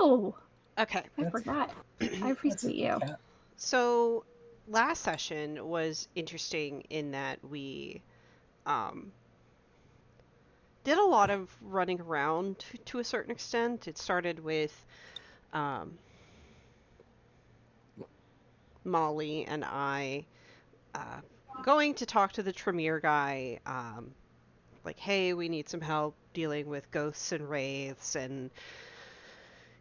Oh, Okay. I forgot. I appreciate you. Yeah. So last session was interesting in that we um, did a lot of running around to a certain extent. It started with um, Molly and I uh, going to talk to the Tremere guy. Like, hey, we need some help dealing with ghosts and wraiths, and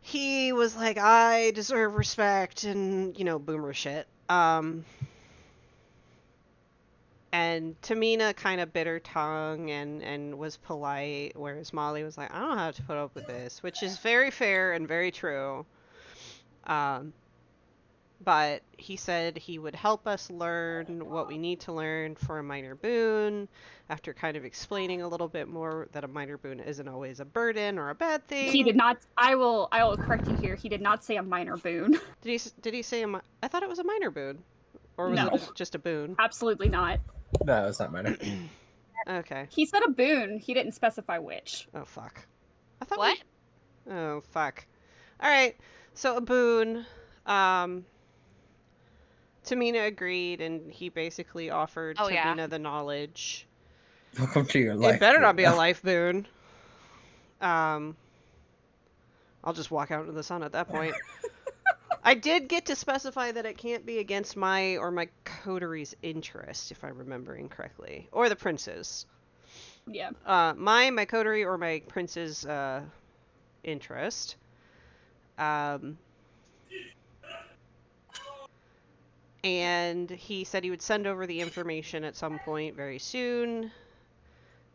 he was like, I deserve respect, and boomer shit. And Tamina kind of bit her tongue and was polite, whereas Molly was like, I don't have to put up with this, which is very fair and very true. Um, but he said he would help us learn what we need to learn for a minor boon, after kind of explaining a little bit more that a minor boon isn't always a burden or a bad thing. He did not. I will correct you here. He did not say a minor boon. Did he say I thought it was a minor boon, or was No. it just a boon? Absolutely not. No, it's not minor. Okay. He said a boon. He didn't specify which. Oh fuck. I thought What? Oh fuck. All right. So a boon. Tamina agreed, and he basically offered Oh, Tamina yeah. the knowledge. Welcome to your life. It better not be a dude. life boon. I'll just walk out into the sun at that point. I did get to specify that it can't be against my or my coterie's interest, if I'm remembering correctly, or the prince's. Yeah. My coterie or my prince's interest. And he said he would send over the information at some point very soon.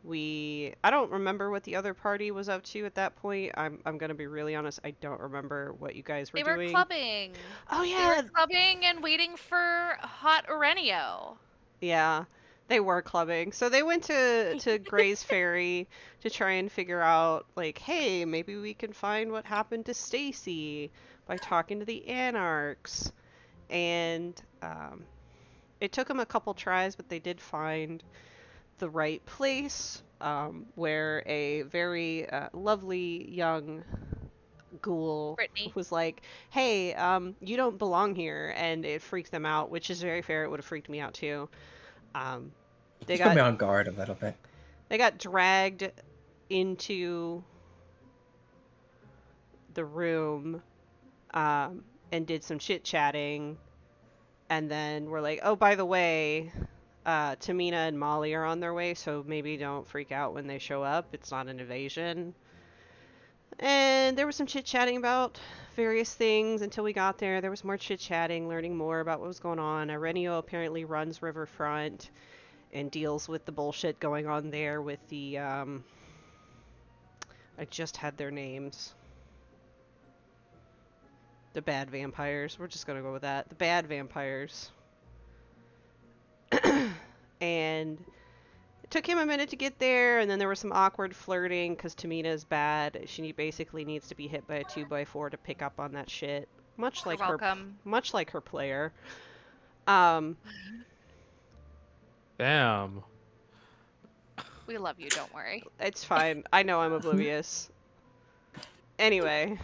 I don't remember what the other party was up to at that point. I'm gonna be really honest. I don't remember what you guys were They doing. were clubbing. Oh They yeah. were clubbing and waiting for hot Orenio. Yeah, they were clubbing. So they went to Gray's Ferry to try and figure out, like, hey, maybe we can find what happened to Stacy by talking to the Anarchs. And it took them a couple tries, but they did find the right place, where a very lovely young ghoul Brittany. was like, hey, you don't belong here, and it freaked them out, which is very fair. It would have freaked me out too. They Just put me got on guard a little bit. they got dragged into the room, and did some chit chatting, and then we're like, oh, by the way, Tamina and Molly are on their way, so maybe don't freak out when they show up. It's not an invasion. And there was some chit-chatting about various things until we got there. There was more chit-chatting, learning more about what was going on. Arenio apparently runs Riverfront and deals with the bullshit going on there with the, I just had their names. The bad vampires. We're just gonna go with that. The bad vampires. And it took him a minute to get there, and then there was some awkward flirting because Tamina's bad. She basically needs to be hit by a 2x4 to pick up on that shit. Much like You're welcome. much like her player. Damn. We love you, don't worry. It's fine. I know I'm oblivious. Anyway,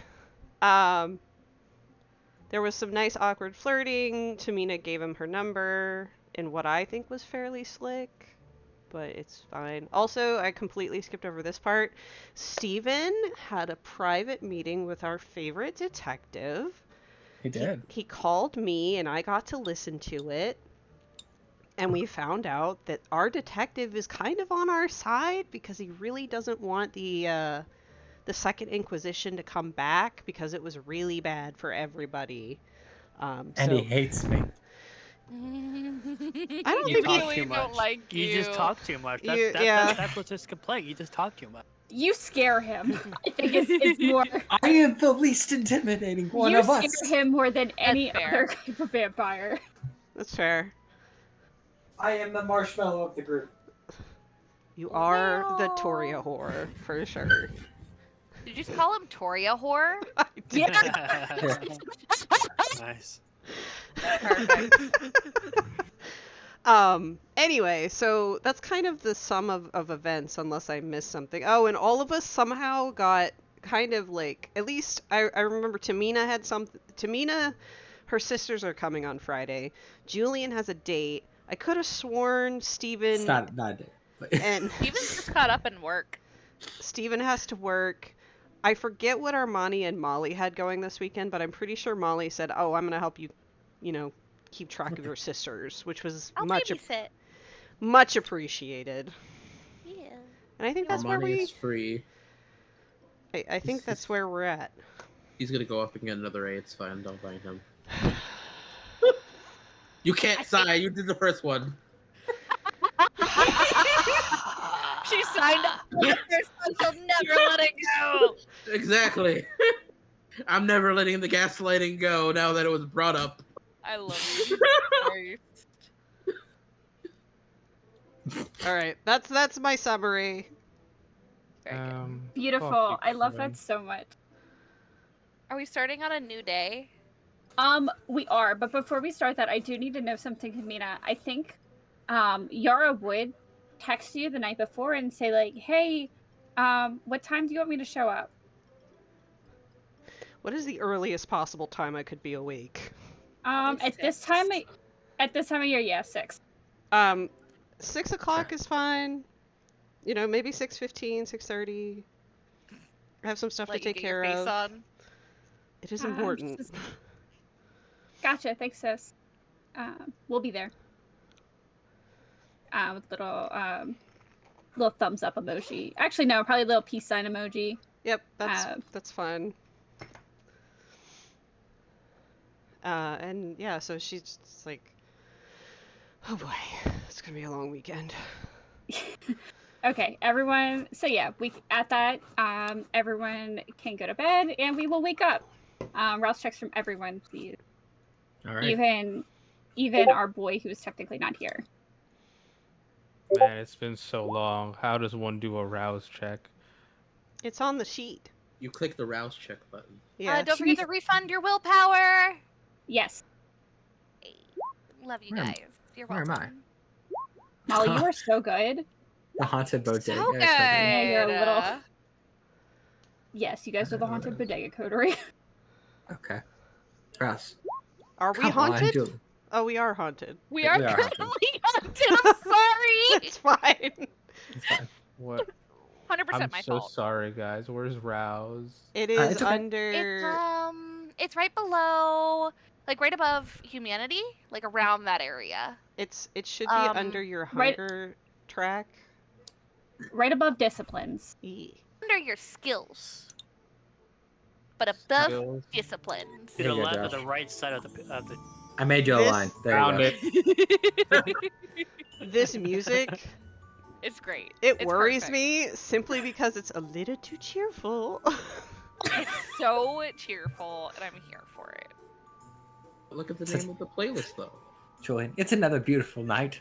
there was some nice awkward flirting. Tamina gave him her number in what I think was fairly slick, but it's fine. Also, I completely skipped over this part. Steven had a private meeting with our favorite detective. He did. He called me, and I got to listen to it. And we found out that our detective is kind of on our side because he really doesn't want the Second Inquisition to come back because it was really bad for everybody. And So he hates me. I don't You think really too don't much. like You just talk too much. Yeah. That's what's his complaint. You just talk too much. You scare him. I think it's more. I am the least intimidating one you of scare us. him more than any fair. other type of vampire. That's fair. I am the marshmallow of the group. You are the No. Toria whore, for sure. Did you just call him Toria whore? I did. Yeah. Nice. Perfect. Anyway, so that's kind of the sum of events, unless I missed something. Oh, and all of us somehow got kind of like, at least I remember Tamina had Tamina, her sisters are coming on Friday. Julian has a date. I could have sworn Steven It's not a date. But... and Steven's just caught up in work. Steven has to work. I forget what Armani and Molly had going this weekend, but I'm pretty sure Molly said, "Oh, I'm gonna help you, keep track of your sisters," which was I'll babysit. much appreciated. Yeah. And I think that's where Armani is free. I think that's where we're at. He's gonna go up and get another A. It's fine. Don't mind him. You can't sigh. You did the first one. She signed up for it, so she'll never let it go. Exactly. I'm never letting the gaslighting go now that it was brought up. I love you. All right, that's my summary. Very good. Beautiful. I love that so much. Are we starting on a new day? We are, but before we start that, I do need to know something, Kamina. I think, Yara would text you the night before and say like, "Hey, what time do you want me to show up?" What is the earliest possible time I could be awake? At this time of year, yeah, 6. 6 o'clock is fine. Maybe 6:15, 6:30. I have some stuff Let to take you get your care face of. on. It is important. Gotcha, thanks, sis. We'll be there. With little thumbs up emoji. Actually, no, probably a little peace sign emoji. Yep, that's fun. And yeah, so she's just like, oh boy, it's gonna be a long weekend. Okay, everyone. So yeah, everyone can go to bed, and we will wake up. Rouse checks from everyone, please. All right. Even our boy who's technically not here. Man, it's been so long. How does one do a rouse check? It's on the sheet. You click the rouse check button. Yeah. Don't forget to refund your willpower. Yes. Love you Where am- guys. You're where am welcome. I? Molly, you are so good. The haunted bodega. So good. Yeah, you're a little- Yes, you guys are the haunted bodega coterie. Okay. Rouse. Are we Come on, haunted? Julie. Oh, we are haunted. We are We are haunted. currently haunted. I'm sorry. It's fine. It's fine. What? 100% I'm my so fault. sorry, guys. Where's Rouse? It is It's okay. under. It's right below, like right above humanity, like around that area. It should be under your right- hunger track. Right above disciplines. Under your skills, but above Skills. disciplines. To There the you go, left or Josh. the right side of the I made you a This- line. There Found you go. it. This music, It's great. it It's worries perfect. me simply because it's a little too cheerful. It's so cheerful, and I'm here for it. Look at the name of the playlist, though. Julian, it's another beautiful night.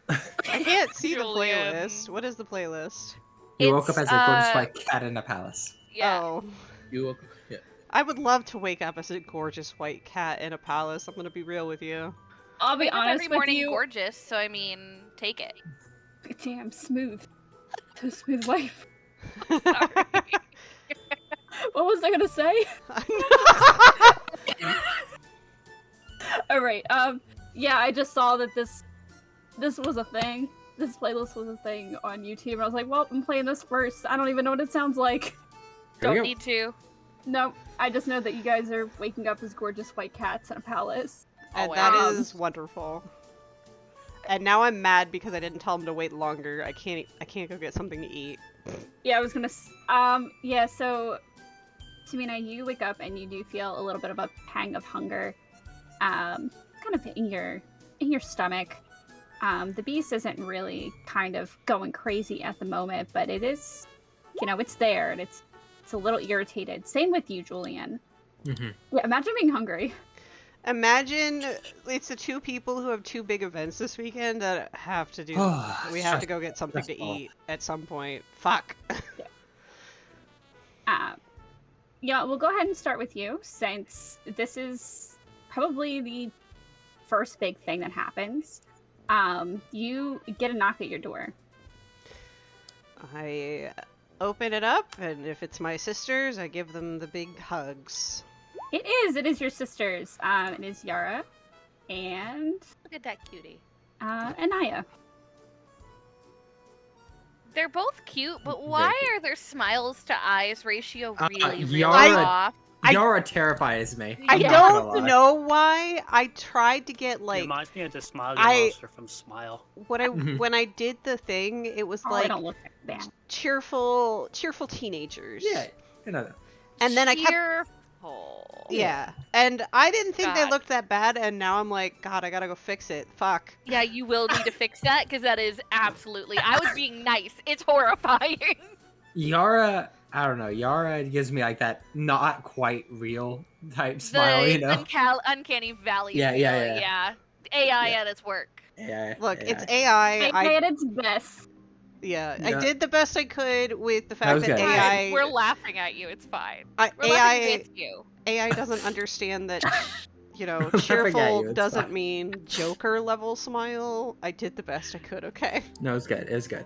I can't see the Julian. playlist. What is the playlist? You woke up It's, as a gorgeous white cat in a palace. Yeah. Oh, You yeah. I would love to wake up as a gorgeous white cat in a palace. I'm gonna be real with you. I'll be Wake up honest every with morning you. gorgeous, so I mean, take it. Damn, smooth. So smooth wife. Sorry. What was I gonna say? All right. Yeah, I just saw that this was a thing. This playlist was a thing on YouTube. I was like, well, I'm playing this first. I don't even know what it sounds like. Here we Don't go. need to. No, I just know that you guys are waking up as gorgeous white cats in a palace. And Oh, that wow. is wonderful. And now I'm mad because I didn't tell him to wait longer. I can't go get something to eat. Yeah, I was gonna. Yeah. So, Tamina, you wake up and you do feel a little bit of a pang of hunger, kind of in your stomach. The beast isn't really kind of going crazy at the moment, but it is, it's there and it's a little irritated. Same with you, Julian. Mm-hmm. Yeah, imagine being hungry. Imagine it's the two people who have two big events this weekend that have to do. We have to go get something to stressful. eat at some point. Fuck. Yeah, we'll go ahead and start with you, since this is probably the first big thing that happens. You get a knock at your door. I open it up, and if it's my sisters, I give them the big hugs. It is your sisters. It is Yara and Look at that cutie. Anaya. They're both cute, but why are their smiles to eyes ratio really Yara- off? Yara terrifies me. I I'm not gonna don't lie. know why. I tried to get It like reminds me of the Smiley I- Monster from Smile. Mhm. when I did the thing, it was Oh, I like don't look like that. cheerful teenagers. Yeah, you know. And then I kept Cheerful. yeah, and I didn't think they God. looked that bad, and now I'm like, God, I gotta go fix it. Fuck. Yeah, you will need to fix that because that is absolutely. I was being nice. It's horrifying. Yara, I don't know. Yara gives me like that not quite real type smile, The you know? uncanny valley. Yeah, yeah, feeling, yeah. AI Yeah. at its work. Yeah, Look, yeah. it's AI. I at its best. I Yeah. did the best I could with the That fact was that good. AI We're laughing at you. It's fine. I- We're laughing AI with you. AI doesn't understand that, you know, Laughing at cheerful you, it's doesn't fine. mean Joker level smile. I did the best I could, okay? No, it's good. It's good.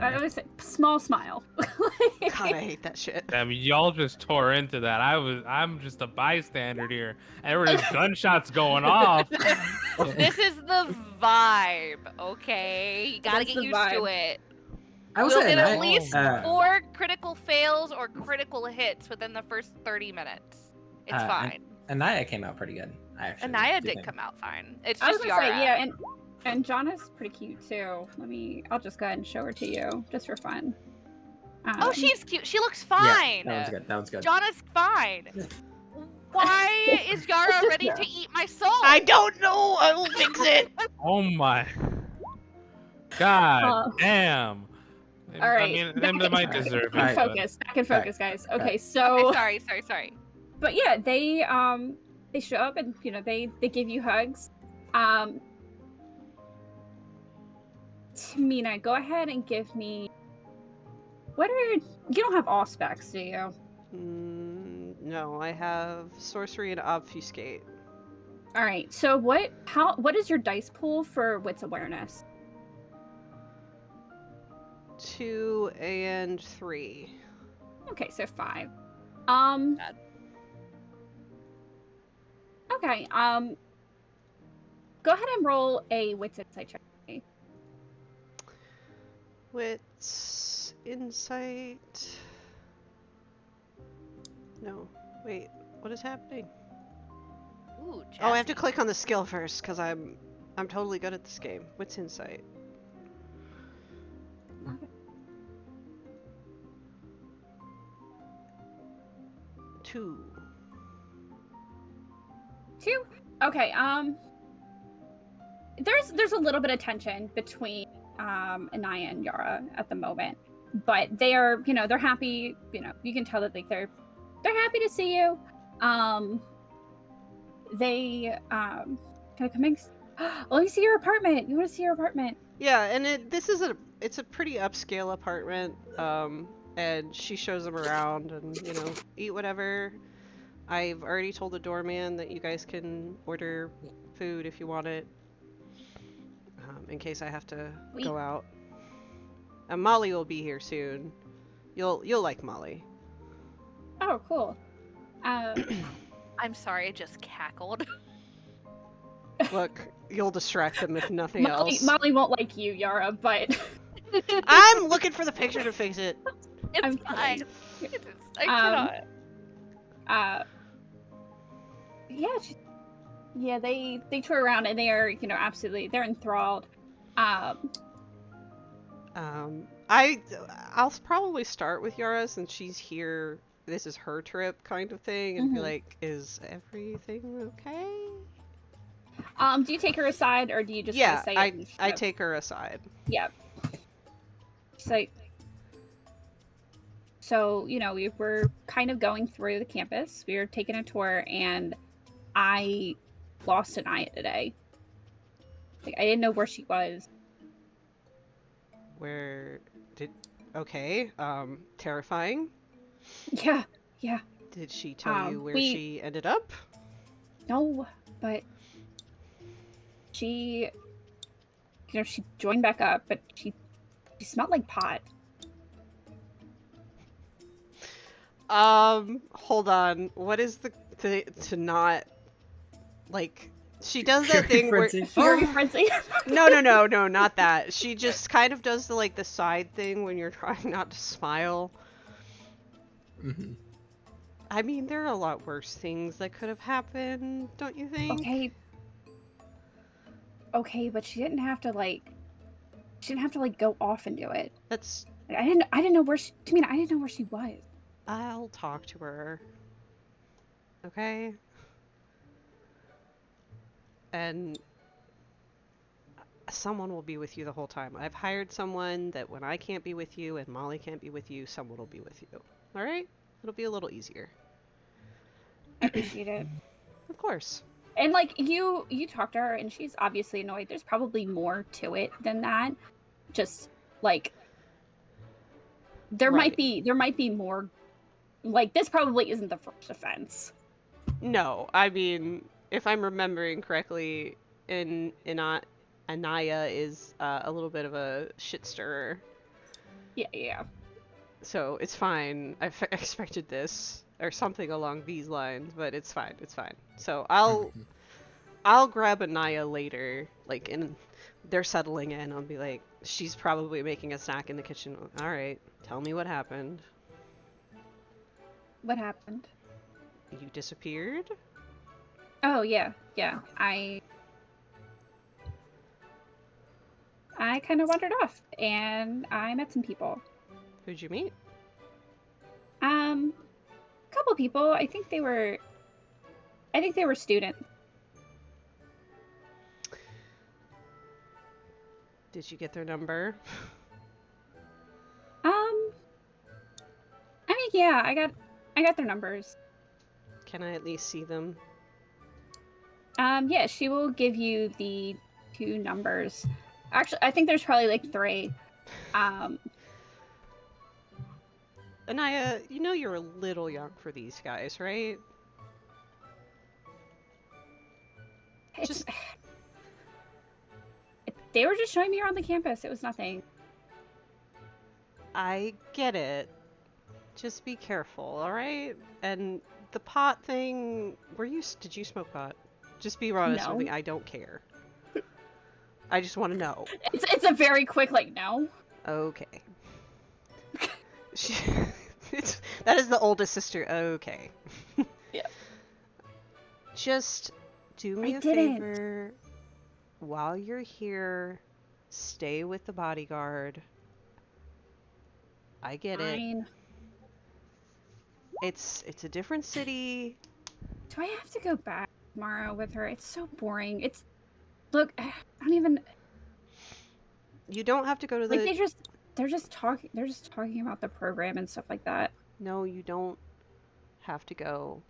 I was small smile. God, I hate that shit. I mean, y'all just tore into that. I'm just a bystander here. And there were just gunshots going off. This is the vibe, okay? You gotta That's get the used to vibe. it. I was We'll saying get that. at least uh, 4 critical fails or critical hits within the first 30 minutes. It's and- fine. Anaya came out pretty good. I actually Anaya do did think. come out fine. It's I was just gonna Yara. say, yeah, and Jana's pretty cute too. I'll just go ahead and show her to you, just for fun. Oh, she's cute. She looks Yeah, fine. that was good. That was good. Jana's fine. Yeah. Why is Yara ready to eat my soul? I don't know. I will fix it. Oh my. God Uh, damn. all right, I mean, back they in- might Alright, deserve back it. in but- focus. Back in focus, guys. Okay, Right. so Okay, sorry. but yeah, they show up and they give you hugs. Tamina, go ahead and give me. You don't have all specs, do you? No, I have sorcery and obfuscate. All right. So what is your dice pool for wits awareness? 2 and 3. Okay, so 5. Bad. Okay. Go ahead and roll a wits insight check. Wits, insight. No, wait. What is happening? Ooh, Oh, I have to jazzy. click on the skill first because I'm totally good at this game. Wits insight. Two. 2. Okay. There's a little bit of tension between Anaya and Yara at the moment, but they are they're happy. You can tell that they're happy to see you. They kind of coming. Let me see your apartment. You want to see your apartment? Yeah, and it's a pretty upscale apartment. And she shows them around and eat whatever. I've already told the doorman that you guys can order food if you want it. In case I have to go out. And Molly will be here soon. You'll like Molly. Oh, cool. I'm sorry, I just cackled. Look, you'll distract them if nothing else. Molly won't like you, Yara, but I'm looking for the picture to fix it. It's I'm fine. kidding. It is. I cannot. Yeah, they tour around and they are, absolutely, they're enthralled. I'll probably start with Yara since she's here. This is her trip kind of thing, and be Mhm. like, is everything okay? Do you take her aside or do you just Yeah, say I take her aside. Yeah. So, we were kind of going through the campus. We were taking a tour, and I lost Anaya today. Like, I didn't know where she was. Okay, terrifying. Yeah. Did she tell you where we- she ended up? No, but she, she joined back up, but she smelled like pot. Hold on. What is the to not like? She does that Fury thing where frenzy. Fury frenzy. no, not that. She just kind of does the side thing when you're trying not to smile. Mhm. I mean, there are a lot worse things that could have happened, don't you think? Okay. Okay, but she didn't have to go off and do it. That's. Like, I didn't know where she. I mean, I didn't know where she was. I'll talk to her. Okay? And someone will be with you the whole time. I've hired someone that when I can't be with you and Molly can't be with you, someone will be with you. Alright? It'll be a little easier. I appreciate it. Of course. And like you talk to her, and she's obviously annoyed. There's probably more to it than that. Just like there might be more. Like this probably isn't the first offense. No, I mean, if I'm remembering correctly, Anaya is a little bit of a shit stirrer. Yeah. So it's fine. Expected this or something along these lines, but it's fine. It's fine. So I'll grab Anaya later, like and they're settling in. I'll be like, she's probably making a snack in the kitchen. All right, tell me what happened. What happened? You disappeared? Oh yeah. I kind of wandered off, and I met some people. Who'd you meet? A couple people. I think they were students. Did you get their number? I mean, yeah, I got their numbers. Can I at least see them? Yeah, she will give you the 2 numbers. Actually, I think there's probably like 3. Anaya, you know you're a little young for these guys, right? It's, they were just showing me around the campus. It was nothing. I get it. Just be careful, alright? And the pot thing, did you smoke pot? Just be honest with No. me, I don't care. I just want to know. It's a very quick like no. Okay. That is the oldest sister. Okay. Yeah. Just do me I a didn't. favor. While you're here, stay with the bodyguard. I get it. Fine. It's a different city. Do I have to go back tomorrow with her? It's so boring. Look, I don't even You don't have to go to the. like they're just talking about the program and stuff like that. No, you don't have to go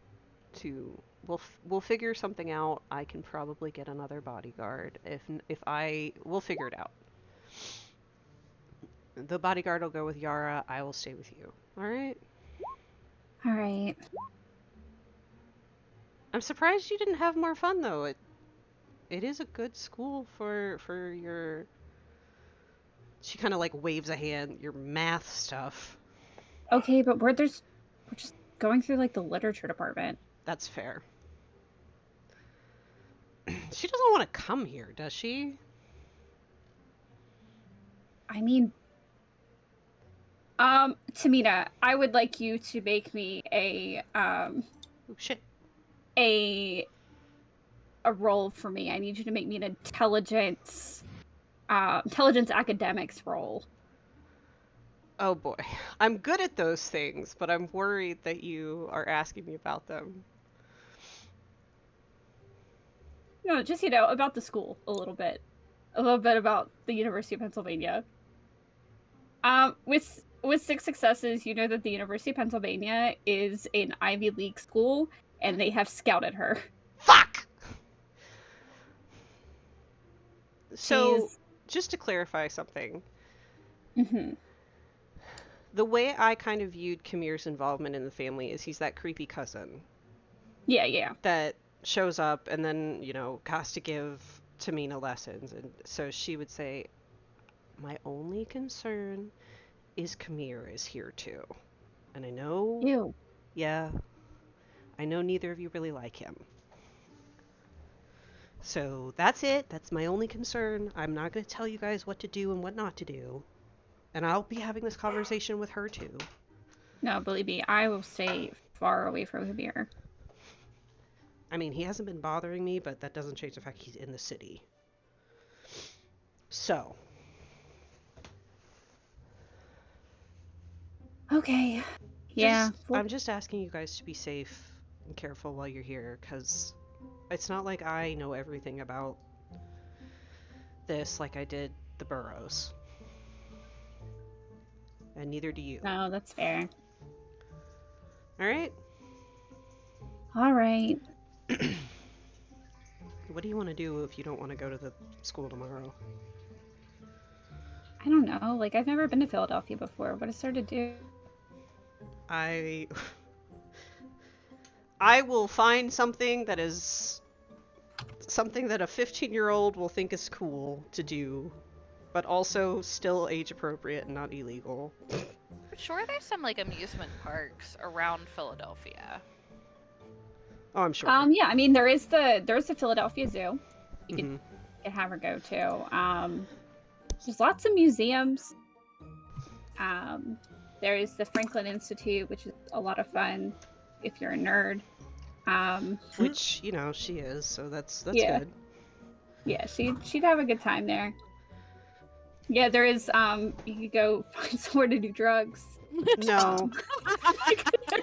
to. We'll figure something out. I can probably get another bodyguard we'll figure it out. The bodyguard will go with Yara. I will stay with you. All right. All right. I'm surprised you didn't have more fun though. It is a good school for your. She kind of like waves a hand. Your math stuff. Okay, but we're just going through like the literature department. That's fair. She doesn't want to come here, does she? I mean, Tamina, I would like you to make me a Oh shit. a role for me. I need you to make me an intelligence academics role. Oh boy. I'm good at those things, but I'm worried that you are asking me about them. No, just about the school a little bit about the University of Pennsylvania. With 6 successes, you know that the University of Pennsylvania is an Ivy League school, and they have scouted her. Fuck! So, She's- just to clarify something, Mhm. the way I kind of viewed Kamir's involvement in the family is he's that creepy cousin Yeah. that shows up and then, has to give Tamina lessons. And so she would say, my only concern is Kamir is here too. And I know Ew. Yeah. I know neither of you really like him. So that's it. That's my only concern. I'm not going to tell you guys what to do and what not to do. And I'll be having this conversation with her too. No, believe me, I will stay far away from Kabir. I mean, he hasn't been bothering me, but that doesn't change the fact he's in the city. So. Okay. Yeah. I'm just asking you guys to be safe and careful while you're here, because it's not like I know everything about this like I did the Burrows. And neither do you. No, that's fair. Alright? All right. What do you want to do if you don't want to go to the school tomorrow? I don't know. Like, I've never been to Philadelphia before. What is there to do? I will find something that is something that a 15-year-old will think is cool to do, but also still age appropriate and not illegal. I'm sure there's some like amusement parks around Philadelphia. Oh, I'm sure. Yeah, I mean there's the Philadelphia Zoo. You Mhm. could have her go to. There's lots of museums. There's the Franklin Institute, which is a lot of fun if you're a nerd. Which, you know, she is, so that's Yeah. good. Yeah, she'd have a good time there. Yeah, there is. You could go find somewhere to do drugs. No.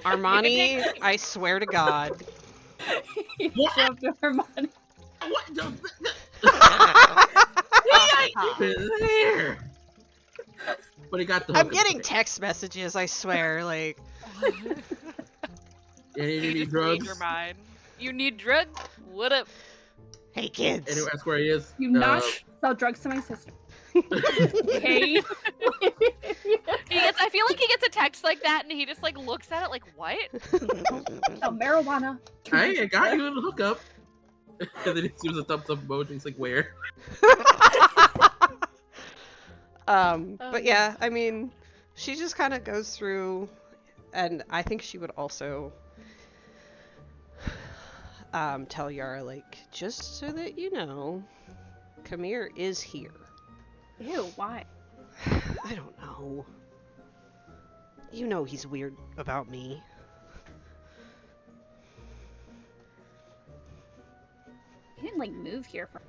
Armani, I swear to God. You show up to Hermione. What the? There. But he got the. I'm getting text messages, I swear, like. Any You just drugs? read your mind. You need drugs? What up? Hey, kids. Anyway, that's where he is. You not sell drugs to my sister. Okay. I feel like he gets a text like that and he just like looks at it like, what? Sell marijuana. to my Hey, I got sister. you in the hookup. And then he sees a thumbs up emoji. He's like, where? But yeah, I mean, she just kind of goes through, and I think she would also tell Yara, like, just so that you know, Kamir is here. Ew, why? I don't know. You know he's weird about me. He didn't like move here for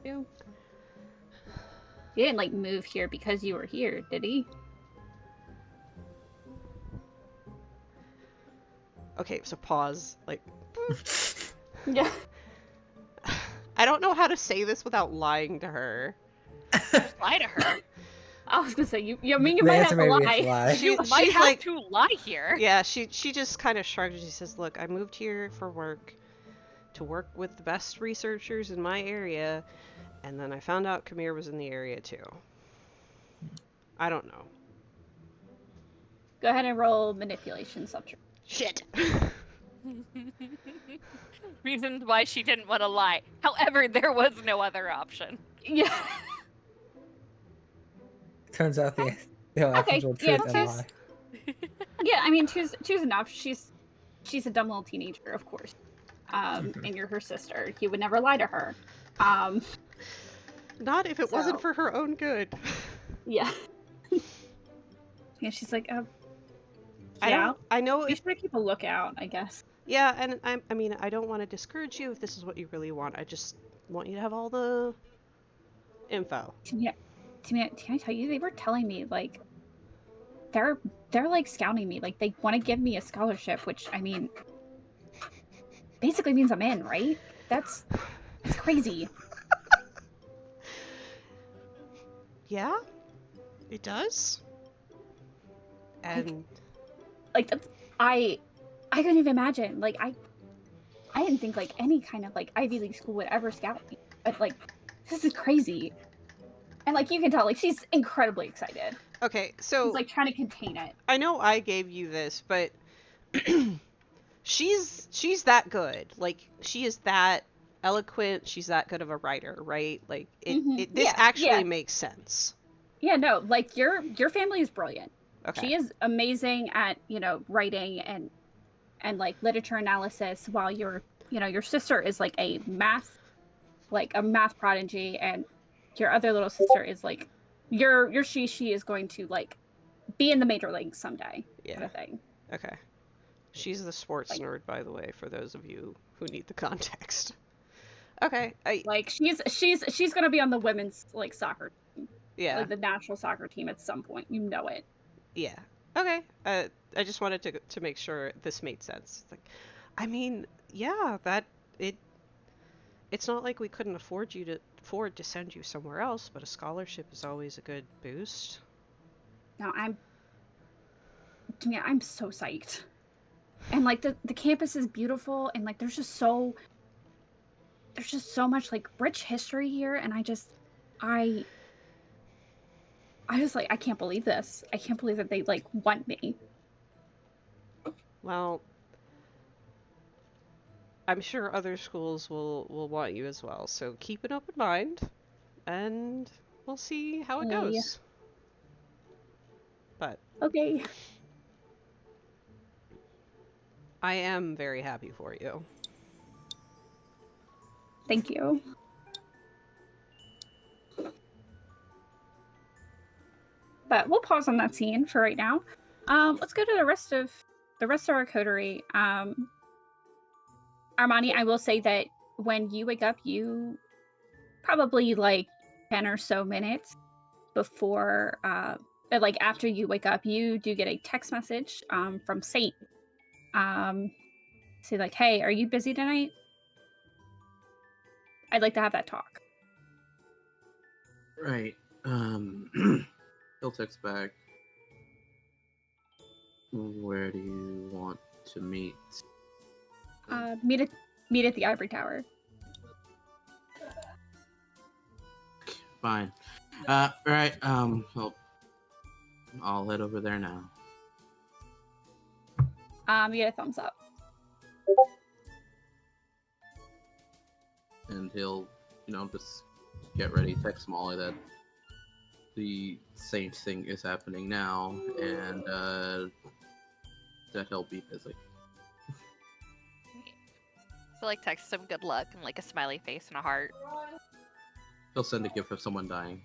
you. He didn't like move here because you were here, did he? Okay, so pause. Like, Yeah. I don't know how to say this without lying to her. Just lie to her. I was gonna say you mean you The might have answer to may be it's lie. lie. You She's might have like- to lie here. Yeah, she just kind of shrugs and she says, look, I moved here for work, to work with the best researchers in my area, and then I found out Kamir was in the area too. I don't know. Go ahead and roll manipulation subtract. Shit! Reasons why she didn't want to lie. However, there was no other option. Yeah. Turns out the actual yeah, truth and that's- lie. Yeah, I mean choose enough. She's a dumb little teenager, of course. And you're her sister. You would never lie to her. Not if it wasn't So- for her own good. Yeah. Yeah, she's like, I yeah. don't. I know You if. should keep a lookout, I guess. Yeah, and I mean, I don't want to discourage you if this is what you really want. I just want you to have all the info. Can I tell you? They were telling me like they're like scouting me. Like they want to give me a scholarship, which I mean, basically means I'm in, right? That's crazy. Yeah, it does. And Like that's I couldn't even imagine. Like I didn't think like any kind of like Ivy League school would ever scout me. But like this is crazy. And like you can tell, like she's incredibly excited. okay, so She's like trying to contain it. I know I gave you this, but she's that good. Like she is that eloquent. She's that good of a writer, right? Like Mhm. this Yeah, actually yeah. makes sense. Yeah, no, like your family is brilliant. Okay. She is amazing at, writing and like literature analysis, while your sister is like a math prodigy, and your other little sister is like your she is going to like be in the major leagues someday, Yeah. kind of thing. Okay. She's the sports Like- nerd, by the way, for those of you who need the context. Okay. Like she's gonna be on the women's like soccer team, Yeah. like the national soccer team at some point. You know it. Yeah. Okay. I just wanted to make sure this made sense. It's like, I mean, yeah, it's not like we couldn't afford to send you somewhere else, but a scholarship is always a good boost. No, I'm so psyched. And like the campus is beautiful, and like there's just so much like rich history here, and I just like I can't believe this. I can't believe that they like want me. Well, I'm sure other schools will want you as well, so keep an open mind, and we'll see how it Yeah. goes. But Okay. I am very happy for you. Thank you. But we'll pause on that scene for right now. Let's go to the rest of our coterie. Armani, I will say that when you wake up, you probably like 10 or so minutes before like after you wake up, you do get a text message from Saint. Say like, hey, are you busy tonight? I'd like to have that talk. Right. He'll text back. Where do you want to meet? Meet at the Ivory Tower. Fine. Right. Well, I'll head over there now. You get a thumbs up. And he'll, just get ready, text Molly that the Saint thing is happening now, and that he'll be busy. So like text him good luck and like a smiley face and a heart. He'll send a gift of someone dying.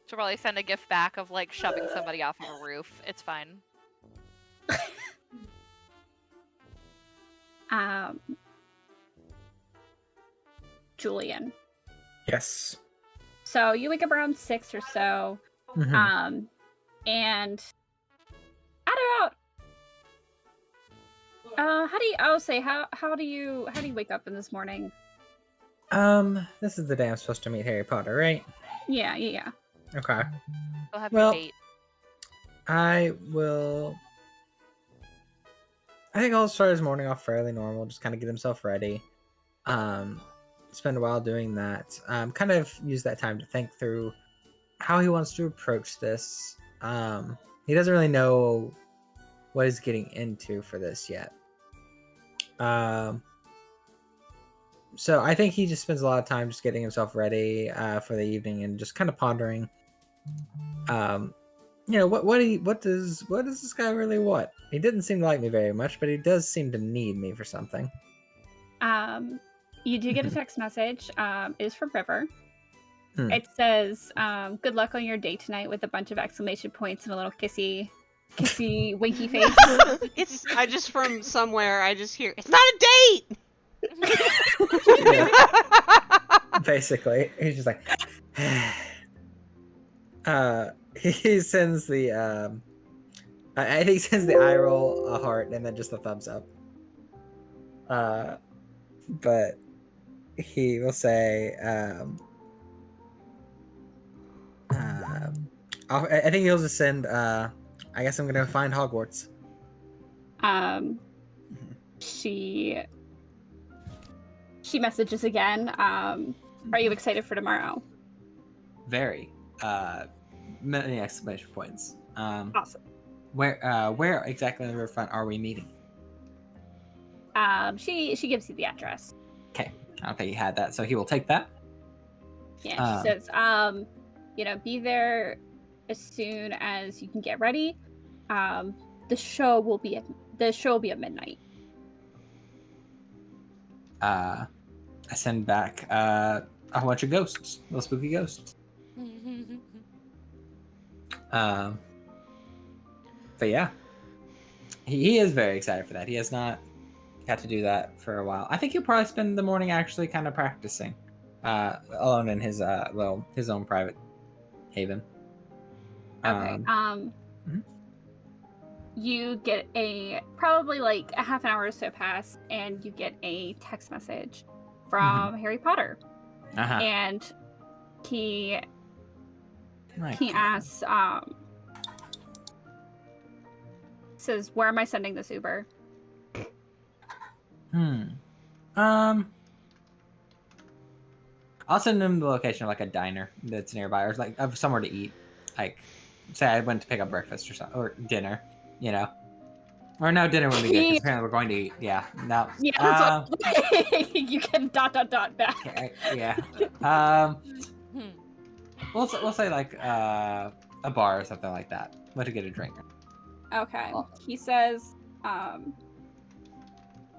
She'll probably send a gift back of like shoving somebody off of a roof. It's fine. Julian. Yes. So you wake up around 6 or so, Mhm. and how do you wake up in this morning? This is the day I'm supposed to meet Harry Potter, right? Yeah. Okay. Go have Well- your date. I think I'll start his morning off fairly normal, just kind of get himself ready. Spend a while doing that. Kind of use that time to think through how he wants to approach this. He doesn't really know what he's getting into for this yet. So I think he just spends a lot of time just getting himself ready for the evening and just kind of pondering. What does this guy really want? He didn't seem to like me very much, but he does seem to need me for something. You do get a text message. Is from River. Hmm. It says, "Good luck on your date tonight," with a bunch of exclamation points and a little kissy, winky face. I just from somewhere I just hear it's not a date. Basically, he's just like, he sends the I think he sends the eye roll, a heart, and then just a thumbs up. But he will say, I think he'll just send, I guess I'm gonna find Hogwarts. She messages again. Are you excited for tomorrow? Very. Many exclamation points. Awesome. Where exactly on the riverfront are we meeting? She gives you the address. Okay, I don't think he had that, so he will take that. Yeah, she says, be there as soon as you can get ready. the show will be at midnight. I send back a whole bunch of ghosts, little spooky ghosts. Um, but yeah, he is very excited for that. He has not got to do that for a while. I think he'll probably spend the morning actually kind of practicing, alone in his his own private haven. Okay. Mhm. You get probably like a half an hour or so pass, and you get a text message from Harry Potter, and he asks, says, "Where am I sending this Uber?" I'll send him the location of like a diner that's nearby, or like of somewhere to eat. Like, say I went to pick up breakfast or something, or dinner, you know. Or no, dinner wouldn't be good because apparently we're going to eat. Yeah, no. Yeah, that's what you can ... back. Yeah. We'll say like a bar or something like that. Went to get a drink. Okay. He says,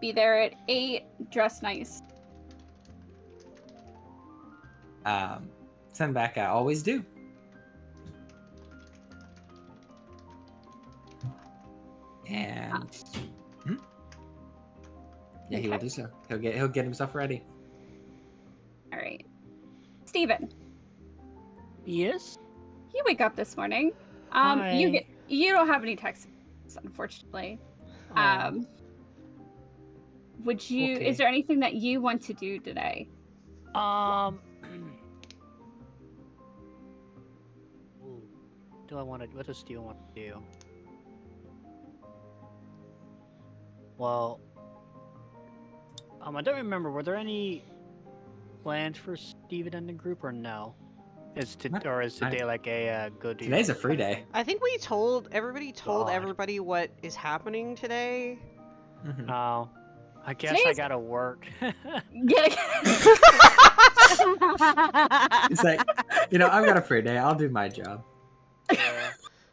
be there at 8, dress nice. Send back. I always do. And yeah, he will do so. He'll get himself ready. All right, Steven. Yes. You wake up this morning. Hi. You don't have any texts, unfortunately. Would you? Okay. Is there anything that you want to do today? Ooh, do I want to? What does Steel want to do? Well, I don't remember. Were there any plans for Steven and the group, or no? Is today like a good deal? Today's a free day. I think everybody told everybody what is happening today. Oh, I guess I Today's... gotta work. Yeah. It's like, I've got a free day. I'll do my job. Yeah.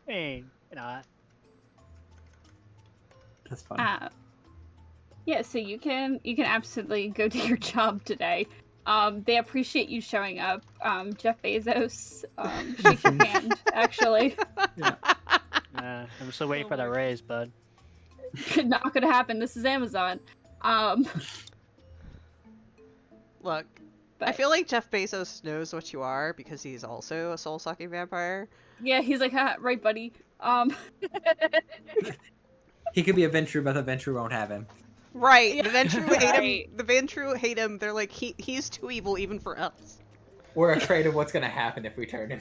Hey, not. That's fun. Yeah, so you can absolutely go do your job today. They appreciate you showing up. Jeff Bezos, shake your hand, actually. Yeah. I'm still waiting for the raise, bud. Not gonna happen. This is Amazon. Look, but... I feel like Jeff Bezos knows what you are because he's also a soul-sucking vampire. Yeah, he's like, right, buddy. He could be a Ventru, but the Ventru won't have him. Right, Yeah. the Ventru hate Right. him. The Ventru hate him. They're like, he's too evil even for us. We're afraid of what's gonna happen if we turn him.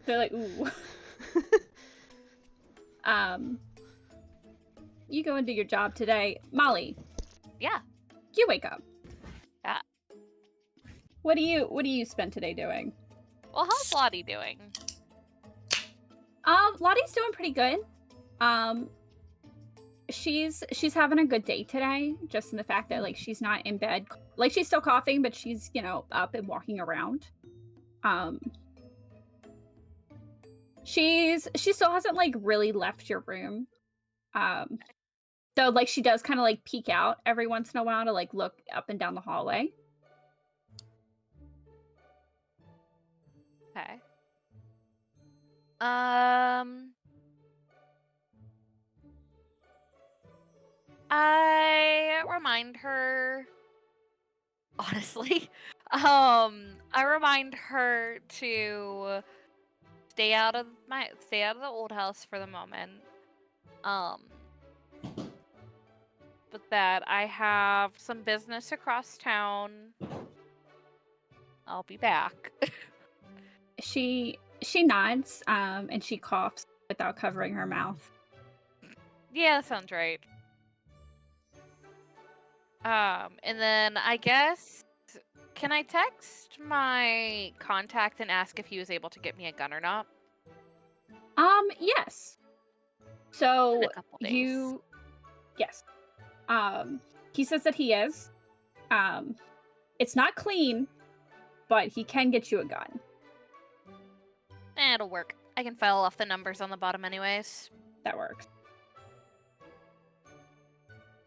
They're like, ooh. You go and do your job today. Molly. Yeah. You wake up. Yeah. What do you spend today doing? Well, how's Lottie doing? Lottie's doing pretty good. She's having a good day today, just in the fact that like she's not in bed. Like she's still coughing, but she's, up and walking around. She still hasn't like really left your room. Though like she does kind of like peek out every once in a while to like look up and down the hallway. Okay. I remind her, honestly, I remind her to stay out of the old house for the moment. But that I have some business across town. I'll be back. She nods, and she coughs without covering her mouth. Yeah, that sounds right. And then I guess, can I text my contact and ask if he was able to get me a gun or not? Yes. So In a couple days. yes. He says that he is. It's not clean, but he can get you a gun. It'll work. I can file off the numbers on the bottom anyways. That works.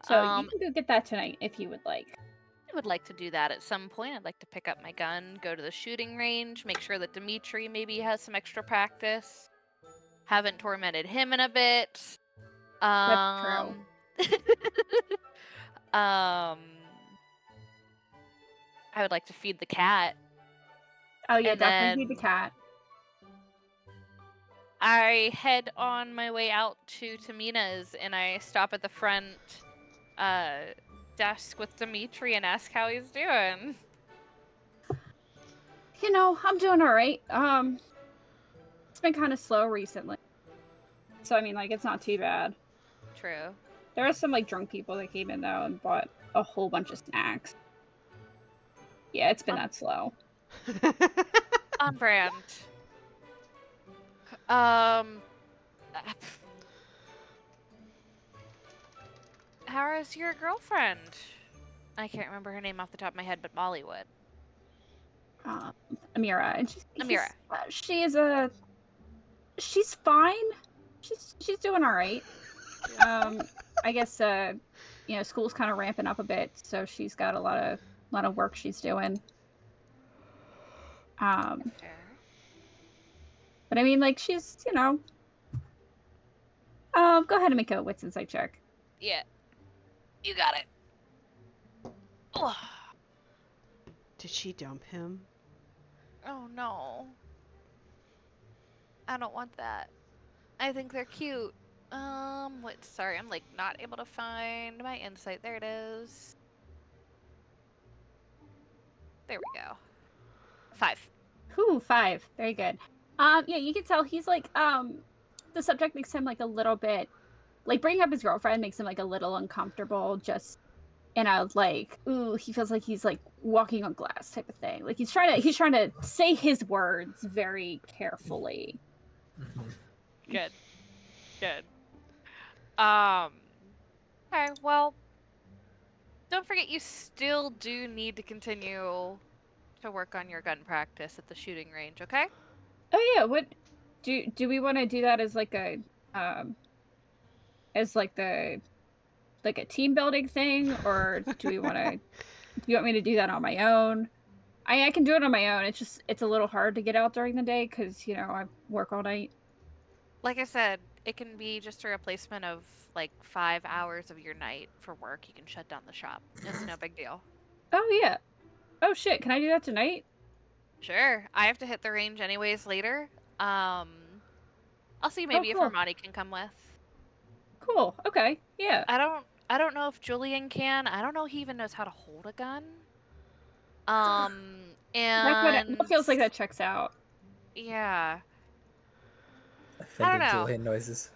So you can go get that tonight if you would like. I would like to do that at some point. I'd like to pick up my gun, go to the shooting range, make sure that Dimitri maybe has some extra practice. Haven't tormented him in a bit. That's true. I would like to feed the cat. Oh yeah, And definitely then feed the cat. I head on my way out to Tamina's and I stop at the front desk with Dimitri and ask how he's doing. You know, I'm doing all right. It's been kind of slow recently. So I mean, like, it's not too bad. True. There are some like drunk people that came in though and bought a whole bunch of snacks. Yeah, it's been that slow. On brand. How is your girlfriend? I can't remember her name off the top of my head, but Molly would. Amira, and Amira. she's fine. She's doing all right. I guess you know, school's kind of ramping up a bit, so she's got a lot of work she's doing. Fair. But I mean, like, she's, you know. Go ahead and make a wits insight check. Yeah. You got it. Oh, Did she dump him? oh no. I don't want that. I think they're cute. Wait, sorry, I'm like not able to find my insight. There it is. There we go. 5. Whew, 5. Very good. Yeah, you can tell he's like, the subject makes him like a little bit, like bringing up his girlfriend makes him like a little uncomfortable, just in a like, ooh, he feels like he's like walking on glass type of thing. Like he's trying to say his words very carefully. Good. Good. Okay, well, don't forget you still do need to continue to work on your gun practice at the shooting range, okay? Oh yeah, what do we want to do that as like a as like a team building thing, or do you want me to do that on my own? I can do it on my own. It's a little hard to get out during the day because, you know, I work all night. Like I said, it can be just a replacement of like 5 hours of your night for work. You can shut down the shop. It's no big deal. Oh yeah. Oh shit, can I do that tonight? Sure. I have to hit the range anyways later. I'll see maybe if cool. Armani can come with. Cool. Okay. Yeah. I don't know if Julian can. I don't know if he even knows how to hold a gun. That feels like that checks out. Yeah. Offended know. Julian noises.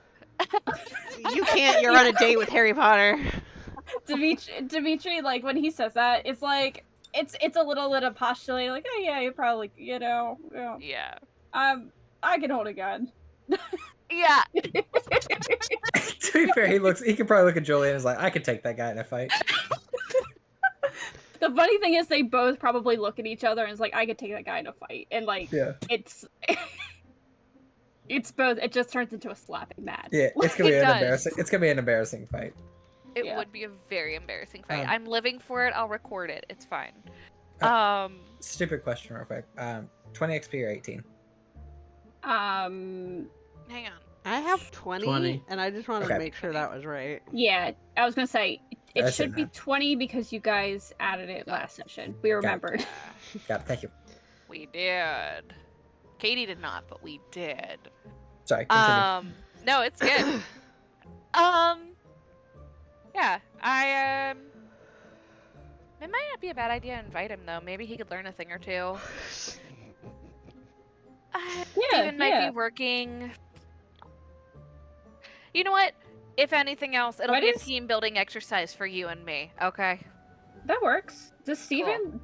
You can't. You're on a date with Harry Potter. Dimitri, like when he says that, it's like it's a little bit of postulating, like, oh yeah, you probably, you know, Yeah. I can hold a gun. Yeah. To be fair, he can probably look at Julian and is like, I could take that guy in a fight. The funny thing is, they both probably look at each other and it's like, I could take that guy in a fight, and like, Yeah. It's both. It just turns into a slapping match. Yeah, it's gonna be It an does. embarrassing. It's gonna be an embarrassing fight. It Yeah. would be a very embarrassing fight. Um, I'm living for it. I'll record it. It's fine. Stupid question, real quick. 20 XP or 18? Hang on. I have 20, 20. and I just wanted Okay. to make sure that was right. Yeah, I was gonna say it That's should be enough. 20 because you guys added it last session. We remembered. Got it. Thank you. We did. Katie did not, but we did. Sorry. Continue. No, it's good. Yeah, it might not be a bad idea to invite him though. Maybe he could learn a thing or two. Steven might be working. You know what? If anything else, it'll be a team building exercise for you and me. Okay. That works. Does Steven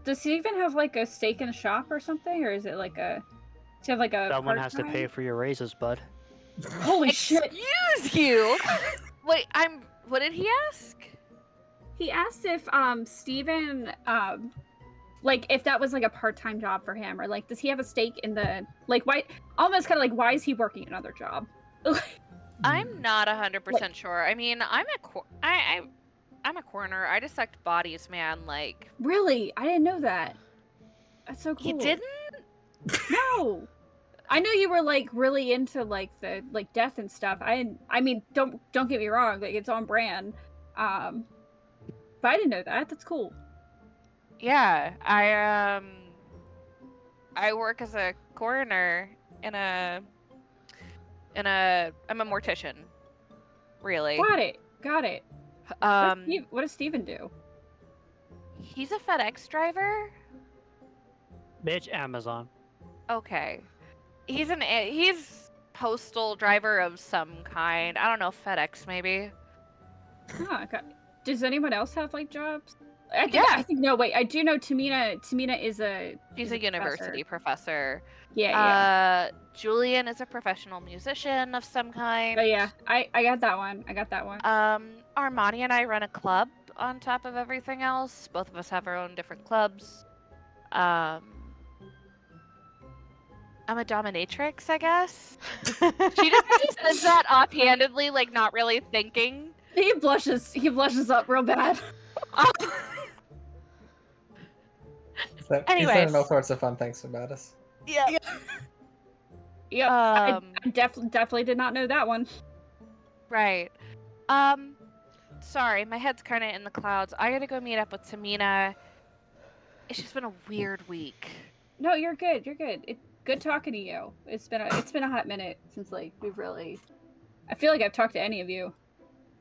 have like a stake in the shop or something, or is it like a? Does he have like a? Someone has to part-time? pay for your raises, bud. Holy shit! Excuse you. Wait, what did he ask? He asked if Steven like if that was like a part-time job for him, or like does he have a stake in the, like, why, almost kind of like, why is he working another job? I'm not 100% sure. I mean, I'm a coroner. I dissect bodies, man. Like, Really? I didn't know that. That's so cool. you didn't? No. I knew you were like really into like the like death and stuff. I mean, don't get me wrong, like it's on brand. But I didn't know that. That's cool. Yeah, I work as a coroner in a I'm a mortician. Really. Got it. Um, What does Steven do? he's a FedEx driver. Bitch, Amazon. Okay. He's postal driver of some kind. I don't know, FedEx maybe. Oh, okay. Does anyone else have like jobs? Yeah. I think no. Wait, I do know Tamina. Tamina is a. She's a university professor. Yeah. Julian is a professional musician of some kind. But yeah, I got that one. I got that one. Armani and I run a club on top of everything else. Both of us have our own different clubs. I'm a dominatrix, I guess. She just says that offhandedly, like not really thinking. He blushes up real bad. He's Anyways. saying all sorts of fun things about us. Yeah. Yep. I definitely did not know that one. Right. Sorry, my head's kind of in the clouds. I gotta go meet up with Tamina. It's just been a weird week. No, you're good. You're good. Good talking to you. It's been a hot minute since like we've really. I feel like I've talked to any of you.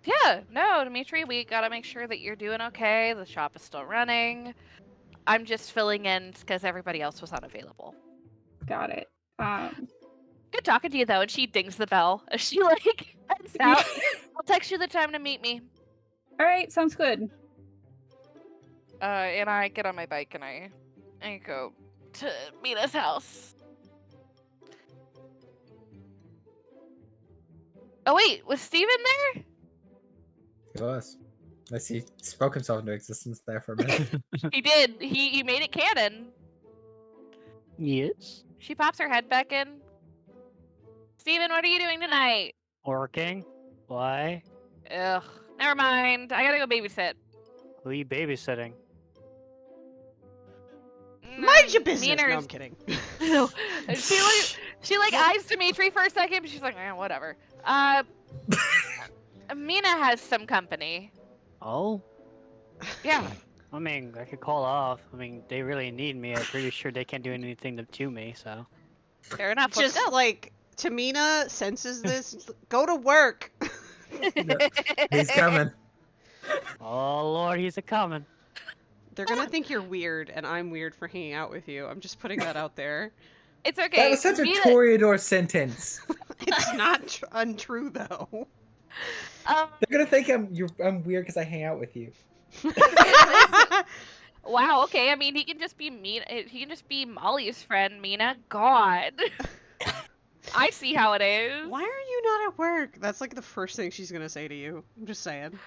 Yeah, no, Dimitri, we gotta make sure that you're doing okay. The shop is still running. I'm just filling in because everybody else was unavailable. Got it. Good talking to you though, and she dings the bell as she like heads out. I'll text you the time to meet me. All right, sounds good. And I get on my bike and I go to Mina's house. Oh wait, was Steven there? He was. Unless he spoke himself into existence there for a minute. He did. He made it canon. Yes. She pops her head back in. Steven, what are you doing tonight? Working. Why? Ugh. Never mind. I gotta go babysit. Who are you babysitting? Mind your business. No, Meaners- I'm kidding. No. She eyes Dimitri for a second, but she's like, whatever. Mina has some company. Oh? Yeah. I mean, I could call off. I mean, they really need me. I'm pretty sure they can't do anything to me, so. Fair enough. Just Let's go. like Tamina senses this. Go to work. He's coming. Oh lord, he's a coming. They're gonna think you're weird, and I'm weird for hanging out with you. I'm just putting that out there. It's okay. That was such a Toreador sentence. It's not untrue though. They're gonna think I'm weird because I hang out with you. Wow. Okay. I mean, he can just be Mina. He can just be Molly's friend, Mina. God. I see how it is. Why are you not at work? That's like the first thing she's gonna say to you. I'm just saying.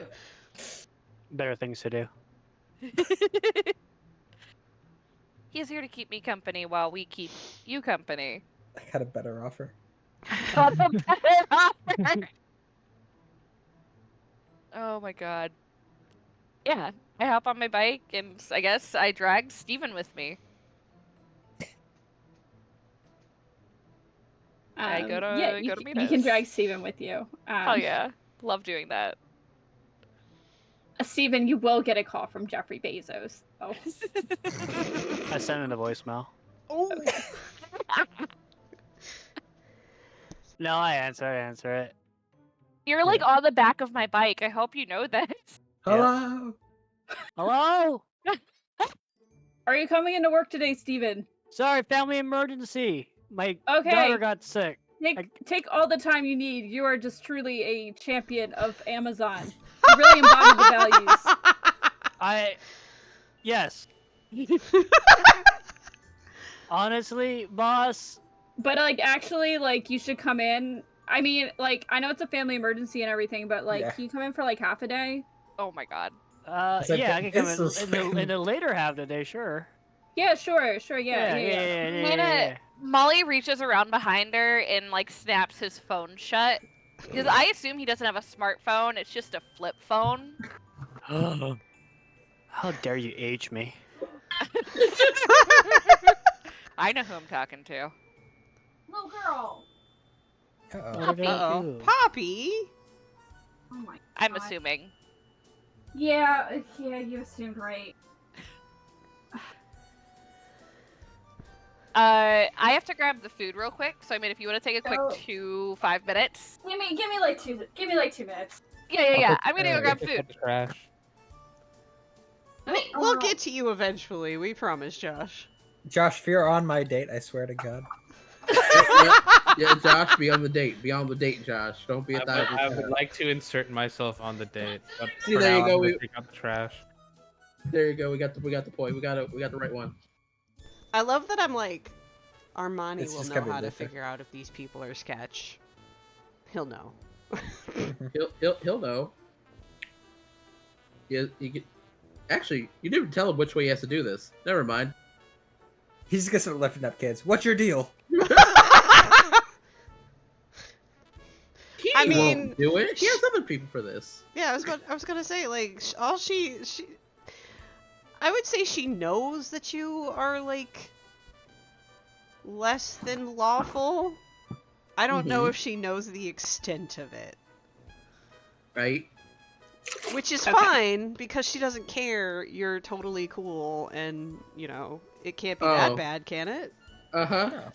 Better things to do. He's here to keep me company while we keep you company. I got a better offer. Got a better offer. Oh my god. Yeah, I hop on my bike and I guess I drag Steven with me. I go to you Mina's. can drag Steven with you. Oh yeah, love doing that. Steven, you will get a call from Jeffrey Bezos. Oh. I sent in a voicemail. Oh. No, I answer it. You're like on the back of my bike. I hope you know this. Hello. Hello? Are you coming into work today, Steven? Sorry, family emergency. My Okay. daughter got sick. Take all the time you need. You are just truly a champion of Amazon. You really embody the values. Yes. Honestly, boss. But like actually, like you should come in. I mean, like I know it's a family emergency and everything, but like, Yeah. can you come in for like half a day? Oh my god. It's like, Yeah, I can come this is in the later half of the day, sure. Yeah, sure, yeah. Mina, Molly reaches around behind her and like snaps his phone shut. Because I assume he doesn't have a smartphone, it's just a flip phone. How dare you age me? I know who I'm talking to. Little girl. Uh-oh. What did I Uh-oh. do? Poppy! Oh my. I'm God. assuming. Yeah, you assumed right. I have to grab the food real quick. So I mean, if you want to take a quick Oh. 5 minutes. Give me like 2 minutes. Yeah. I'm gonna go grab Pick food. up the trash. We'll get to you eventually, we promise, Josh. Josh, if you're on my date, I swear to God. Yeah, Josh, be on the date. Be on the date, Josh. Don't be a I would like to insert myself on the date, but See, for there now, you go, I'm gonna we- pick up the trash. There you go. We got the point. We got the right one. I love that I'm like, Armani It's will just know gonna be how to Luther. figure out if these people are sketch. He'll know. He'll know. Actually, you didn't tell him which way he has to do this. Never mind. He's just gonna start lifting up kids. What's your deal? He I mean- won't do it. He has other people for this. Yeah, I was gonna say, like, all she I would say she knows that you are, like, less than lawful. I don't know Mhm. if she knows the extent of it. Right? Which is Okay. fine, because she doesn't care. You're totally cool, and, you know, it can't be that Oh. bad, can it? Uh-huh. No.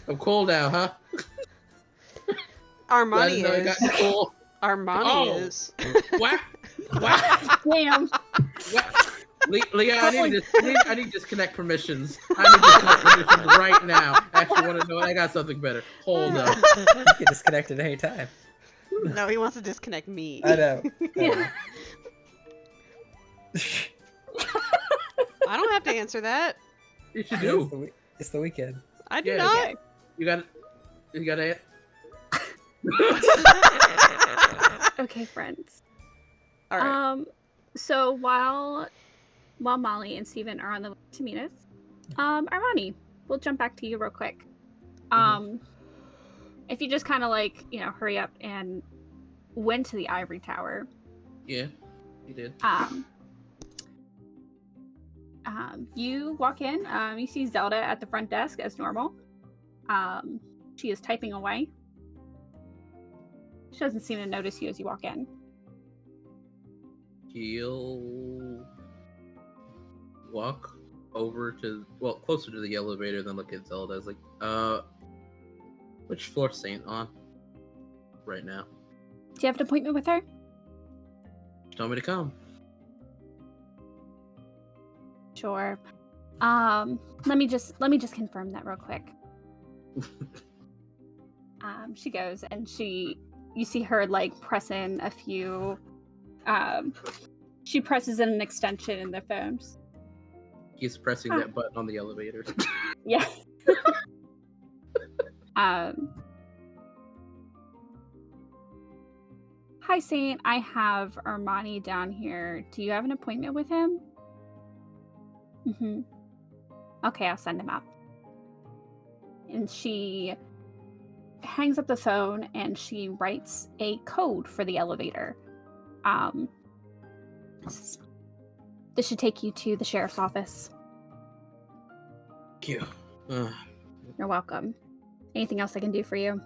I'm cool now, huh? Glad to Armani know I is. got you cool. Armani Oh. is. What? What? Damn. What? Leah, I need to disconnect permissions. I need to disconnect permissions right now. I actually want to know. I got something better. Hold up. You can disconnect at any time. No, he wants to disconnect me. I know. Yeah. I don't have to answer that. You should It's do. the, it's the weekend. I do Yeah, not. Okay. You got it. You got it. Okay, friends. All right. So while Molly and Steven are on the way to meet us, Armani, we'll jump back to you real quick. If you just kind of like, hurry up and went to the ivory tower. Yeah, you did. You walk in, you see Zelda at the front desk as normal. She is typing away. She doesn't seem to notice you as you walk in. He'll walk over to, closer to the elevator, then look at Zelda. It's like, which floor Saint on right now? Do you have an appointment with her? She told me to come. Sure. Let me just confirm that real quick. She goes and you see her like press in a few. She presses in an extension in the phones. He's pressing that button on the elevator. Yeah. Hi, Saint. I have Armani down here. Do you have an appointment with him? Okay, I'll send him up. And she hangs up the phone and she writes a code for the elevator. This should take you to the sheriff's office. Thank you. You're welcome. Anything else I can do for you?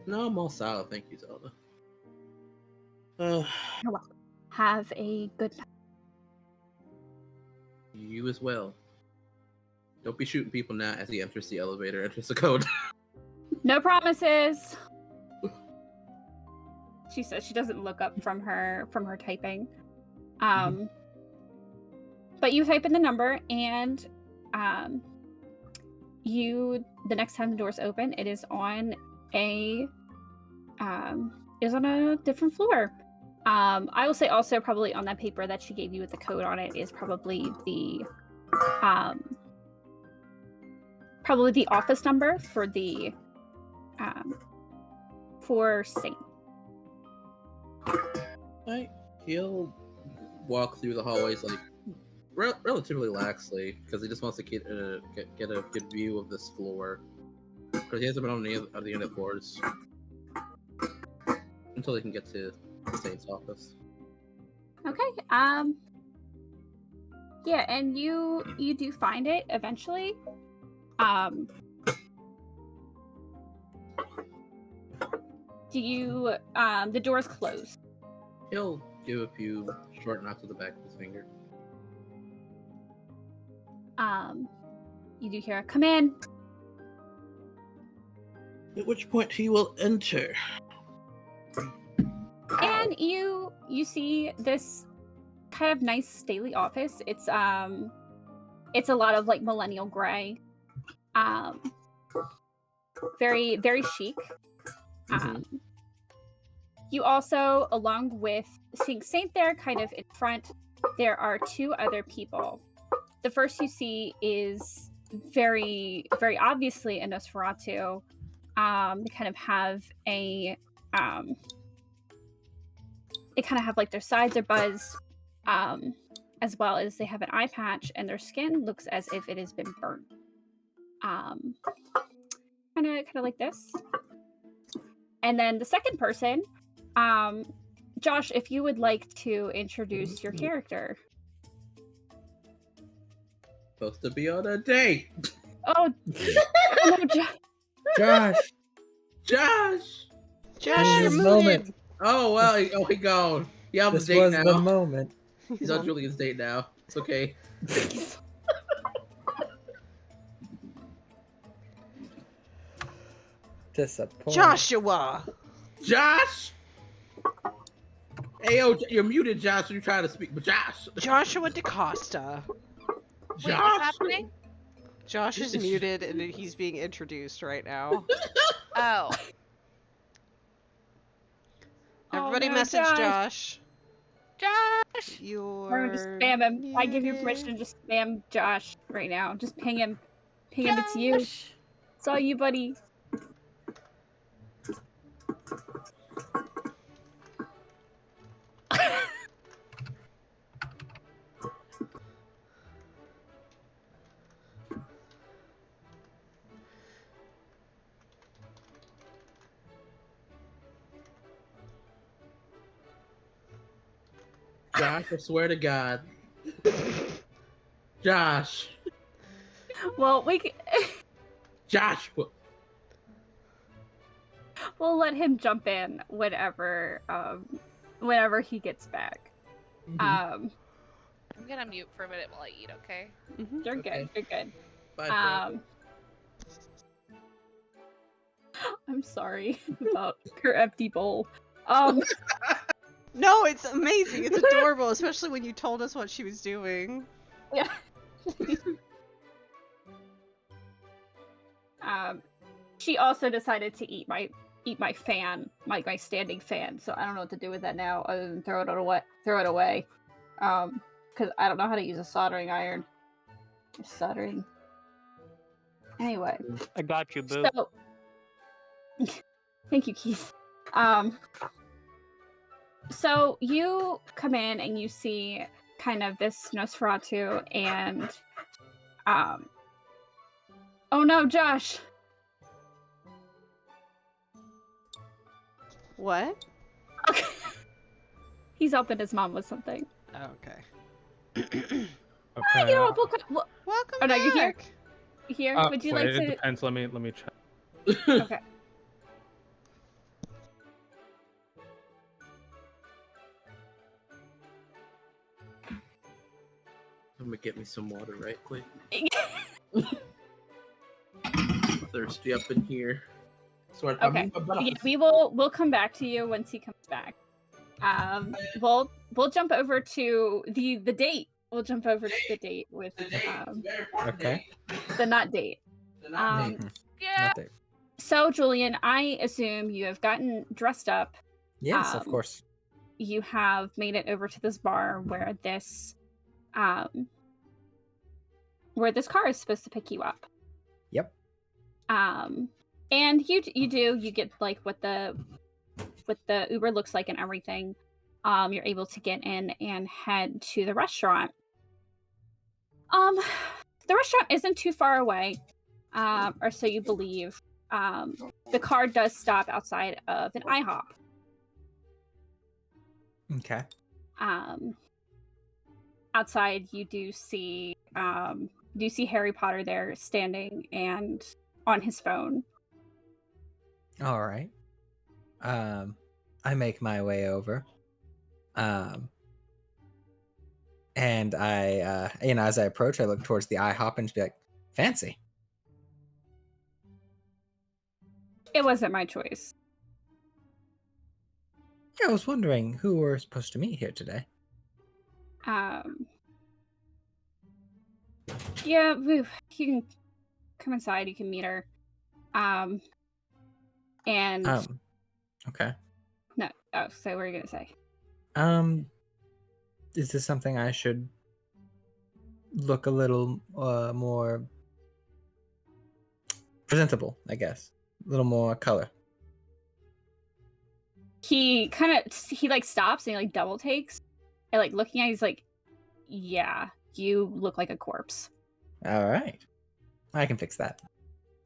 No, I'm all solid. Thank you, Zelda. You're welcome. Have a good night. You as well. Don't be shooting people now as he enters the elevator, enters the code. No promises. She says she doesn't look up from her typing. But you type in the number and the next time the doors open, it is on a different floor. I will say also probably on that paper that she gave you with the code on it is probably the office number for the for Saint. Right. He'll walk through the hallways like relatively laxly because he just wants to get a good view of this floor because he hasn't been on any of the other floors until they can get to the Saint's office. Okay. Yeah, and you do find it eventually. Do you the door's closed. He'll give a few short knocks with the back of his finger. You do hear a come in. At which point he will enter. And you see this kind of nice stately office. It's a lot of like millennial gray. Very, very chic. You also, along with seeing Saint there kind of in front, there are two other people. The first you see is very, very obviously a Nosferatu. They kind of have they kind of have like their sides are buzzed, as well as they have an eye patch, and their skin looks as if it has been burnt. Kind of like this. And then the second person, Josh, if you would like to introduce your character. Supposed to be on a date. Oh, no, Josh. Josh. Josh, you're This muted. moment. Oh well, he gone. Yeah, I'm This date was now. the moment. He's on Julian's date now. It's okay. Disappointing. Joshua. Josh. Hey, yo, you're muted, Josh. You're trying to speak, but Josh. Joshua DaCosta. Wait, Josh. what's happening? Josh is muted and he's being introduced right now. Oh. Everybody no, message Josh. Josh! Or just spam him. I give you permission to just spam Josh right now. Just ping him. Ping him, it's you. Josh! It's all you, buddy. Josh, I swear to God. Josh. Well, Josh. we'll let him jump in whenever he gets back. I'm gonna mute for a minute while I eat, okay? You're Okay. good. You're good. Bye, bro. I'm sorry about her empty bowl. No, it's amazing. It's adorable, especially when you told us what she was doing. Yeah. She also decided to eat my fan, my standing fan. So I don't know what to do with that now, other than throw it away. Because I don't know how to use a soldering iron. Just soldering. Anyway. I got you, boo. So, thank you, Keith. So you come in and you see kind of this Nosferatu and, oh no, Josh! What? Okay. He's helping his mom with something. Oh, okay. Okay. You know what? Welcome Oh, no, back. you're here? You here? Would you wait, like it to? depends. Let me check. Okay. I'm gonna get me some water right quick. Thirsty up in here. Swear, Okay. Yeah, we'll come back to you once he comes back. We'll jump over to the date. We'll jump over to the date with Okay. the not date. Yeah. Nothing. So Julian, I assume you have gotten dressed up. Yes, of course. You have made it over to this bar where this car is supposed to pick you up. Yep. And you get like what the Uber looks like and everything. You're able to get in and head to the restaurant. The restaurant isn't too far away, or so you believe. The car does stop outside of an IHOP. Okay. Outside, you do see Harry Potter there standing and on his phone. All right. I make my way over. And I, as I approach, I look towards the IHOP and just be like, fancy. It wasn't my choice. Yeah, I was wondering who we're supposed to meet here today. Yeah, you can come inside. You can meet her. And Okay. no. Oh, so what are you gonna say? Is this something I should look a little more presentable? I guess a little more color. He like stops and he like double takes and like looking at you, he's like, yeah, you look like a corpse. All right, I can fix that,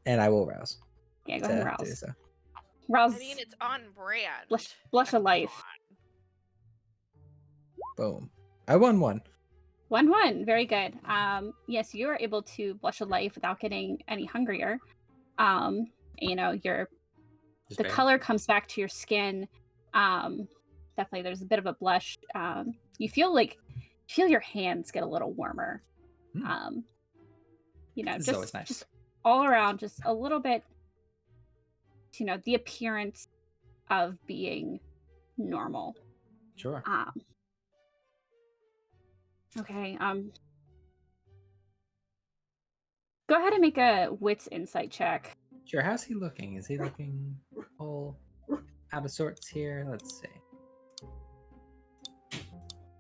and I will rouse. Yeah, go ahead and Do rouse. so. Rouse. I mean, it's on brand. Blush of life. Boom. I won one. 1-1. Very good. Yes, you are able to blush a life without getting any hungrier. The color comes back to your skin. Definitely there's a bit of a blush. You feel your hands get a little warmer. This is always nice. Just all around, just a little bit, the appearance of being normal. Sure. Okay. Go ahead and make a wits insight check. Sure. How's he looking? Is he looking all out of sorts here? Let's see.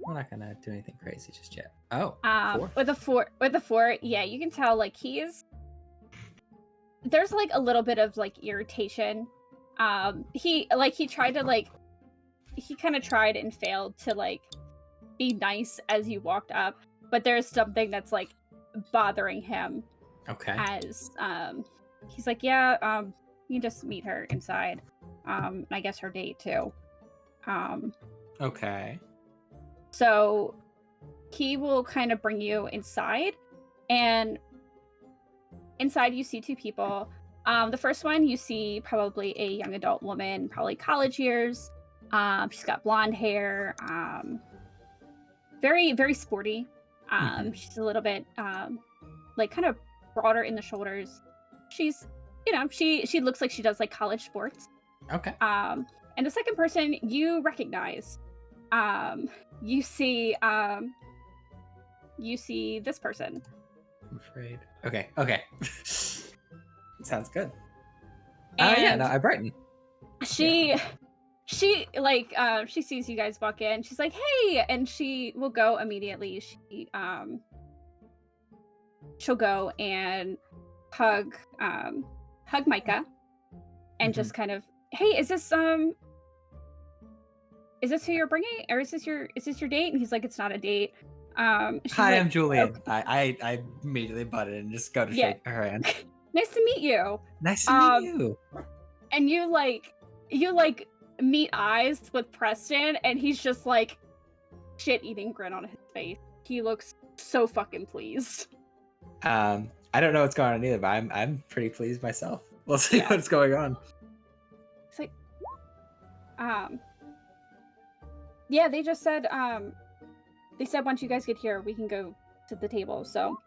We're not gonna do anything crazy just yet. Oh, 4? With a four, yeah, you can tell like there's like a little bit of like irritation. He tried to he kind of tried and failed to like be nice as you walked up, but there's something that's like bothering him. Okay. As he's like, yeah, you just meet her inside. I guess her date too. Okay. So he will kind of bring you inside, and inside you see 2 people. The first one, you see probably a young adult woman, probably college years. She's got blonde hair, very, very sporty. She's a little bit like kind of broader in the shoulders. She's, she looks like she does like college sports. Okay. And the second person you recognize, you see this person. I'm afraid. Okay. Sounds good. Yeah, no, I brighten. She sees you guys walk in. She's like, "Hey," and she will go immediately. She'll go and hug Micah, and just kind of, "Hey, is this who you're bringing, or is this your date?" And he's like, "It's not a date." Hi, like, I'm Julian. "Okay." I immediately butted and just go to shake her hand. Nice to meet you. Nice to meet you. And you meet eyes with Preston, and he's just like shit-eating grin on his face. He looks so fucking pleased. I don't know what's going on either, but I'm pretty pleased myself. We'll see what's going on. It's like, yeah, they just said, they said once you guys get here, we can go to the table. So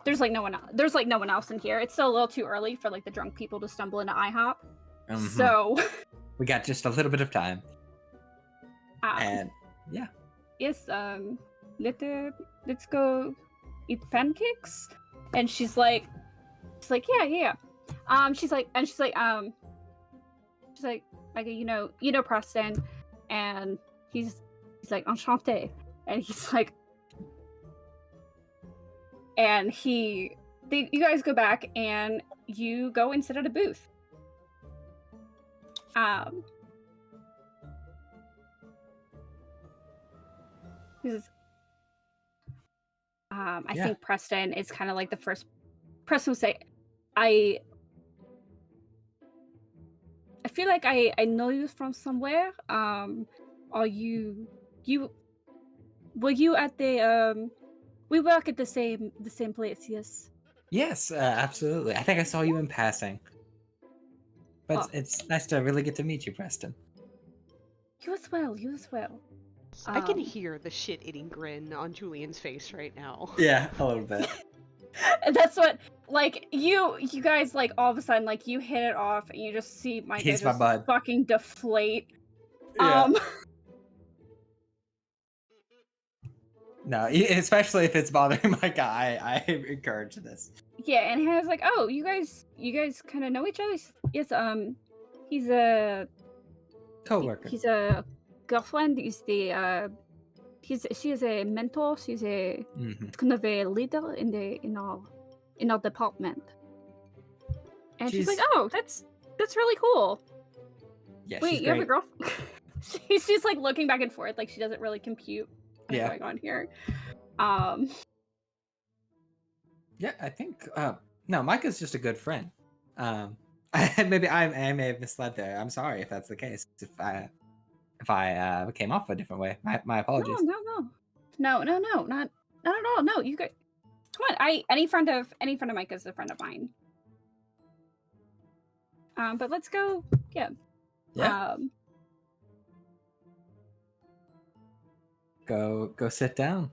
there's no one else in here. It's still a little too early for like the drunk people to stumble into IHOP. So we got just a little bit of time. And yeah. Yes, let's go eat pancakes. And she's like, yeah. She's like, you know Preston, and he's like, enchanté, and he's like, and you guys go back and you go and sit at a booth. I think Preston is kind of like the first. Preston will say, I feel like I know you from somewhere. Are you were you at the we work at the same place, yes. Yes, absolutely. I think I saw you in passing. But Oh. it's nice to really get to meet you, Preston. You as well, you as well. I can hear the shit-eating grin on Julian's face right now. Yeah, a little bit. And that's what, like, you guys, like, all of a sudden, like, you hit it off, and you just see Micah He's my just bud. fucking deflate. Yeah. No, especially if it's bothering my guy, I encourage this. Yeah, and Hannah's like, oh, you guys kind of know each other? Yes, he's a Co-worker. He's a girlfriend. She is a mentor. She's a kind of a leader in our department. And she's like, oh, that's really cool. Yeah, wait, she's you great. have a girlfriend? she's like looking back and forth, like she doesn't really compute what's going on here. Yeah, I think no, Micah's just a good friend. Maybe I may have misled there. I'm sorry if that's the case. If I came off a different way. My apologies. No, not at all. No, you guys, come on. Any friend of Micah's is a friend of mine. But let's go. Yeah. Go sit down.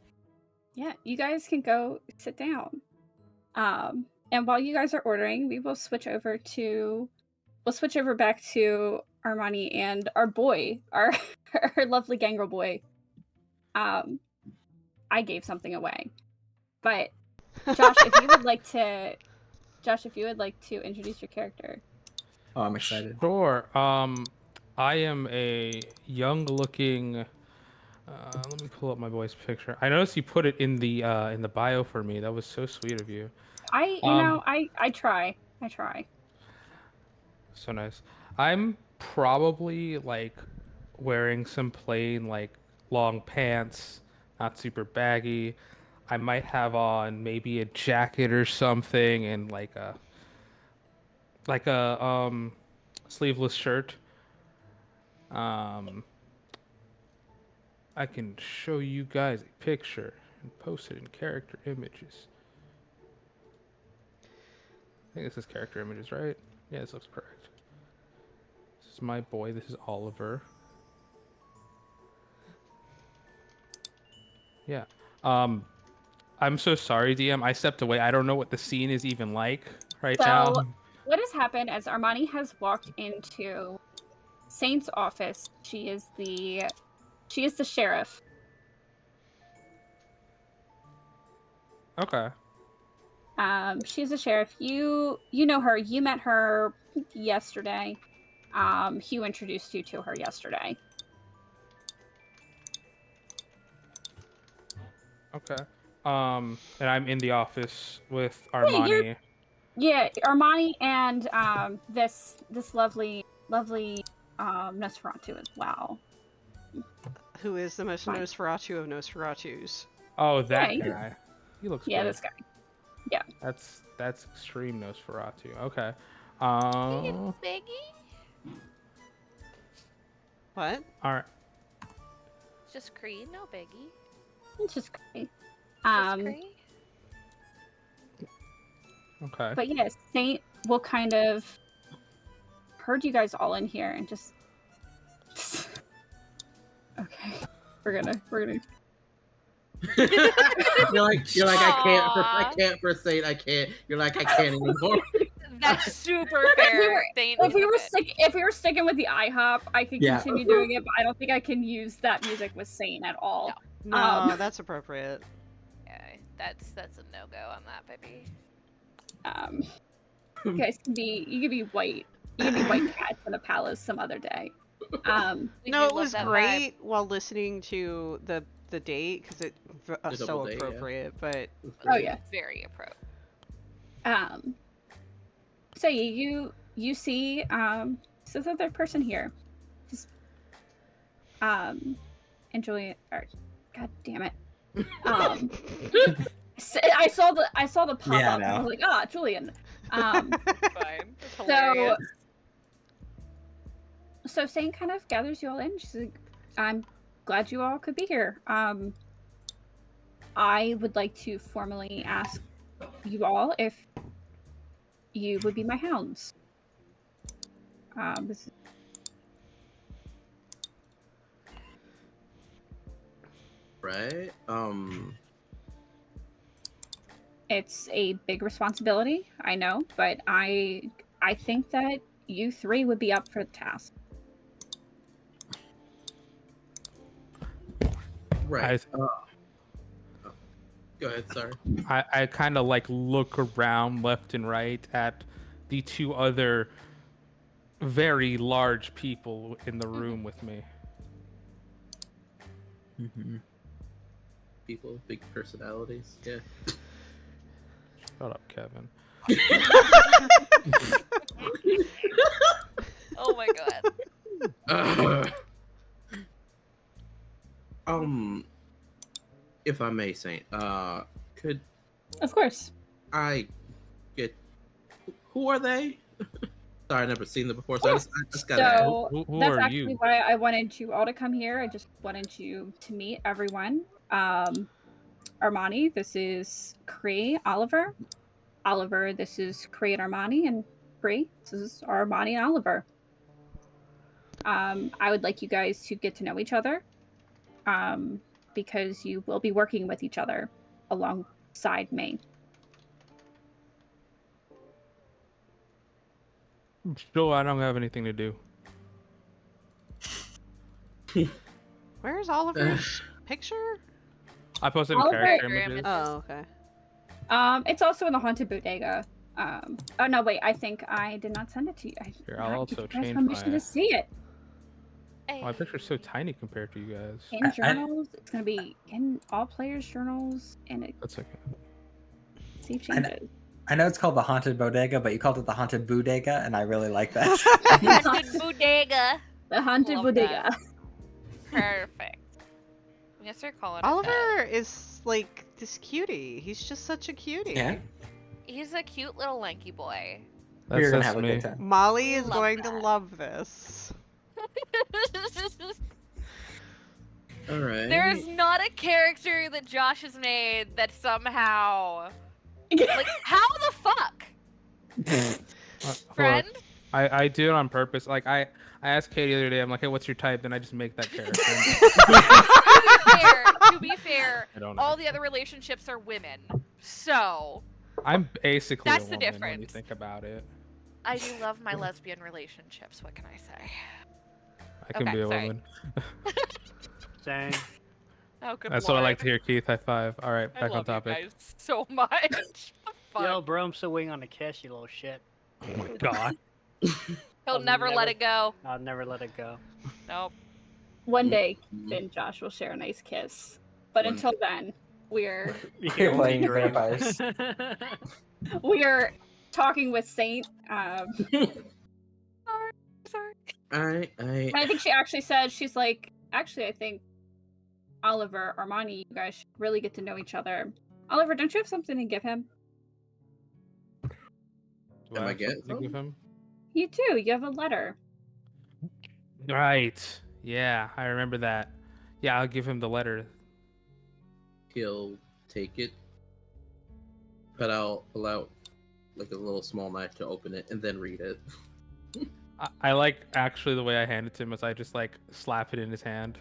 Yeah, you guys can go sit down. And while you guys are ordering, we will switch over back to Armani and our boy, our lovely gangrel boy. I gave something away, but Josh, if you would like to introduce your character. Oh, I'm excited. Sure. I am a young-looking. Let me pull up my boy's picture. I noticed you put it in the bio for me. That was so sweet of you. I try. So nice. I'm probably like wearing some plain like long pants, not super baggy. I might have on maybe a jacket or something and like a sleeveless shirt. I can show you guys a picture and post it in character images. I think this is character images, right? Yeah, this looks correct. This is my boy. This is Oliver. Yeah. I'm so sorry, DM. I stepped away. I don't know what the scene is even like now. What has happened is Armani has walked into Saint's office. She is the sheriff. Okay. She's a sheriff. You know her. You met her yesterday. Hugh introduced you to her yesterday. Okay. And I'm in the office with Armani. Yeah, Armani and this lovely Nosferatu as well. Who is the most Nosferatu of Nosferatus? Oh, that guy. He looks good. Yeah, this guy. Yeah. That's extreme Nosferatu. Okay. Biggie? What? Alright. Just Creed, no Biggie. It's just great. Just Creed? Okay. But yes, Saint will kind of herd you guys all in here and just okay. We're gonna you're like I can't for Saint, I can't. You're like I can't anymore. That's super fair. If we were sticking with the IHOP, I could continue doing it, but I don't think I can use that music with Saint at all. No, that's appropriate. Yeah, that's a no-go on that, baby. You guys can be white. You can be white cats in a palace some other day. No, it was great while listening to the date because it's so appropriate. But very appropriate. So you see this other person here, just and Julian. God damn it. I saw the pop up. And I was like, Julian. Fine. It's hilarious. So Saint kind of gathers you all in. She's like, I'm glad you all could be here. I would like to formally ask you all if you would be my hounds. This is Right. It's a big responsibility, I know, but I think that you three would be up for the task. Right. Go ahead. Sorry. I kind of like look around left and right at the two other very large people in the room with me. Mm-hmm. People, big personalities. Yeah. Shut up, Kevin. Oh my god. If I may, Saint, could Of course. I get who are they? Sorry, I never seen them before, so I just gotta ask. So Who that's are actually you? why I wanted you all to come here. I just wanted you to meet everyone. Armani, this is Cree, Oliver. Oliver, this is Cree and Armani, and Cree, this is Armani and Oliver. I would like you guys to get to know each other, because you will be working with each other alongside me. Sure, I don't have anything to do. Where's Oliver's picture? I posted in Oliver- character Character images. Oh, okay. It's also in the haunted bodega. Oh no, wait, I think I did not send it to you. I Here, did I'll not also give you guys change permission my- to see it. Oh, my picture's so tiny compared to you guys. In journals, it's gonna be in all players' journals, and it That's okay. save I know- changes. I know it's called the Haunted Bodega, but you called it the Haunted Bodega, and I really like that. Haunted bodega. The haunted Love bodega. that. Perfect. I'm gonna start calling it that. Oliver is like this cutie. He's just such a cutie. Yeah. He's a cute little lanky boy. That's You're gonna just have a me. good time. Molly We is love going to that. love this. All right. There's not a character that Josh has made that somehow, like, how the fuck, Look, friend? I do it on purpose. Like I asked Katie the other day, I'm like, hey, what's your type? Then I just make that character. To be fair, I don't all know. the other relationships are women, so I'm basically That's a the woman when you difference. think about it. I do love my lesbian relationships. What can I say? I can Okay, be a sorry. woman. Same. Oh, good That's lord. what I like to hear, Keith. High five. All right, I back on love topic. you guys so much. Fuck. Yo, bro, I'm still waiting on the kiss, you little shit. Oh my god. He'll never let it go. I'll never let it go. Nope. One day, Mhm. then Josh will share a nice kiss. But One until then, we're You're playing dream. vampires. we are talking with Saint. Sorry. And I think she actually said, she's like, actually, I think Oliver, Armani, you guys should really get to know each other. Oliver, don't you have something to give him? Do Am I have getting something to give him? You do. You have a letter. Right. Yeah, I remember that. Yeah, I'll give him the letter. He'll take it, pull out like a little small knife to open it, and then read it. I like actually the way I hand it to him is I just like slap it in his hand.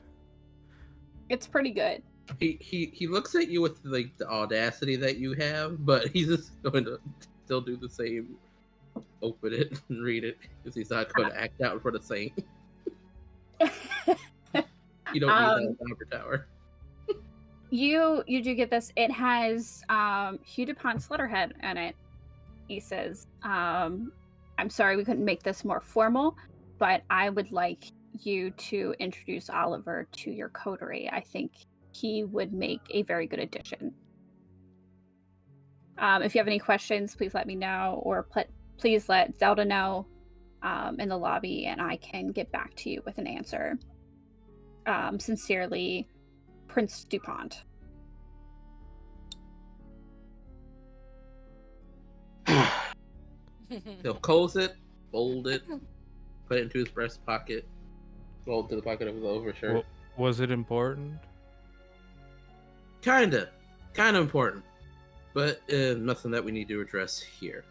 It's pretty good. He looks at you with like the audacity that you have, but he's just going to still do the same. Open it and read it because he's not going to act out for the Saint. You don't need that Dagger Tower. You do get this. It has Hugh DuPont's letterhead in it. He says, I'm sorry we couldn't make this more formal, but I would like you to introduce Oliver to your coterie. I think he would make a very good addition. If you have any questions, please let me know, or please let Zelda know in the lobby, and I can get back to you with an answer. Sincerely, Prince DuPont. He'll close it, fold it, put it into his breast pocket, fold to the pocket of his overshirt. Was it important? Kinda. kind of important, but nothing that we need to address here.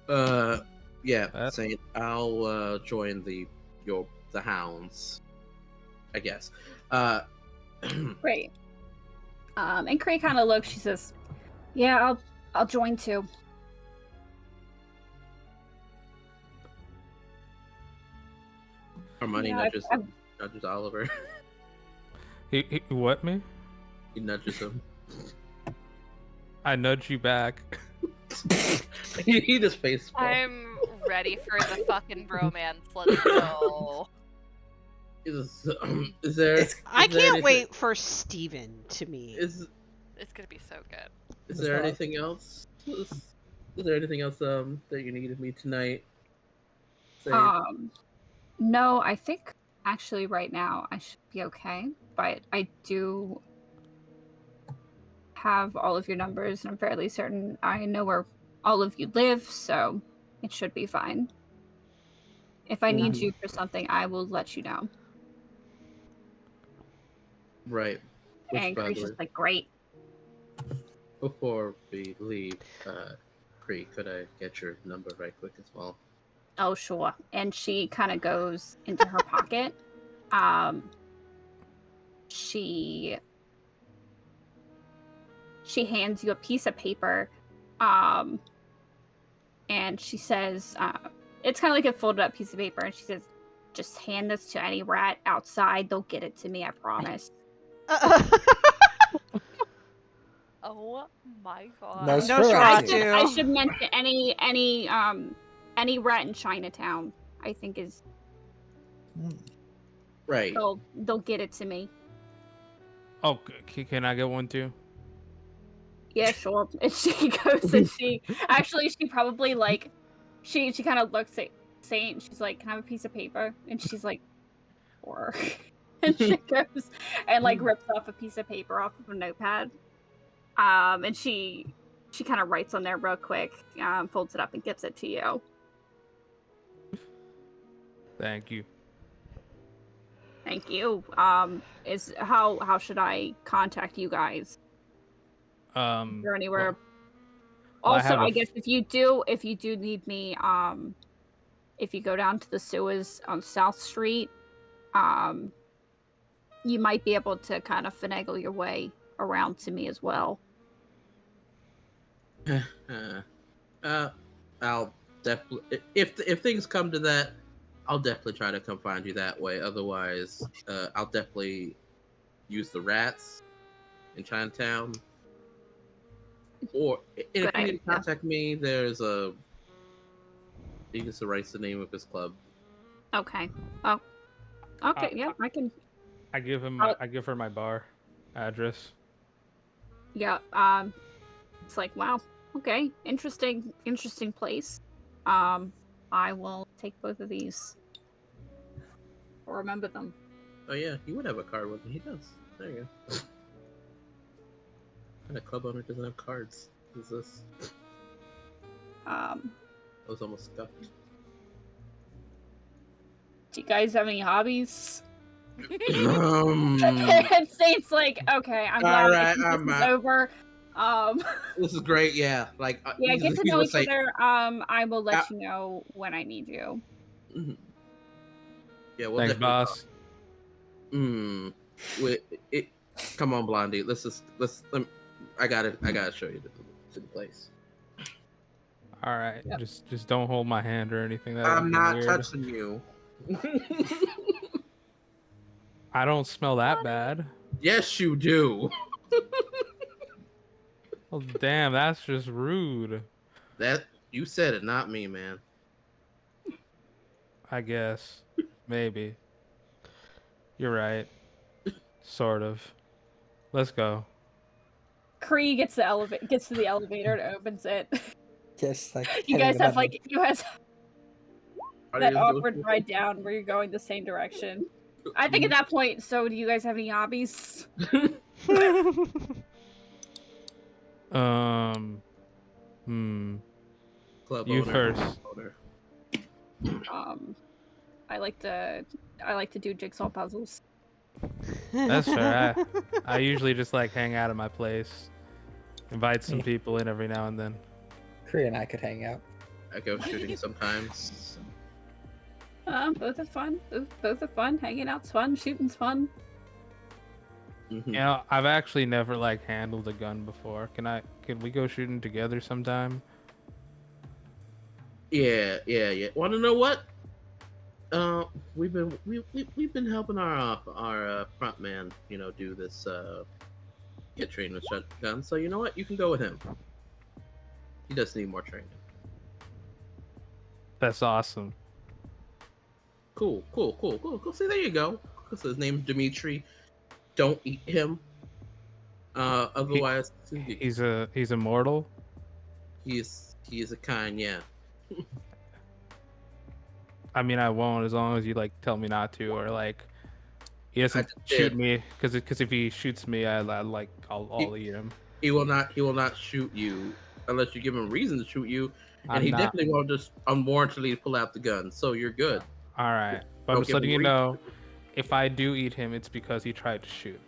Yeah, Saint, I'll join the hounds, I guess. Great. And Cree kind of looks. She says, "Yeah, I'll join too." Hermione Yeah, nudges Oliver. He what me? He nudges him. I nudge you back. He just face palm. I'm ready for the fucking bromance. Let's go. Is there? I is there can't anything- wait for Steven to meet. Is It's gonna be so good. Is there anything else? Is there anything else that you needed me tonight? Saint? No, I think actually right now I should be okay, but I do have all of your numbers and I'm fairly certain I know where all of you live, so it should be fine. If I need you for something, I will let you know. Right. Which, And by Cree's the way, just like, great. before we leave, Cree, could I get your number right quick as well? Oh, sure. And she kind of goes into her pocket. She hands you a piece of paper, and she says, it's kind of like a folded up piece of paper, and she says, just hand this to any rat outside. They'll get it to me, I promise. Oh my god. No No Nosferatu. I should mention any rat in Chinatown, I think is Right. they'll get it to me. Oh, can I get one too? Yeah, sure. And she goes and she probably like she kind of looks at Saint. She's like, "Can I have a piece of paper?" And she's like, "Sure." And she goes and like rips off a piece of paper off of a notepad. And she kind of writes on there real quick, folds it up and gives it to you. Thank you. Thank you. Is how should I contact you guys? Is there anywhere? well, I Also, have a I f- guess if you do need me, if you go down to the sewers on South Street, you might be able to kind of finagle your way around to me as well. I'll definitely if things come to that, I'll definitely try to come find you that way. Otherwise, I'll definitely use the rats in Chinatown. Or if you need idea. to contact me, there's a. He just writes the name of his club. Okay. Oh. Okay. Yeah, I can. I give her my bar address. Yeah. It's like, wow. Okay. Interesting place. I will take both of these. Or remember them. Oh yeah, he would have a card with him. He does. There you go. What kind of club owner doesn't have cards? Who's this? I was almost scuffed. Do you guys have any hobbies? Um, And Saint's like, okay, I'm glad Alright, this I'm is out. over. This is great. Yeah, like Yeah, get to know each say, other. I will let Yeah. you know when I need you. Mhm. Yeah, we'll Thanks, definitely boss. Come on, Blondie. I gotta show you the place. All right, Yep. just don't hold my hand or anything. That I'm would be not weird. touching you. I don't smell that bad. Yes, you do. Oh, damn, that's just rude. That you said it, not me, man. I guess. Maybe. You're right. Sort of. Let's go. Cree gets to the elevator and opens it. Just like You hitting guys the have button. like Are that you gonna go awkward through- ride down where you're going the same direction. I think at that point, so do you guys have any hobbies? Club You owner, first. club owner. I like to do jigsaw puzzles. That's fair. I usually just like hang out at my place. Invite some Yeah. people in every now and then. Kree and I could hang out. I go shooting sometimes. Both are fun. Both are fun. Hanging out's fun. Shooting's fun. Mhm. You know, I've actually never like handled a gun before. Can we go shooting together sometime? Yeah. Want to know what? We've been helping our front man, do this get trained with shotgun. So you know what? You can go with him. He does need more training. That's awesome. Cool. See, there you go. So his name's Dimitri. Don't eat him. Otherwise, He's immortal. he is a kind, yeah. I mean, I won't as long as you like tell me not to, or like he doesn't just shoot did. me, because if he shoots me, I'll eat him. He will not shoot you unless you give him reason to shoot you, and I'm he not. definitely won't just unwarrantedly pull out the gun. So you're good. All right, but I'm Don't just give letting him you reason. know, if I do eat him, it's because he tried to shoot.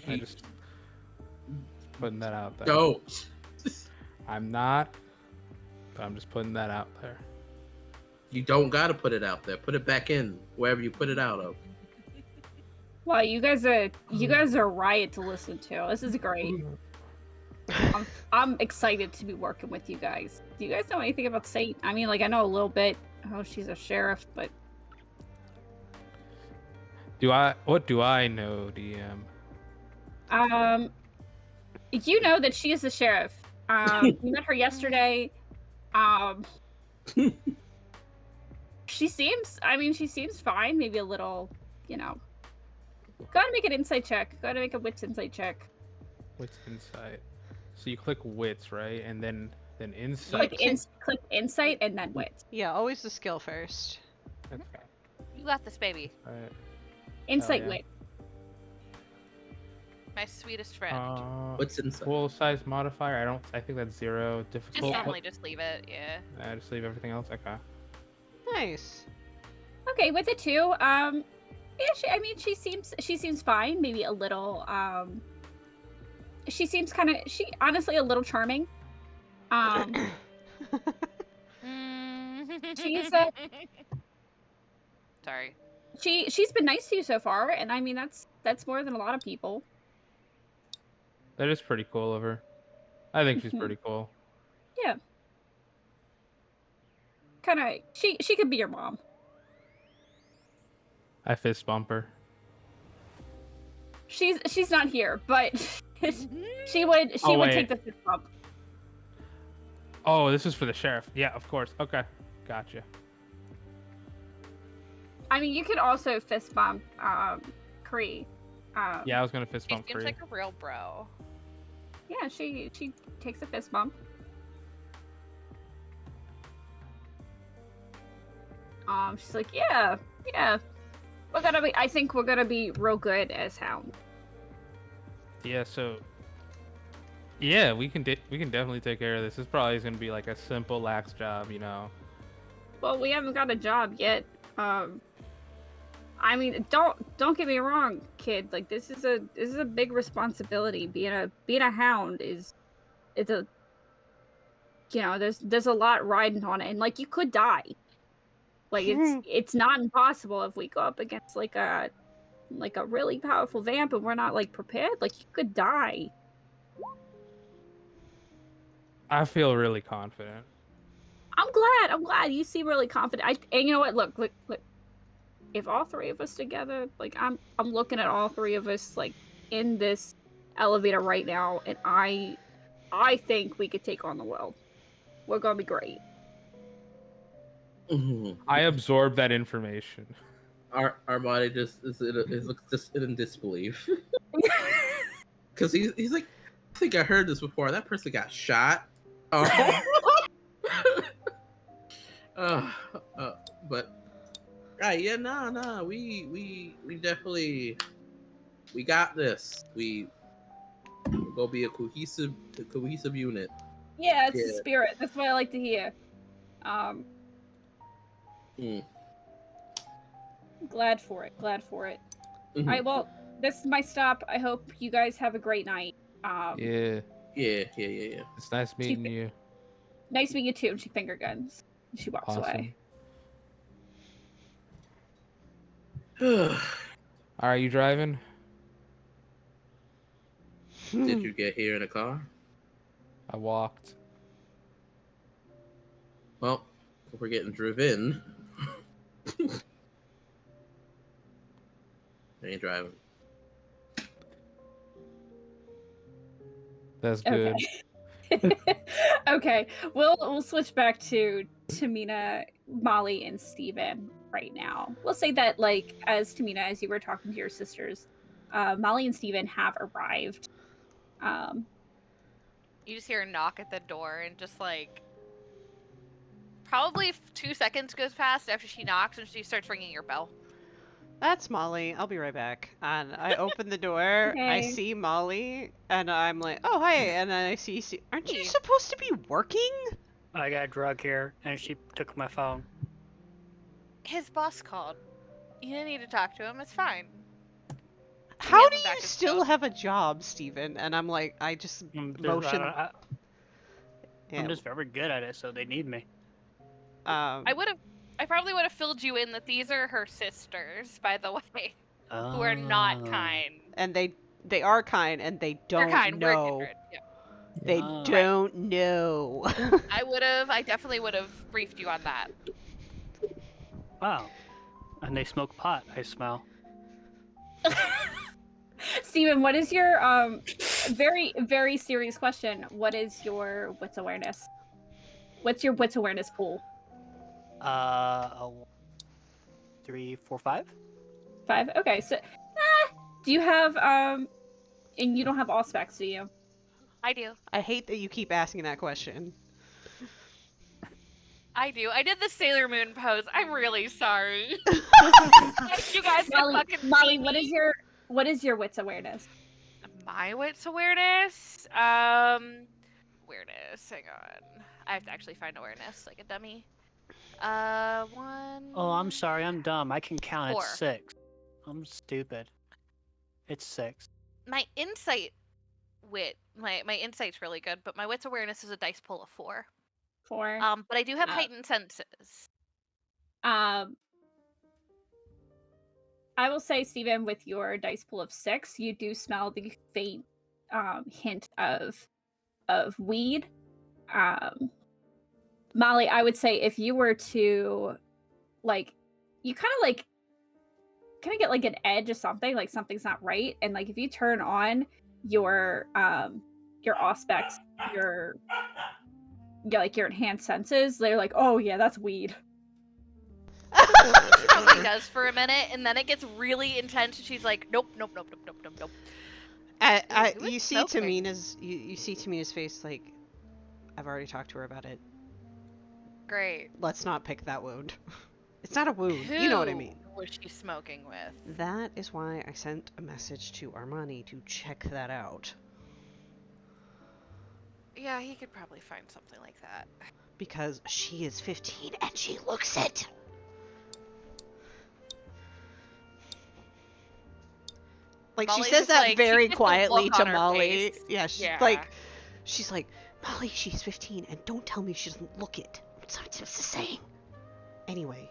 I just putting that out there. Don't. I'm not. But I'm just putting that out there. You don't gotta put it out there. Put it back in wherever you put it out of. Wow, you guys are a riot to listen to. This is great. I'm excited to be working with you guys. Do you guys know anything about Saint? I mean, like I know a little bit. Oh, she's a sheriff, but What do I know, DM? you know that she is the sheriff. We met her yesterday. She seems fine. Maybe a little, Gotta make an insight check. Gotta make a wits insight check. Wits insight. So you click wits, right? And then insight. Click insight and then wits. Yeah, always the skill first. Okay. You got this, baby. All right. Insight yeah. wit. My sweetest friend. What's inside? Full size modifier. I think that's 0. just Difficult. normally just leave it, yeah. Just leave everything else. Okay. Nice. Okay, with it too. Yeah, she seems fine. Maybe a little. She seems honestly a little charming. She's Sorry. she's been nice to you so far, and I mean that's more than a lot of people. That is pretty cool of her. I think she's pretty cool. Yeah. She could be your mom. I fist bump her. She's not here, but she would wait. take the fist bump. Oh, this is for the sheriff. Yeah, of course. Okay, gotcha. I mean, you could also fist bump Kree. Yeah, I was gonna fist She bump seems Kree. like a real bro. Yeah, she takes a fist bump. She's like, yeah. I think we're gonna be real good as Hound. Yeah, so yeah, we can definitely take care of this. This probably is gonna be like a simple lax job, Well, we haven't got a job yet. I mean, don't get me wrong, kid. Like this is a big responsibility. Being a hound it's a there's a lot riding on it, and like you could die. Like it's not impossible if we go up against like a really powerful vamp and we're not like prepared. Like you could die. I feel really confident. I'm glad you seem really confident. And you know what? Look. If all three of us together, like I'm looking at all three of us like in this elevator right now, and I think we could take on the world. We're gonna be great. I absorb that information. Our body just is in disbelief because he's like, I think I heard this before. That person got shot. But right, yeah, nah. We definitely got this. We'll go be a cohesive unit. Yeah, it's the spirit. That's what I like to hear. Glad for it. Mm-hmm. All right, well, this is my stop. I hope you guys have a great night. Yeah, Yeah. It's nice meeting you. Nice meeting you too. And she finger guns. She walks away. Are you driving? Did you get here in a car? I walked. Well, if we're getting driven. I ain't driving. That's good. Okay. Okay. We'll switch back to Tamina, Molly, and Steven right now. We'll say that, like, as Tamina, as you were talking to your sisters, Molly and Steven have arrived. You just hear a knock at the door, and just like probably 2 seconds goes past after she knocks, and she starts ringing your bell. That's Molly. I'll be right back. And I open the door. I Okay. see Molly, and I'm like, "Oh, hi!" And then I see, aren't you Hey. supposed to be working? I got drug here, and she took my phone. His boss called. You didn't need to talk to him. It's fine. How hands do him back you his still phone. have a job, Steven? And I'm like, I just motion. I'm just very good at it, so they need me. I probably would have filled you in that these are her sisters, by the way, who are not kind. And they are kind, and they They're don't kind. We're know. kindred. Yeah. They don't know. I definitely would have briefed you on that. Wow. And they smoke pot, I smell. Steven, what is your very, very serious question? What is your wits awareness? What's your wits awareness pool? 3, 4, 5? 5? Okay, so do you have and you don't have all specs, do you? I do. I hate that you keep asking that question. I do. I did the Sailor Moon pose. I'm really sorry. You guys can fucking Molly, see what is your wits awareness? my wits awareness? Awareness. Hang on. I have to actually find awareness like a dummy. 1. Oh, I'm sorry, I'm dumb. I can count. 4. It's 6. I'm stupid. It's 6. My insight my insight's really good, but my wits awareness is a dice pool of 4. 4. But I do have heightened senses. I will say, Steven, with your dice pool of 6, you do smell the faint hint of weed. Molly, I would say if you were to you kind of get like an edge of something, like something's not right, and like if you turn on your auspex, your enhanced senses, they're like, oh yeah, that's weed. She probably does for a minute, and then it gets really intense, and she's like, nope. You see Tamina's face like, I've already talked to her about it. Great. Let's not pick that wound. It's not a wound. You know what I mean. Who was she smoking with? That is why I sent a message to Armani to check that out. Yeah, he could probably find something like that. Because she is 15 and she looks it. Like, Molly's she says just that like, very she gets a quietly look to on her Molly. face. Yeah, she's like, Molly, she's 15 and don't tell me she doesn't look it. It's not saying. Anyway.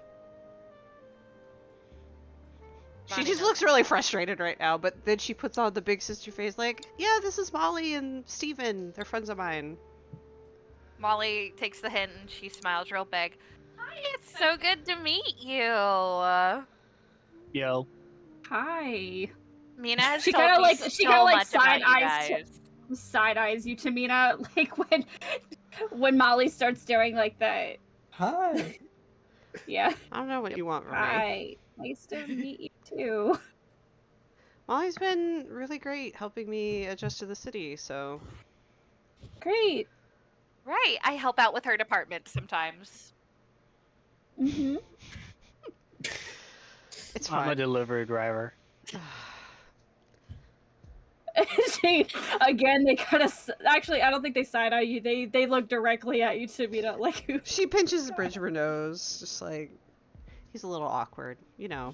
She just looks really frustrated right now, but then she puts on the big sister face like, yeah, this is Molly and Steven. They're friends of mine. Molly takes the hint and she smiles real big. Hi, it's so good to meet you. Yo. Hi. Mina has She told kind of me like so much about you guys. side eyes you, Tamina, like when Molly starts doing like that. Hi. Yeah. I don't know what you want from me. Hi. Nice to meet you too. Molly's been really great helping me adjust to the city, so. Great. Right, I help out with her department sometimes. Mm-hmm. It's fine. I'm a delivery driver. She, again, they kind of actually. I don't think they side eye you. They look directly at you, Tamina, like. She pinches the bridge of her nose, just like he's a little awkward, you know.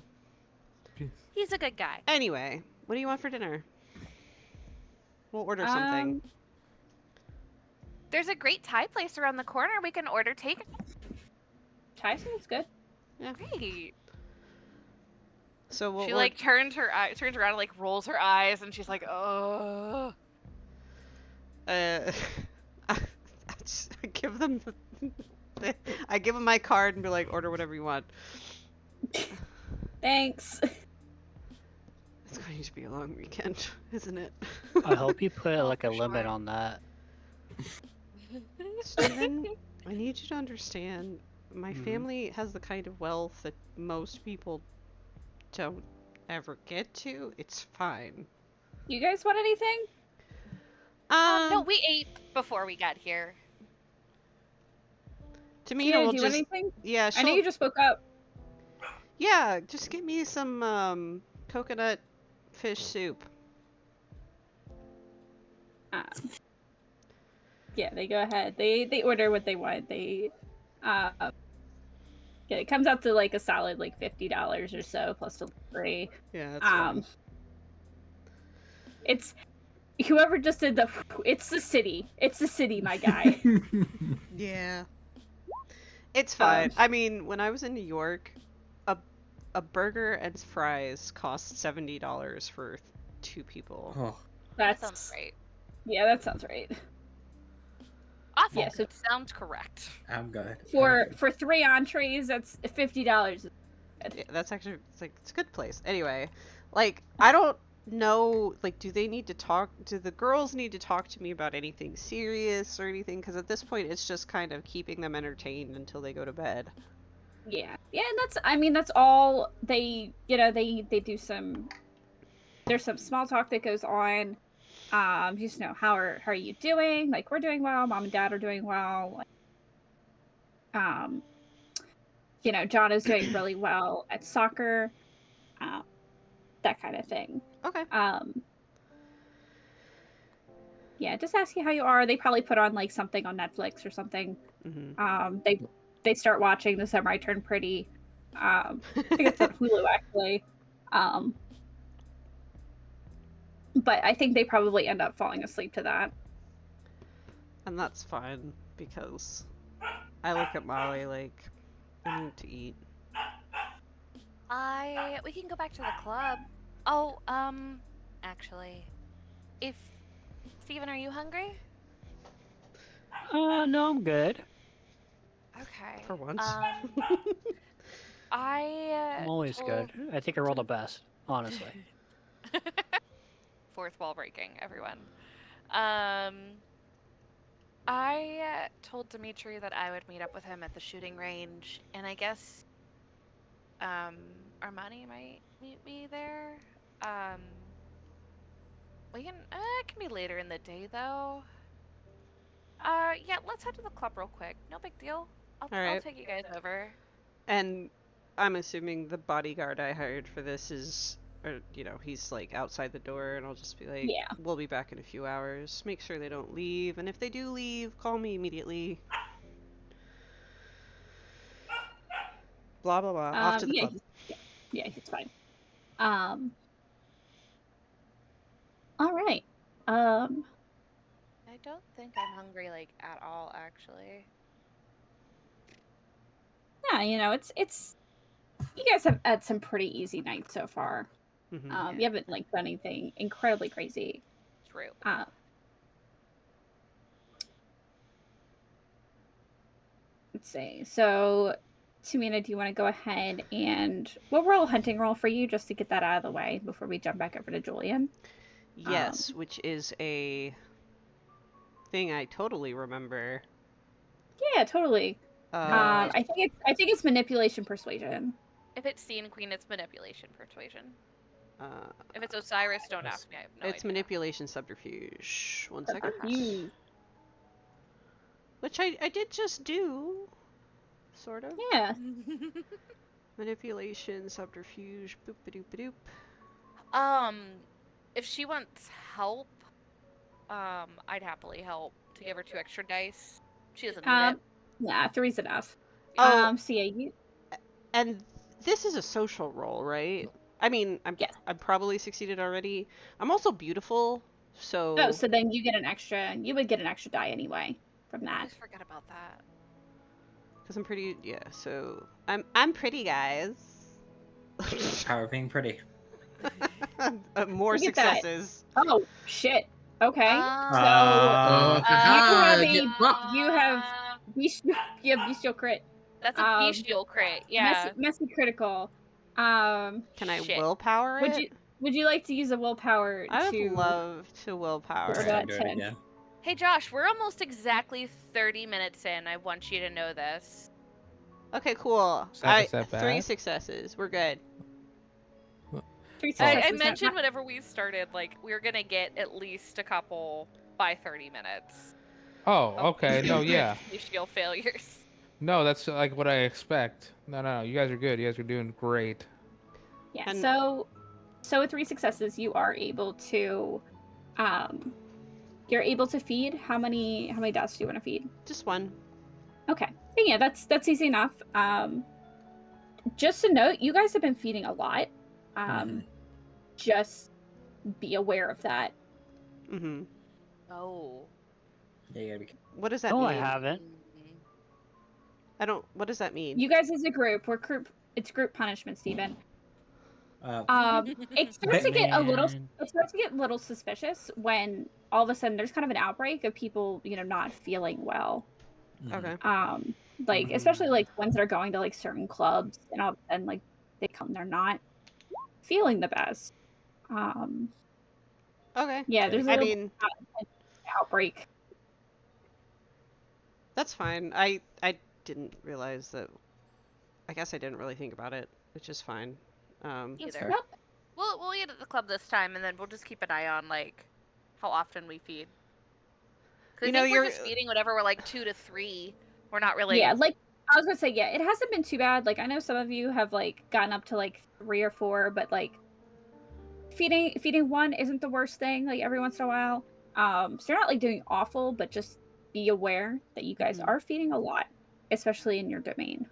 He's a good guy. Anyway, what do you want for dinner? We'll order something. There's a great Thai place around the corner. We can order takeout. Thai sounds good. Great. So She like turns around and like rolls her eyes, and she's like, "Oh." I give them I give them my card and be like, order whatever you want. Thanks. It's going to be a long weekend, isn't it? I hope you put Oh, like a for limit sure. on that. Steven, I need you to understand, my Mhm. family has the kind of wealth that most people don't ever get to. It's fine. You guys want anything? No, we ate before we got here. Tamina Tina, will do you want just, anything? yeah, I know she'll, you just woke up. yeah, just get me some, coconut fish soup. Yeah, they go ahead. They order what they want. Yeah, it comes out to like a solid like $50 or so plus delivery. Yeah, that's fine. It's whoever just did the. It's the city. It's the city, my guy. Yeah. It's fine. I mean, when I was in New York, a burger and fries cost $70 for 2 people. Oh, That sounds right. Yeah, that sounds right. Awful. Yeah, so sounds correct. I'm good. For 3 entrees, that's $50. Yeah, that's actually it's a good place. Anyway, like I don't know, like do the girls need to talk to me about anything serious or anything? Because at this point it's just kind of keeping them entertained until they go to bed. Yeah, and that's all they do some. There's some small talk that goes on. Just how are you doing? Like, we're doing well. Mom and Dad are doing well. Like, John is doing really well at soccer. That kind of thing. Okay. Yeah, just ask you how you are. They probably put on like something on Netflix or something. Mm-hmm. They start watching The Summer I Turned Pretty. I think it's on Hulu actually. But I think they probably end up falling asleep to that. And that's fine because I look at Molly like I need to eat. We can go back to the club. Oh, actually, if Steven, are you hungry? No, I'm good. Okay. For once. I'm always good. I think I rolled the best, honestly. Fourth wall breaking, everyone. I told Dimitri that I would meet up with him at the shooting range, and I guess Armani might meet me there. We can it can be later in the day though. Yeah, let's head to the club real quick. No big deal. I'll take you guys over. And I'm assuming the bodyguard I hired for this is, or, he's like outside the door, and I'll just be like, Yeah. we'll be back in a few hours. Make sure they don't leave, and if they do leave, call me immediately. Blah, blah, blah. Off to the club. Yeah, he's fine. All right. I don't think I'm hungry like at all, actually. Yeah, it's you guys have had some pretty easy nights so far. Mm-hmm. You haven't like done anything incredibly crazy. True. Let's see. So, Tamina, do you want to go ahead and we'll roll a hunting roll for you just to get that out of the way before we jump back over to Julian? Yes, which is a thing I totally remember. Yeah, totally. Uh, I think it's manipulation persuasion. If it's Scene Queen, it's manipulation persuasion. uh, If it's Osiris, don't ask me. I have no it's idea. manipulation subterfuge. 1 second. Subterfuge. Which I did just do. Sort of. Yeah. Manipulation, subterfuge, boop-a-doop-a-doop. If she wants help, I'd happily help to give her 2 extra dice. She doesn't need it. Nah, 3's enough. Oh. So yeah, you. And this is a social roll, right? I mean, I'm probably succeeded already. I'm also beautiful, so. Oh, so then you get an extra. You would get an extra die anyway. from I that. just forgot about that. Because I'm pretty. Yeah. So I'm pretty, guys. Power of being pretty. More Look at that. successes. Oh shit. Okay. So Oh, haha, get fucked. you have bestial crit. That's a bestial crit. Yeah. Messy critical. Can I Shit. willpower Would it? you like to use a willpower I would to love to willpower Let's it. go. Do it 10. again. Hey Josh, we're almost exactly 30 minutes in. I want you to know this. Okay, cool. Is that 3 bad? successes. We're good. 3 I successes. mentioned whenever we started, like, we were gonna get at least a couple by 30 minutes. Oh, okay. No, yeah. Bestial failures. No, that's like what I expect. No. You guys are good. You guys are doing great. Yeah. And- So with 3 successes, you are able to, you're able to feed. How many dots do you want to feed? Just one. Okay. Yeah, that's easy enough. Just to note, you guys have been feeding a lot. Just be aware of that. Mm-hmm. Oh. Yeah, you gotta be. What does that No, mean? I haven't. I don't. What does that mean? You guys as a group, it's group punishment, Steven. It starts to get a little suspicious when all of a sudden there's kind of an outbreak of people, not feeling well. Okay. Like especially like ones that are going to like certain clubs and all of a sudden like they come, they're not feeling the best. Okay. Yeah, there's a I little mean, outbreak. that's fine. I didn't realize that. I guess I didn't really think about it, which is fine. Either. fair. Yep. We'll eat at the club this time, and then we'll just keep an eye on like how often we feed. Because I think we're just feeding whatever we're like 2 to 3. We're not really. Yeah, like I was gonna say, yeah, it hasn't been too bad. Like I know some of you have like gotten up to like 3 or 4, but like feeding one isn't the worst thing. Like every once in a while, so you're not like doing awful, but just be aware that you guys are feeding a lot, especially in your domain.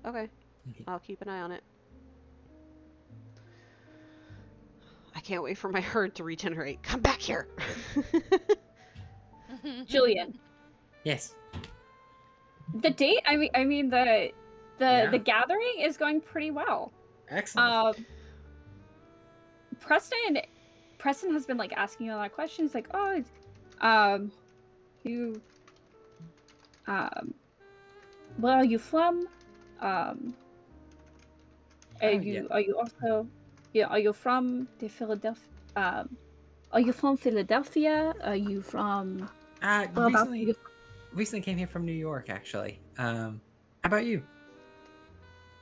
Okay. I'll keep an eye on it. I can't wait for my herd to regenerate. Come back here. Julian, Yes. the date. I mean the gathering is going pretty well. Excellent. Preston has been like asking you a lot of questions, like, oh, you, where are you from? Are you also, yeah, are you from the Philadelphia? Are you from Philadelphia? Are you from? Recently came here from New York, actually. How about you?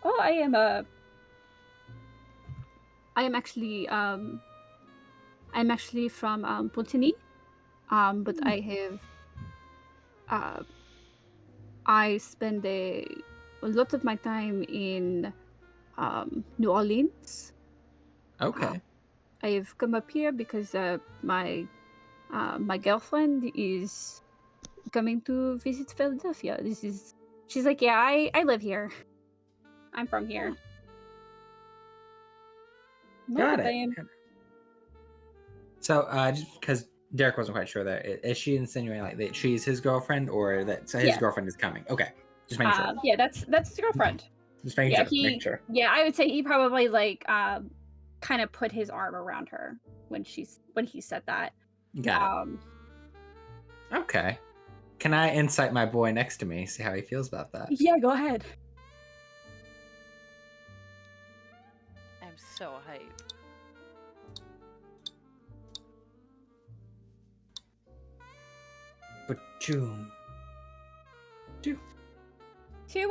Oh, I am actually from Botany, but I spend a lot of my time in New Orleans. Okay. I've come up here because my girlfriend is coming to visit Philadelphia. She's like, yeah, I live here. I'm from here. Got it. So, just because Derek wasn't quite sure there, is she insinuating like that she's his girlfriend, or that his girlfriend is coming? Okay, just making sure. Yeah, that's his girlfriend. Just making sure. Yeah, I would say he probably like kind of put his arm around her when he said that. Got it. Okay. Can I insight my boy next to me, see how he feels about that? Yeah, go ahead. I'm so hyped. But two.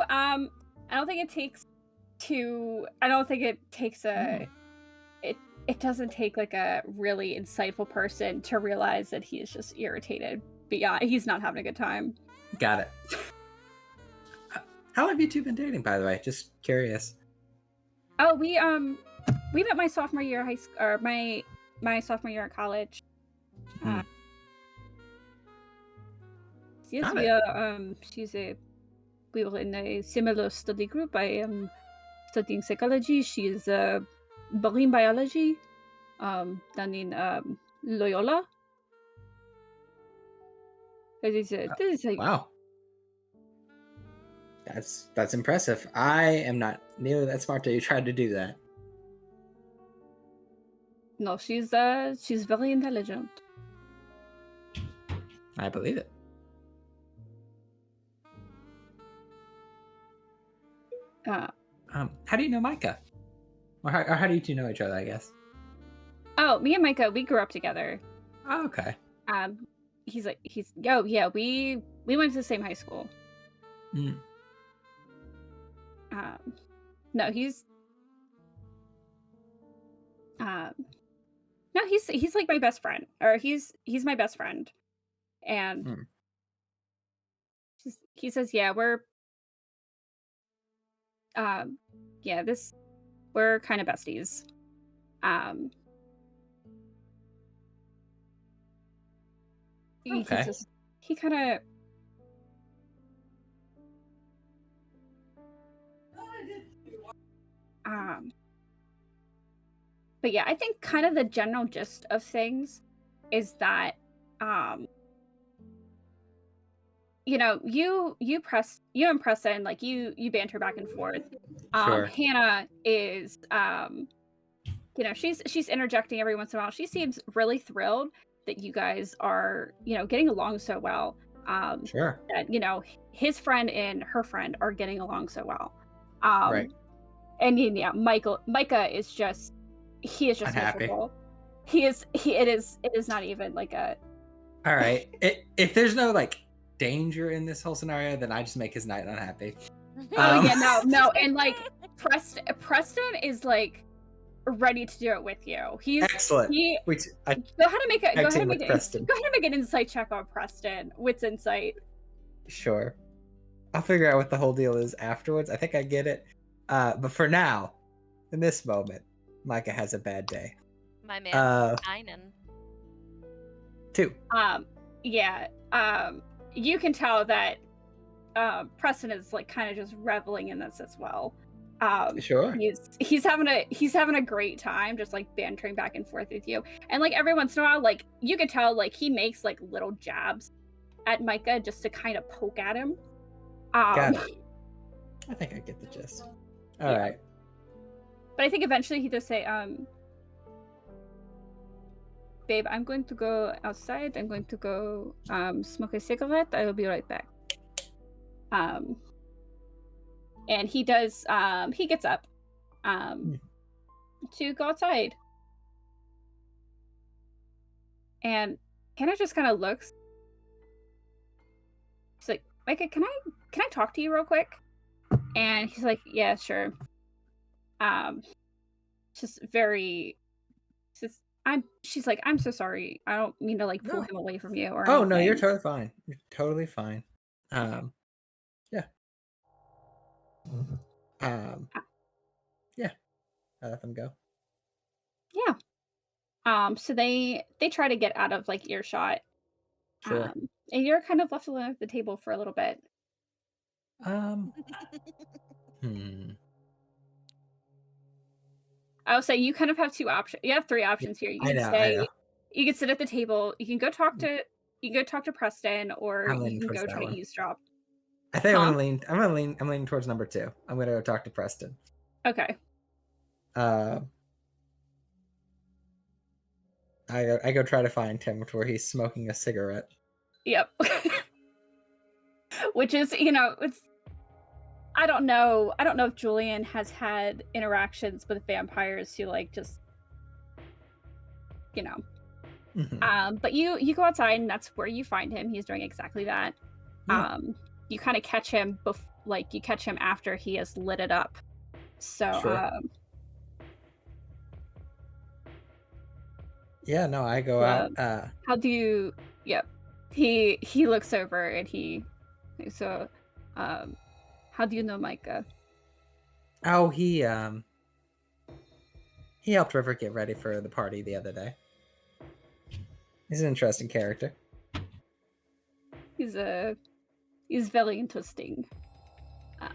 I don't think it takes a. It doesn't take like a really insightful person to realize that he is just irritated. But yeah, he's not having a good time. Got it. How have you two been dating, by the way? Just curious. Oh, we met my sophomore year of high school, or my sophomore year at college. Yes, we were in a similar study group. I am studying psychology. She is marine biology, down in Loyola. This is a Wow. That's impressive. I am not nearly that smart to try to do that. no. She's very intelligent. I believe it. Uh, How do you know Micah? Or how do you two know each other, I guess? oh, me and Micah, we grew up together. Oh, okay. We went to the same high school. Mm. No, he's like my best friend, or he's my best friend, and he says, yeah, um, we're kind of besties. Okay. He kind of. But yeah, I think kind of the general gist of things is that, you know, you and Preston, like you banter back and forth. Sure. Hannah is, you know, she's interjecting every once in a while. She seems really thrilled that you guys are, you know, getting along so well. Sure. That, you know, his friend and her friend are getting along so well. Right. And yeah, Micah is just, he is just Unhappy. miserable. It is not even like a. All right. If there's no like danger in this whole scenario, then I just make his night unhappy. Oh yeah, no, and like Preston is like ready to do it with you. Excellent. Go ahead and make an insight check on Preston. Wits insight. Sure. I'll figure out what the whole deal is afterwards. I think I get it. But for now, in this moment, Micah has a bad day. My man's shining. 2. Yeah. You can tell that Preston is like kind of just reveling in this as well. Sure. He's having a great time just like bantering back and forth with you. And like every once in a while, like you can tell like he makes like little jabs at Micah just to kind of poke at him. Got it. I think I get the gist. All right. But I think eventually he does say, babe, I'm going to go outside. I'm going to go smoke a cigarette. I will be right back. And he does, he gets up to go outside. And Hannah just kind of looks. She's like, Micah, can I talk to you real quick? And he's like, yeah, sure. Just very, she's like, I'm so sorry. I don't mean to like pull him away from you or anything. No, you're totally fine. You're totally fine. Yeah. Yeah. I let them go. Yeah. So they try to get out of like earshot. Sure. And you're kind of left alone at the table for a little bit. I'll say you kind of have 2 options. You have 3 options here. You can say you can sit at the table. You can go talk to Preston, or you can go try to eavesdrop. I think I'm leaning towards number 2. I'm gonna go talk to Preston. Okay. I go try to find him where he's smoking a cigarette. Yep. Which is, you know, it's. I don't know if Julian has had interactions with vampires who like just, you know. Mm-hmm. But you go outside and that's where you find him. He's doing exactly that. Yeah. You kind of catch him you catch him after he has lit it up. So sure. Yeah, no, I go out. How do you? Yep. He looks over and how do you know Micah? Oh, he helped River get ready for the party the other day. He's an interesting character. He's very interesting.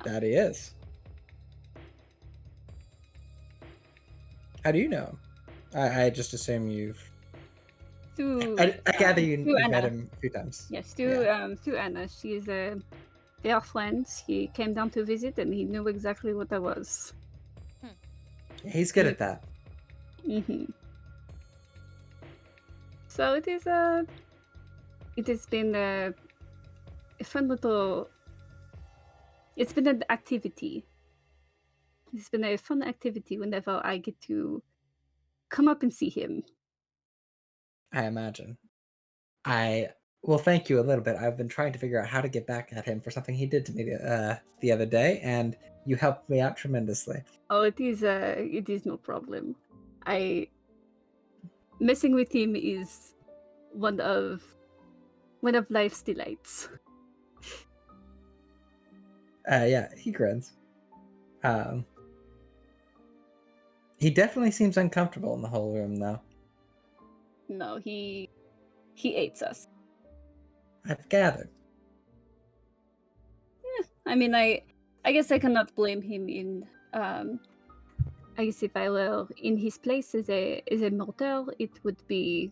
That he is. How do you know him? I just assume you've I gather you've met Anna. him a few times. Yes, Yeah. to Anna. She's they are friends. He came down to visit, and he knew exactly what I was. He's good at that. Mm-hmm. So it has been a fun little. It's been an activity. It's been a fun activity whenever I get to come up and see him. I imagine. I will thank you a little bit. I've been trying to figure out how to get back at him for something he did to me the other day, and you helped me out tremendously. Oh, it is no problem. Messing with him is one of life's delights. Yeah, he grins. He definitely seems uncomfortable in the whole room, though. No, he hates us. I've gathered. I mean, I guess I cannot blame him in. I guess if I were in his place as a mortal, it would be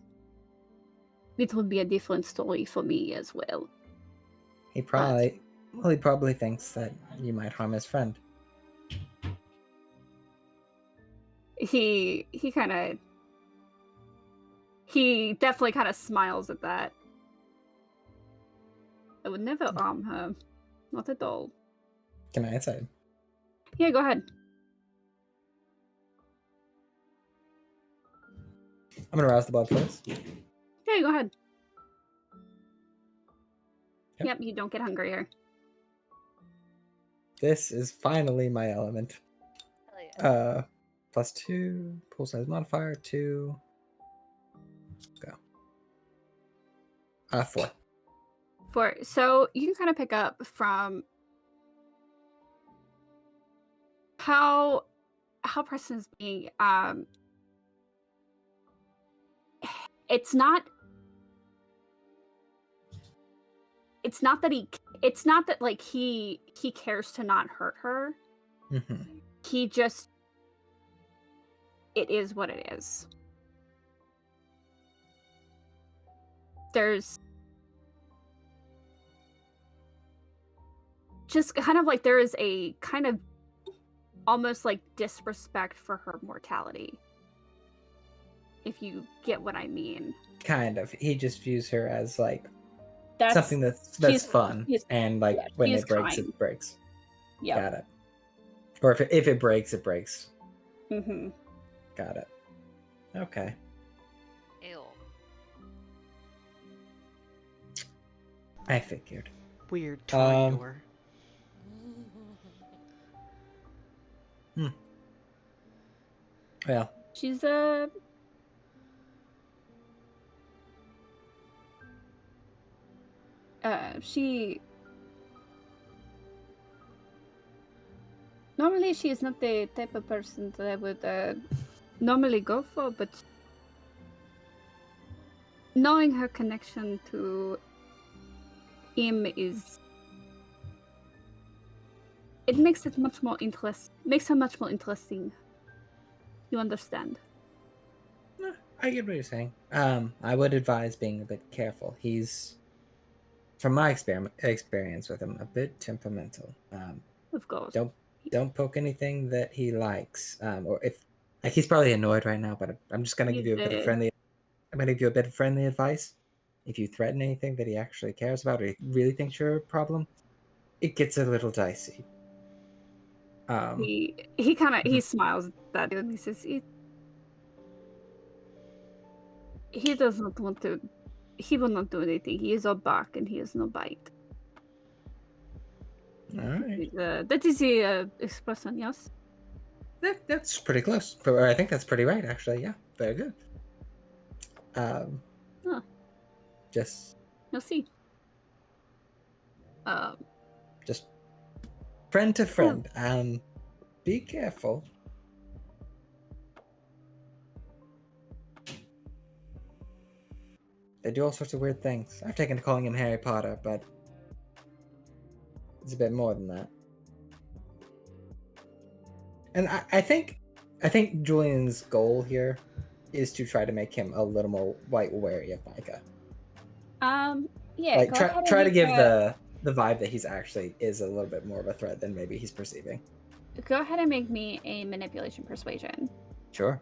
a different story for me as well. He probably thinks that you might harm his friend. He definitely kind of smiles at that. I would never harm her, not at all. Can I inside? Yeah, go ahead. I'm gonna rouse the blood first. Yeah, go ahead. Yep, you don't get hungrier. This is finally my element. Hell yeah. +2, pool size modifier, 2. Go. 4. So you can kind of pick up from how Preston's being. It's not that like he cares to not hurt her. Mm-hmm. He just, it is what it is. There's just kind of like there is a kind of almost like disrespect for her mortality, if you get what I mean. Kind of. He just views her as like That's something that's fun, and like yeah, when he's it breaks, kind. it breaks. Yeah. Got it. Or if it breaks, it breaks. Mm-hmm. Got it. Okay. Ew. I figured. Weird traitor. Well, She's normally she is not the type of person that I would normally go for, but knowing her connection to him makes it much more makes her much more interesting. You understand? I get what you're saying. I would advise being a bit careful. He's, from my experience with him, a bit temperamental. Of course. Don't poke anything that he likes. Or if like he's probably annoyed right now, but I'm just gonna give you a bit of friendly. I'm gonna give you a bit of friendly advice. If you threaten anything that he actually cares about, or he really thinks you're a problem, it gets a little dicey. He kind of he smiles at that and he says he does not want to. He will not do anything. He is all bark and he has no bite. All right. That is the expression, yes? That's pretty close. Or I think that's pretty right, actually. Yeah, very good. Just Merci. just friend to friend. Be careful. They do all sorts of weird things. I've taken to calling him Harry Potter, but it's a bit more than that. And I think Julian's goal here is to try to make him a little more wary of Micah. Yeah, Like go ahead and try to make give a, the vibe that he's actually is a little bit more of a threat than maybe he's perceiving. go ahead and make me a manipulation persuasion. Sure.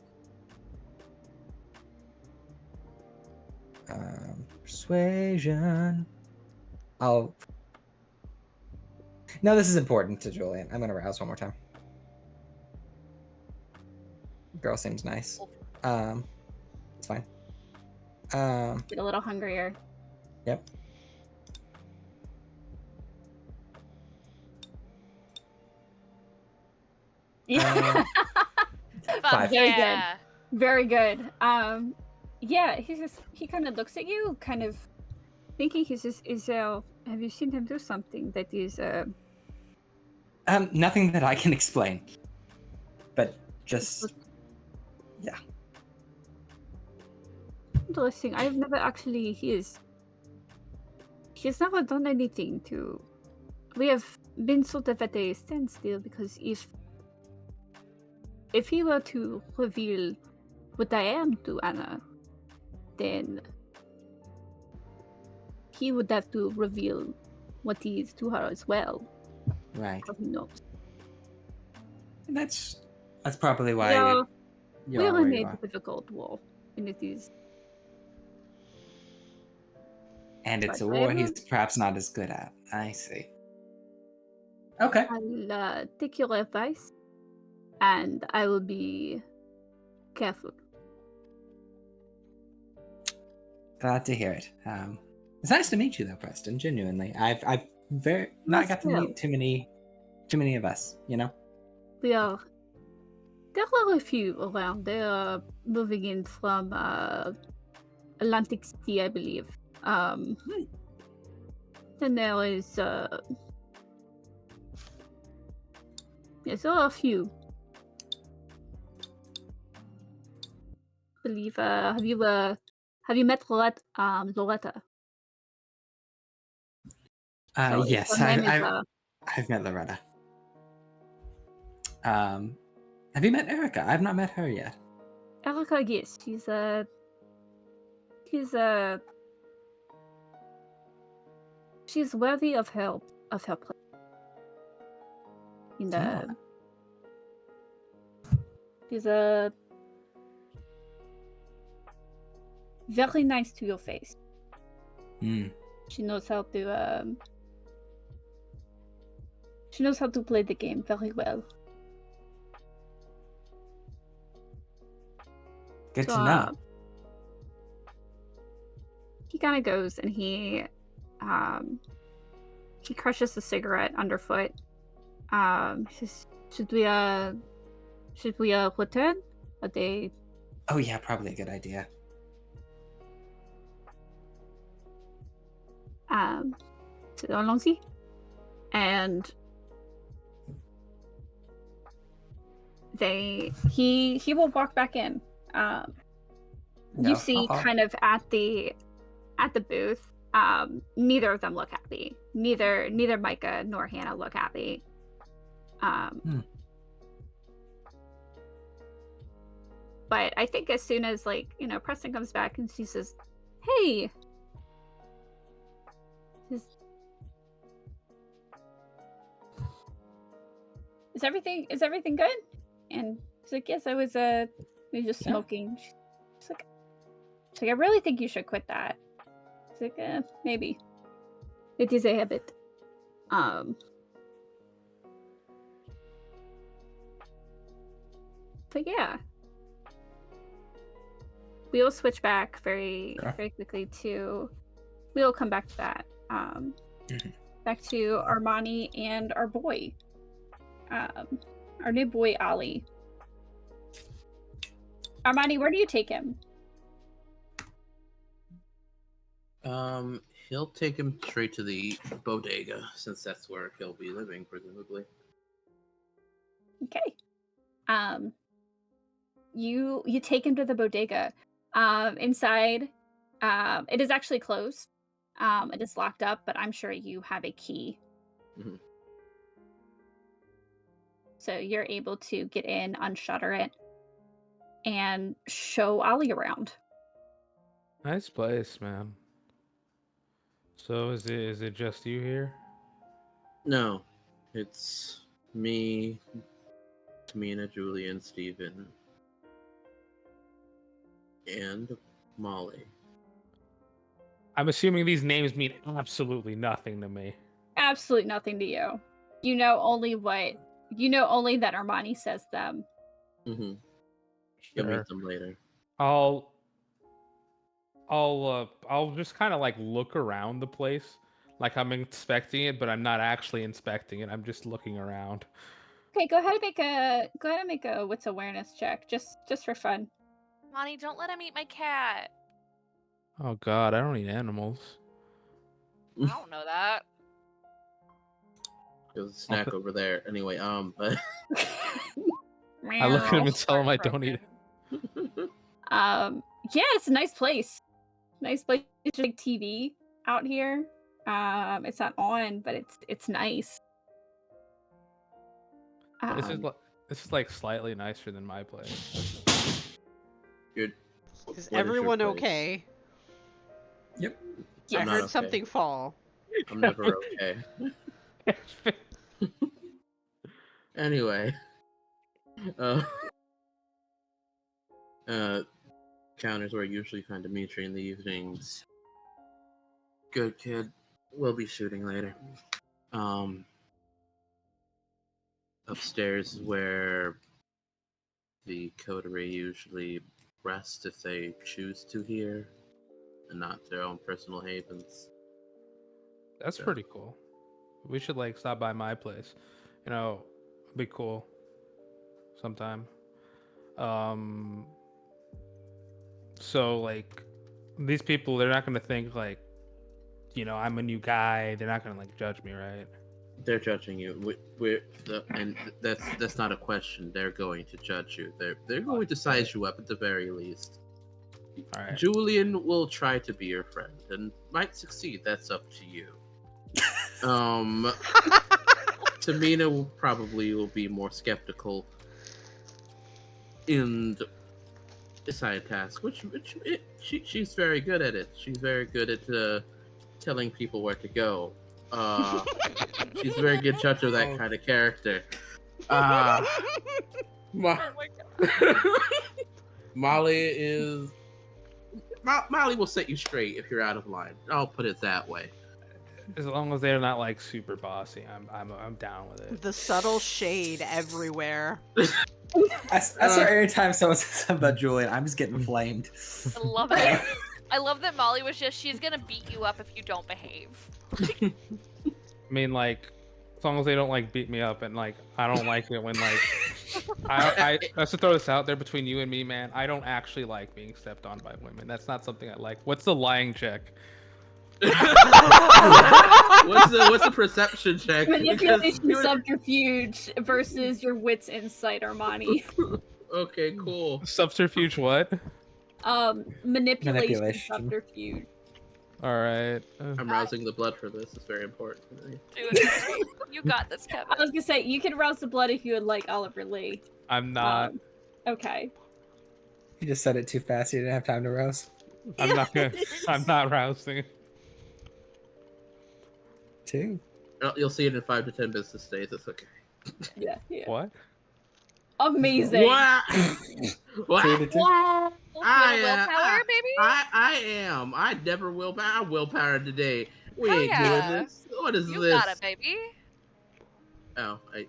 Persuasion. No, this is important to Julian. I'm gonna rouse one more time. Girl seems nice. It's fine. Get a little hungrier. Yep. Yeah. Fuck 5. Very good. yeah. Very good. Yeah, he kind of looks at you, kind of thinking have you seen him do something that is Nothing that I can explain. But just yeah. interesting. I've never actually he's never done anything to. We have been sort of at a standstill because if he were to reveal what I am to Anna, then he would have to reveal what he is to her as well. Right. How he knows. And that's probably why Yeah, you we are are where in you a are. difficult war, and it is. And it's But a I war will- he's perhaps not as good at. I see. Okay. I'll take your advice, and I will be careful. Glad to hear it. It's nice to meet you, though, Preston. Genuinely, I've not got to Myself. meet too many of us. You know. There are a few around. They are moving in from Atlantic City, I believe. And there is yes, there are a few. I believe. Have you met Loretta? Loretta. Sorry, Yes, her name is I've met Loretta. Have you met Erica? I've not met her yet. Erica. Yes, she's worthy of her place. In the she's very nice to your face. She knows how to play the game very well. Good to know. He kind of goes and he crushes a cigarette underfoot. Says, should we return? Are they? Oh yeah, probably a good idea. So allons-y. And he will walk back in. You see kind of at the booth, neither of them look happy. Neither Micah nor Hannah look happy. But I think as soon as Preston comes back and she says, "Hey, is everything good?" And he's like, "Yes, I was just smoking." She's like, "I really think you should quit that." He's like, "Maybe. It is a habit." But yeah. We'll switch back very quickly to. We'll come back to that. Back to Armani and our boy. Our new boy Ali. Armani, where do you take him? He'll take him straight to the bodega, since that's where he'll be living, presumably. Okay. You take him to the bodega. Inside, it is actually closed. It is locked up, but I'm sure you have a key. Mm-hmm. So you're able to get in, unshutter it. and show Ollie around. Nice place, man. So is it just you here? No, it's me, Tamina, Julian, Steven, and Molly. I'm assuming these names mean absolutely nothing to me. Absolutely nothing to you. You know only that Armani says them. Mm-hmm. You'll Sure. meet them later. I'll just kind of like look around the place, like I'm inspecting it, but I'm not actually inspecting it. I'm just looking around. Okay, go ahead and make a wits awareness check, just for fun. Monty, don't let him eat my cat. Oh God, I don't eat animals. I don't know that. There's a snack over there. Anyway, but I look at him Meow. and tell him I don't eat it. Yeah, it's a nice place. Nice place. There's like TV out here. It's not on, but it's nice. This is like slightly nicer than my place. good. Is everyone okay? Yep. Yes. I I'm not heard okay. something fall. I'm never okay. Anyway, counters where I usually find Dimitri in the evenings. Good kid. We'll be shooting later. Upstairs is where the coterie usually rest if they choose to here, and not their own personal havens. That's So- pretty cool. We should like stop by my place. You know, it'd be cool sometime. So like these people, they're not gonna think like, you know, I'm a new guy. They're not gonna like judge me, right? They're judging you. And that's not a question. They're going to judge you. They're going to size you up at the very least. All right. Julian will try to be your friend and might succeed. That's up to you. Tamina will be more skeptical in the side task, she's very good at it. She's very good at telling people where to go. She's a very good judge of that kind of character. Molly will set you straight if you're out of line. I'll put it that way. As long as they're not like super bossy, I'm down with it. The subtle shade everywhere. I swear every time someone says something about Julian, I'm just getting flamed. I love it. I love that Molly was just, she's gonna beat you up if you don't behave. I mean, like, as long as they don't like beat me up, and like, I don't like it when like, I have to throw this out there between you and me, man. I don't actually like being stepped on by women. That's not something I like. What's the lying check? What's the perception check? Manipulation subterfuge versus your wits insight, Armani. Okay, cool. Subterfuge what? Manipulation Manipulation. subterfuge. All right. I'm rousing the blood for this. It's very important to me. Dude, you got this, Kevin. I was gonna say you can rouse the blood if you would like, Oliver Lee. I'm not. Okay. You just said it too fast. You didn't have time to rouse. I'm not gonna. I'm not rousing. Two. You'll see it in 5 to 10 business days. It's okay. Yeah. What? Amazing. What? What? 2 to 2. Wow. Willpower, baby? I am. I never willpower. I'm willpower today. We Hell ain't yeah. doing this. What is You this? got it, baby. Oh, I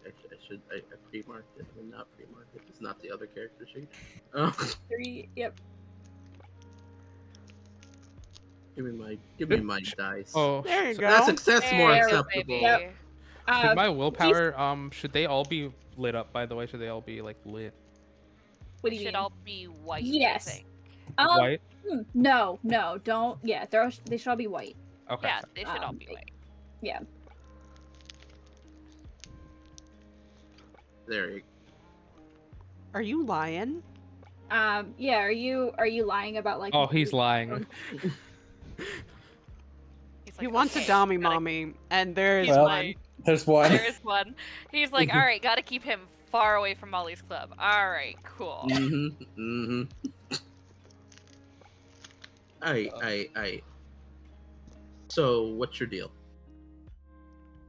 pre-marked it. I'm not pre-marked it. It's not the other character sheet. Oh, 3. Yep. give me my dice. Oh, There you go. That's success more There, acceptable. baby. Yep. should my willpower? Should they all be lit up? By the way, should they all be like lit? What do you Should mean? all be white. Yes. I think. White. No, don't. Yeah, they should all be white. Okay. Yeah, they should all be white. Yeah. There you Are you lying? Yeah. Are you lying about like? Oh, he's lying. He's He like, wants okay, a dummy gotta- mommy, and there is He's Well, one. white. There's one. There is one. He's like, all right, gotta keep him far away from Molly's club. All right, cool. I. So, what's your deal?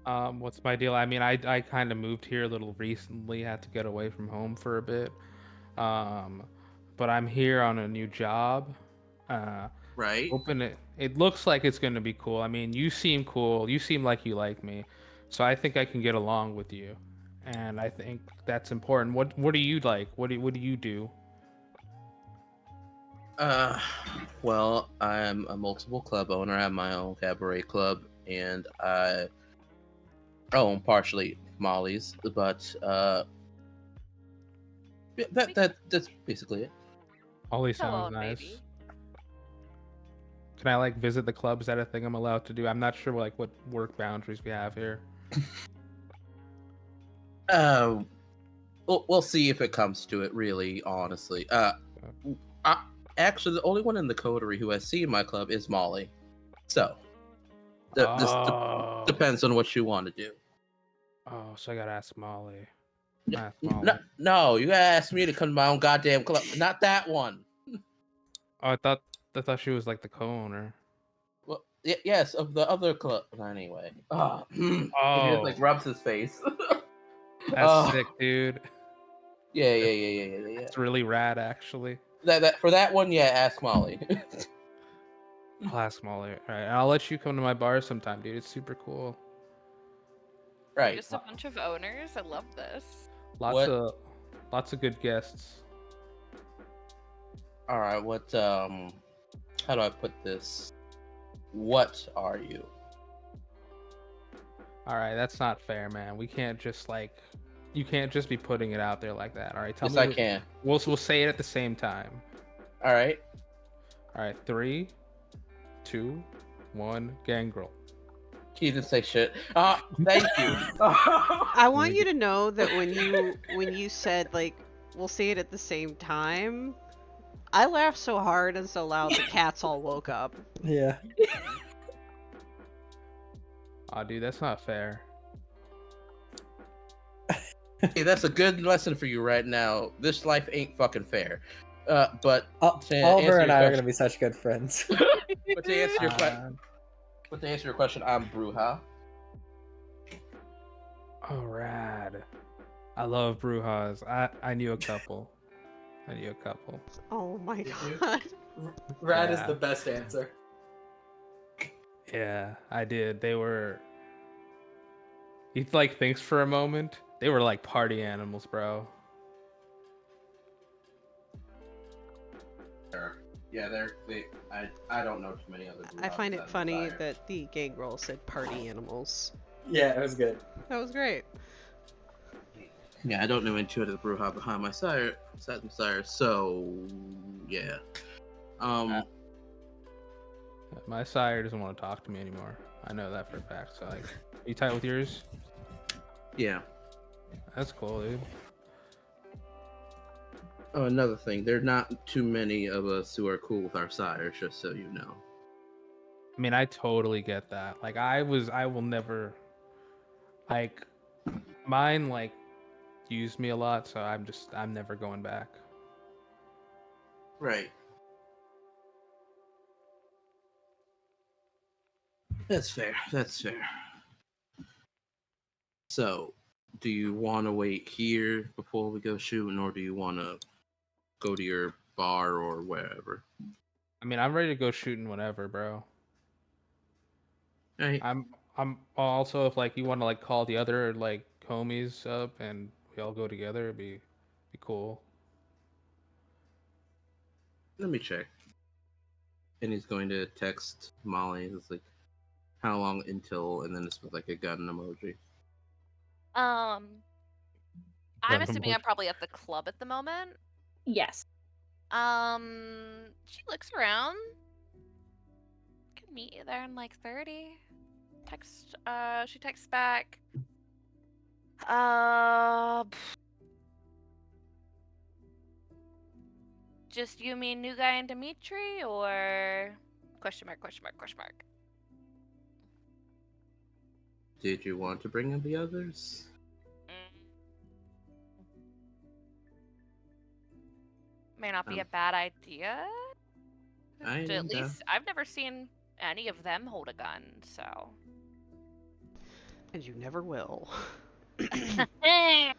What's my deal? I mean, I kind of moved here a little recently, had to get away from home for a bit. Um, but I'm here on a new job. Right? Hoping it looks like it's going to be cool. I mean, you seem cool. You seem like you like me. So I think I can get along with you. And I think that's important. What do you like? What do you do? Uh, well, I'm a multiple club owner. I have my own cabaret club, and I own partially Molly's, but yeah, that's basically it. Ollie Go sounds on, nice. baby. Can I like visit the club? Is that a thing I'm allowed to do? I'm not sure like what work boundaries we have here. We'll see if it comes to it. Really, honestly, actually, the only one in the coterie who has seen my club is Molly. So, Oh. depends on what you want to do. Oh, so I gotta ask Molly. Ask No, Molly. no, you gotta ask me to come to my own goddamn club, not that one. Oh, I thought she was like the co-owner. Well, yes, of the other club. Anyway, he just like Oh, rubs his face. that's sick, dude. Yeah. It's really rad, actually. That for that one, yeah. Ask Molly. I'll ask Molly. All right, I'll let you come to my bar sometime, dude. It's super cool. Right. Just a bunch of owners. I love this. Lots of good guests. All right. What? How do I put this? What are you? All right, that's not fair, man. We can't just like, you can't just be putting it out there like that. All right, tell Yes, me. I can. We'll say it at the same time. All right. All right, 3, 2, 1, gangrel. He didn't say shit. Thank you. I want you to know that when you said like we'll say it at the same time, I laughed so hard and so loud the cats all woke up. Yeah. Aw, dude, that's not fair. Hey, that's a good lesson for you right now. This life ain't fucking fair. But to Oliver answer and your I are question- gonna be such good friends. but to answer your question, I'm Bruja. Oh, rad. I love Brujas. I knew a couple. Oh my Did you? god. Rad Yeah. is the best answer. Yeah, I did. They were. He like thinks for a moment. They were like party animals, bro. Yeah, I don't know too many other. I Brujas find it that funny desire. that the gangrel said party animals. Yeah, it was good. That was great. Yeah, I don't know any two other Bruja behind my sire, so yeah. My sire doesn't want to talk to me anymore. I know that for a fact. So like, are you tight with yours? Yeah. That's cool, dude. Oh, another thing, there are not too many of us who are cool with our sires, just so you know. I mean, I totally get that. Like, I will never, like, mine, like, used me a lot, so I'm never going back. Right. That's fair. So, do you want to wait here before we go shooting, or do you want to go to your bar or wherever? I mean, I'm ready to go shooting whenever, bro. Right. I'm also, if like you want to like call the other like homies up and we all go together, it'd be cool. Let me check. And he's going to text Molly. It's like, how long until? And then it's with like a gun emoji. I'm Gun assuming emoji. I'm probably at the club at the moment. Yes. She looks around. Can meet you there in like 30. She texts back. Just you, me, new guy, and Dimitri, or question mark? Did you want to bring in the others? May not be a Um, bad idea. I To at least, I've never seen any of them hold a gun, so. And you never will. Eh,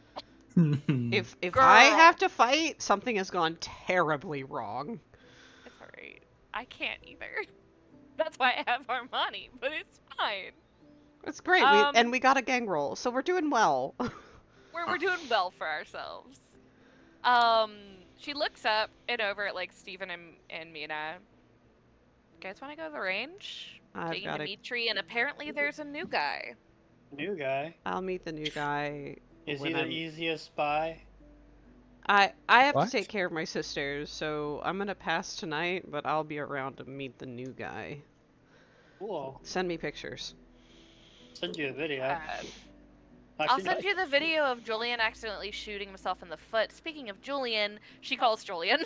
If Girl. I have to fight, something has gone terribly wrong. It's alright. I can't either. That's why I have Armani, but it's fine. It's great. And we got a gang roll, so we're doing well. We're doing well for ourselves. She looks up and over at like Steven and Mina. You guys want to go to the range? I've Taking got to. Dimitri, and apparently there's a new guy. New guy. I'll meet the new guy. Is when he the I'm- easiest spy? I have What? to take care of my sisters, so I'm gonna pass tonight, but I'll be around to meet the new guy. Cool. Send me pictures. Send you a video. I'll Actually, send you the video of Julian accidentally shooting himself in the foot. Speaking of Julian, she calls Julian.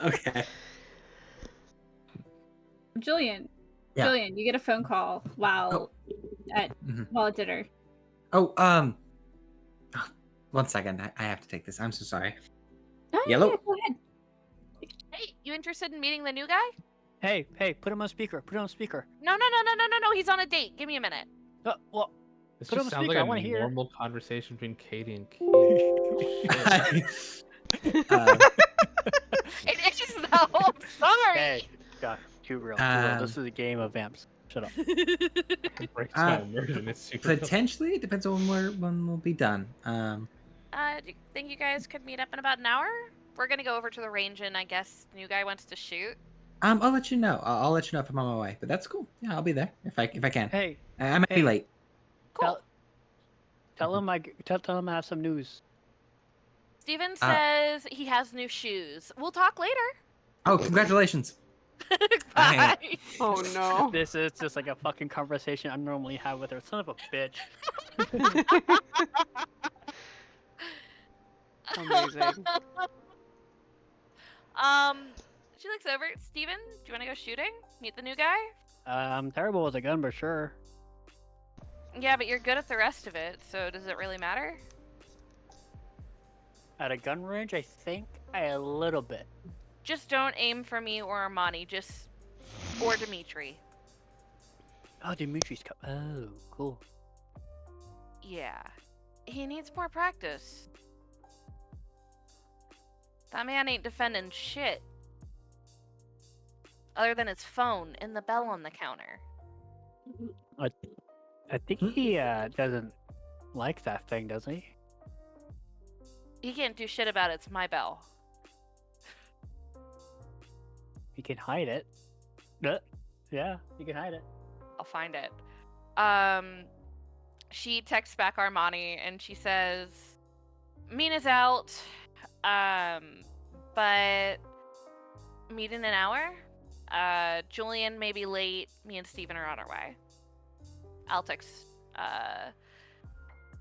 Okay. Julian. Yeah. Julian, you get a phone call while at Mhm. while at dinner. Oh, 1 second. I have to take this. I'm so sorry. Oh, Yellow? yeah, go ahead. Hey, you interested in meeting the new guy? Hey, put him on speaker. Put him on speaker. No, he's on a date. Give me a minute. Well, This Put it on just the sounds speaker, I like wanna a hear. normal conversation between Katie and Katie. It is though. I'm sorry. hey, God, too real. This is a game of vamps. Shut up. It breaks my Uh, immersion. It's super. Potentially, it depends on when we'll be done. Do you think you guys could meet up in about an hour? We're gonna go over to the range, and I guess the new guy wants to shoot. I'll let you know. I'll let you know if I'm on my way. But that's cool. Yeah, I'll be there if I can. Hey, I might be hey. late. Cool. tell him tell him I have some news. Steven says he has new shoes. We'll talk later. Oh, congratulations! Bye. Oh no. This is just like a fucking conversation I normally have with her. Son of a bitch. Amazing. She looks over. Steven, do you want to go shooting? Meet the new guy? I'm terrible with a gun, but sure. Yeah, but you're good at the rest of it, so does it really matter? At a gun range, I think a little bit. Just don't aim for me or Armani, or Dimitri. Oh, Dimitri's oh, cool. Yeah. He needs more practice. That man ain't defending shit. Other than his phone and the bell on the counter. I think he doesn't like that thing, does he? He can't do shit about it. It's my bell. He can hide it. Yeah, he can hide it. I'll find it. She texts back Armani and she says, Mina's out, but meet in an hour. Julian may be late. Me and Steven are on our way. I'll text, not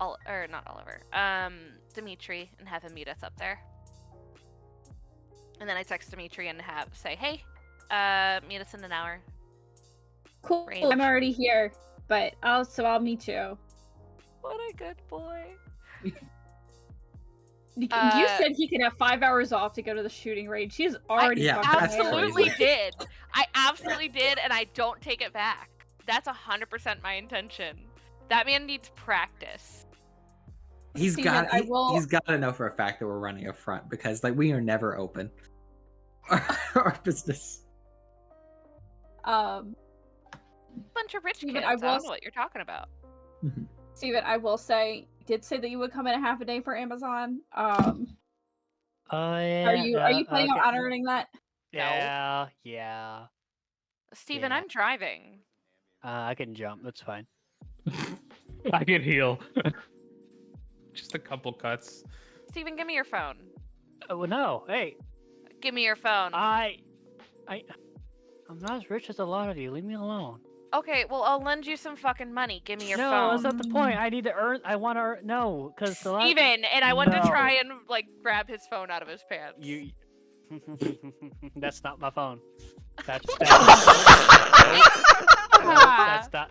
Oliver, Dimitri and have him meet us up there. And then I text Dimitri and say, hey, meet us in an hour. Cool. Range. I'm already here, but I'll meet you. What a good boy. You said he could have 5 hours off to go to the shooting range. He's already Yeah, fucking that's there. Absolutely crazy. did. I absolutely did, and I don't take it back. That's 100% my intention. That man needs practice. He's Steven, got. I will- He's got to know for a fact that we're running a front because like we are never open. Our business. Bunch of rich Steven, kids. I I will don't know what you're talking about. Steven, I will say, did say that you would come in a half a day for Amazon. Oh yeah. Are you planning on okay. honoring that? Yeah. Steven, Yeah. I'm driving. I can jump. That's fine. I can heal. Just a couple cuts. Steven, give me your phone. Oh well, no. Hey, Give me your phone. I'm not as rich as a lot of you. Leave me alone. Okay, well, I'll lend you some fucking money. Give me your No, phone. that's not the point. I need to earn. I want to earn. No, because the last. Steven, and I went to No. try and, like, grab his phone out of his pants. You. That's not my phone. That's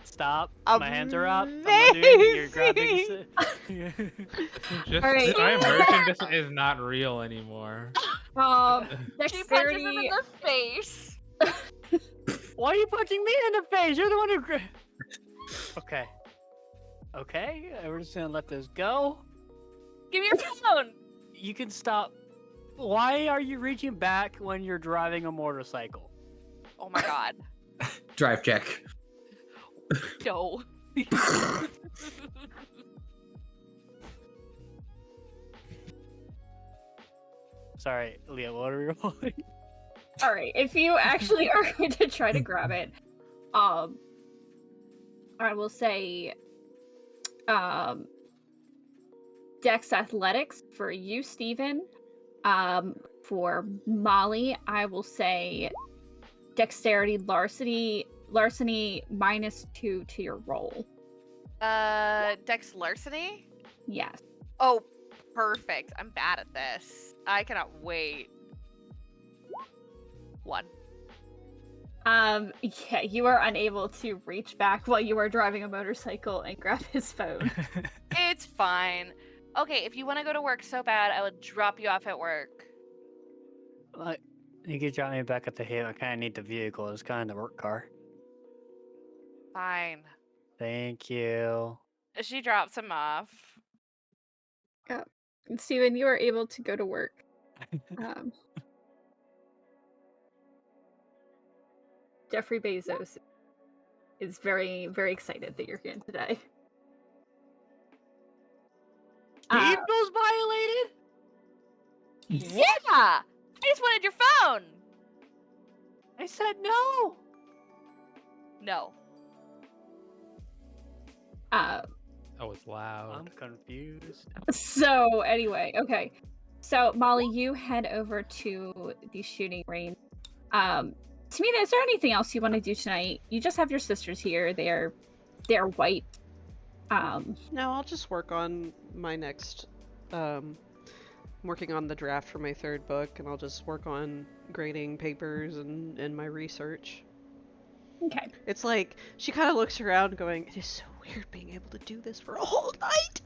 stop. My hands are up. I'm not doing it. You're grabbing. Just Alright. my immersion is not real anymore. She punches him in Dexterity. the face. Why are you punching me in the face? You're the one who. Okay. Okay, we're just gonna let this go. Give me your phone. You can stop. Why are you reaching back when you're driving a motorcycle? Oh my god. Drive check. No. Sorry, Leah, what are we rolling? All right, if you actually are going to try to grab it, I will say, Dex Athletics for you, Steven. For Molly, I will say Dexterity Larceny -2 to your roll. Dex larceny? Yes. Oh, perfect. I'm bad at this. I cannot wait. 1. Yeah, you are unable to reach back while you are driving a motorcycle and grab his phone. It's fine. Okay, if you want to go to work so bad, I would drop you off at work. You could drop me back at the hill. I kind of need the vehicle. It's kind of the work car. Fine. Thank you. She drops him off. And Steven, you are able to go to work. Jeffrey Bezos is very, very excited that you're here today. Steve was violated? Yeah! I just wanted your phone! I said no! No. That was loud. I'm confused. So anyway, okay. So Molly, you head over to the shooting range. Tamina, is there anything else you want to do tonight? You just have your sisters here. They're white. No, I'll just work on my next, working on the draft for my 3rd book, and I'll just work on grading papers and my research. Okay. It's like, she kind of looks around going, it is so weird being able to do this for a whole night!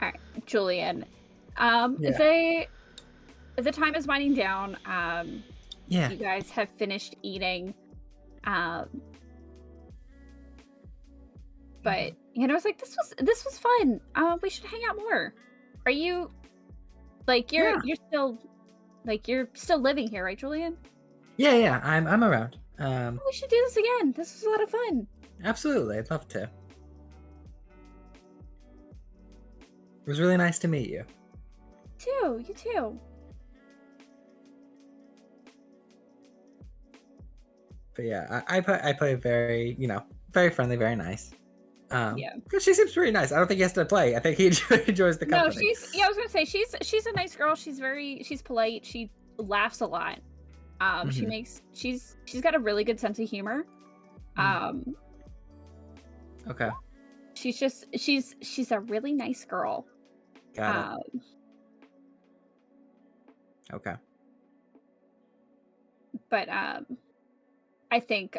Alright, Julian. Yeah. If the time is winding down, Yeah. you guys have finished eating. But I was like, this was fun. We should hang out more. Are you you're still living here, right, Julian? Yeah, I'm around. We should do this again. This was a lot of fun. Absolutely, I'd love to. It was really nice to meet you. You too. But yeah, I play very, very friendly, very nice. Yeah. Because she seems pretty nice. I don't think he has to play. I think he enjoys the No, company. I was gonna say she's a nice girl. She's polite. She laughs a lot. She's got a really good sense of humor. Okay. She's a really nice girl. Got it. Okay. But I think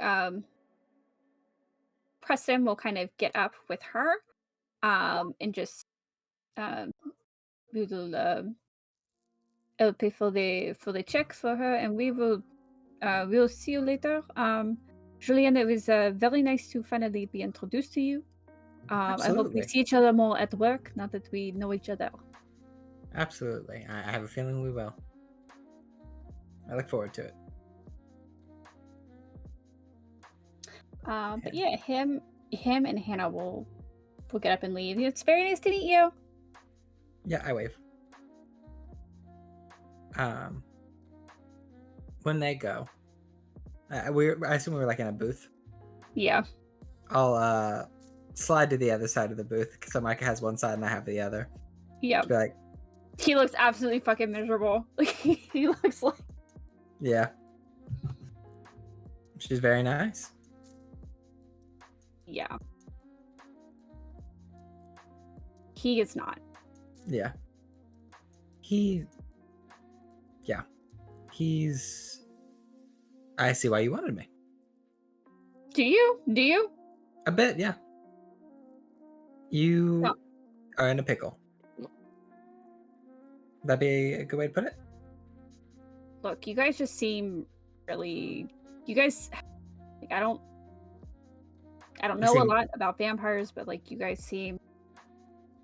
Preston will kind of get up with her and just we will I'll pay for the check for her, and we'll see you later. Julian, it was very nice to finally be introduced to you. I hope we Absolutely. see each other more at work now that we know each other. Absolutely. I have a feeling we will. I look forward to it. But yeah, him and Hannah will get up and leave. It's very nice to meet you. Yeah, I wave. When they go, I assume we were like in a booth. Yeah. I'll slide to the other side of the booth so Micah has one side and I have the other. Yeah. Be like, He looks absolutely fucking miserable. He looks like. yeah. She's very nice. Yeah. He is not. Yeah. He's. I see why you wanted me. Do you? A bit, yeah. You No. are in a pickle. That'd be a good way to put it. Look, you guys just seem really. You guys, like, I don't know a lot about vampires, but like you guys seem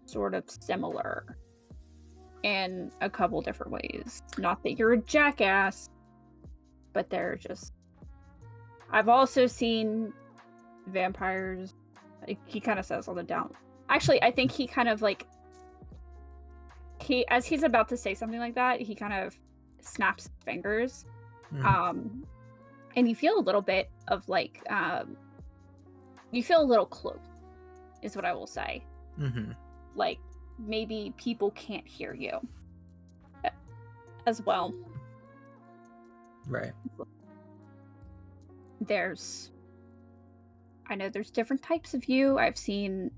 sort of similar in a couple different ways. Not that you're a jackass, but they're just. I've also seen vampires. Like, he kind of says on the down. Actually, I think he kind of like. As he's about to say something like that, he kind of snaps his fingers. And you feel a little bit of like you feel a little cloaked, is what I will say. Like maybe people can't hear you as well. Right. I know there's different types of you. I've seen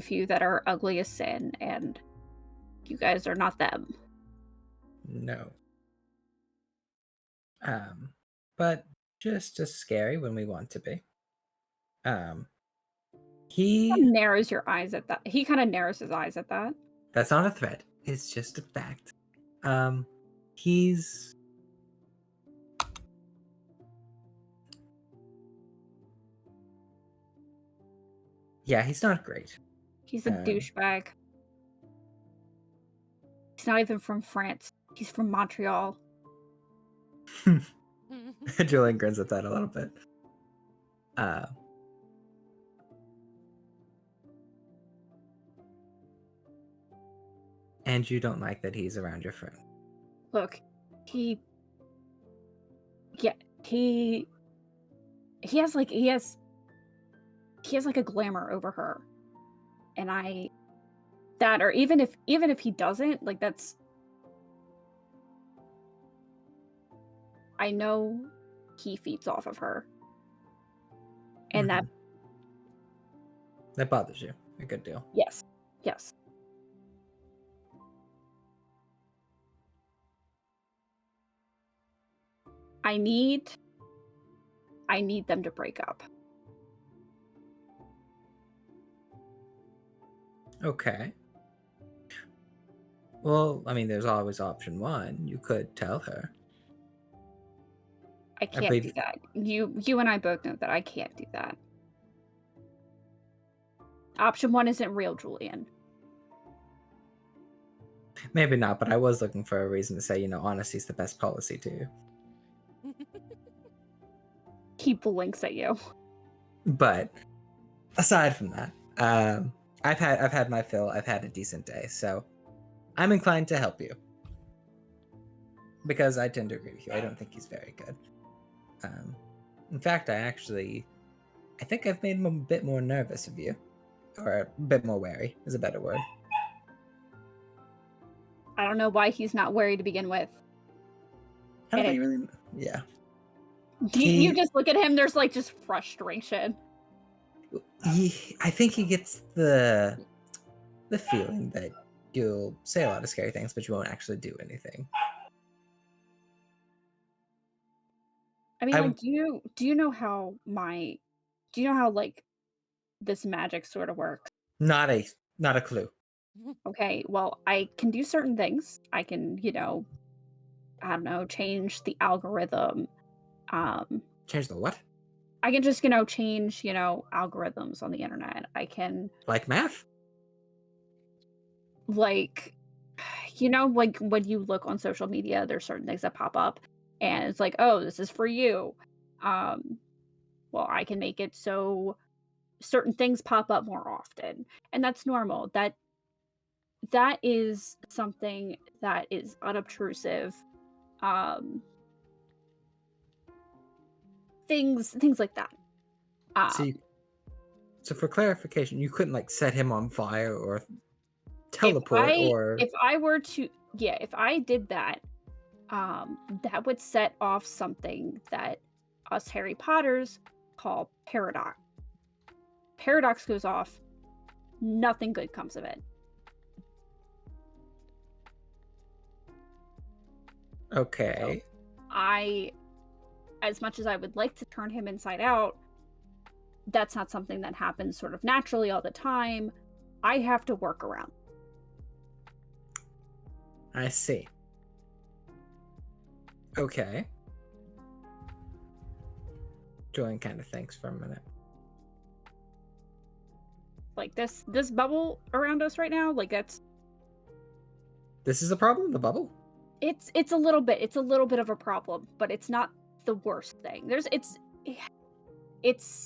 few that are ugly as sin, and you guys are not them. No. But just as scary when we want to be. He kind of narrows your eyes at that. He kind of narrows his eyes at that. That's not a threat. It's just a fact. He's he's not great. He's a douchebag. He's not even from France. He's from Montreal. Julian grins at that a little bit. And you don't like that he's around your friend. Look, he has like a glamour over her. And or even if he doesn't, like I know he feeds off of her. And that bothers you a good deal. Yes. I need them to break up. Okay. Well, I mean, there's always option one. You could tell her. I can't do that. You and I both know that I can't do that. Option one isn't real, Julian. Maybe not, but I was looking for a reason to say, honesty's the best policy to you. He blinks at you. But aside from that, I've had my fill. I've had a decent day, so I'm inclined to help you because I tend to agree with you. I don't think he's very good. In fact, I think I've made him a bit more nervous of you, or a bit more wary is a better word. I don't know why he's not wary to begin with. I don't think really. Yeah. You just look at him. There's like just frustration. I think he gets the feeling that you'll say a lot of scary things, but you won't actually do anything. I mean, do you know how like this magic sort of works? Not a clue. Okay, well, I can do certain things. I can, I don't know, change the algorithm. Change the what? I can just, change, algorithms on the internet. I can like math? Like, like when you look on social media, there's certain things that pop up and it's like, oh, this is for you. Well, I can make it so certain things pop up more often, and that's normal. That is something that is unobtrusive. Things like that. So for clarification, you couldn't like set him on fire or teleport if I were to if I did that, that would set off something that us Harry Potters call paradox. Paradox goes off, nothing good comes of it. Okay. So as much as I would like to turn him inside out, that's not something that happens sort of naturally all the time. I have to work around. I see. Okay. Julian kind of thinks for a minute. Like this bubble around us right now, like that's This is a problem, the bubble? it's a little bit of a problem, but it's not the worst thing. It's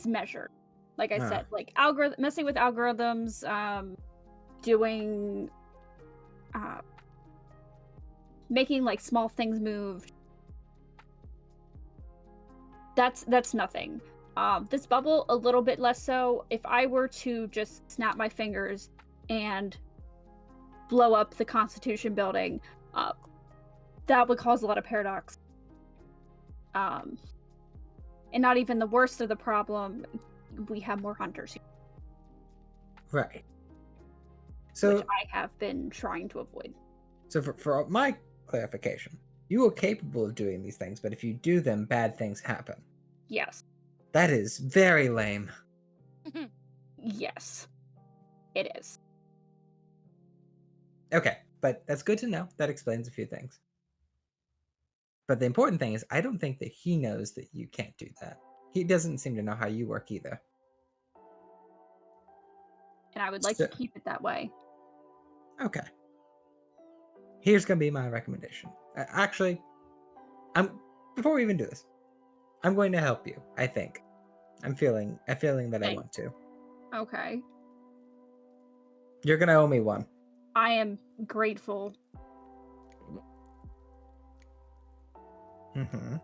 measured. Like I said, like messing with algorithms, doing making like small things move. That's nothing. This bubble a little bit less so. If I were to just snap my fingers and blow up the Constitution building, that would cause a lot of paradox. And not even the worst of the problem, we have more hunters here, Right. So, which I have been trying to avoid. So for my clarification, you are capable of doing these things, but if you do them, bad things happen. Yes. That is very lame. Yes. It is. Okay, but that's good to know. That explains a few things. But the important thing is, I don't think that he knows that you can't do that. He doesn't seem to know how you work either. And I would like to keep it that way. Okay. Here's gonna be my recommendation. Actually, before we even do this, I'm going to help you. I think. I'm feeling that I want to. Okay. You're gonna owe me one. I am grateful. Mm-hmm.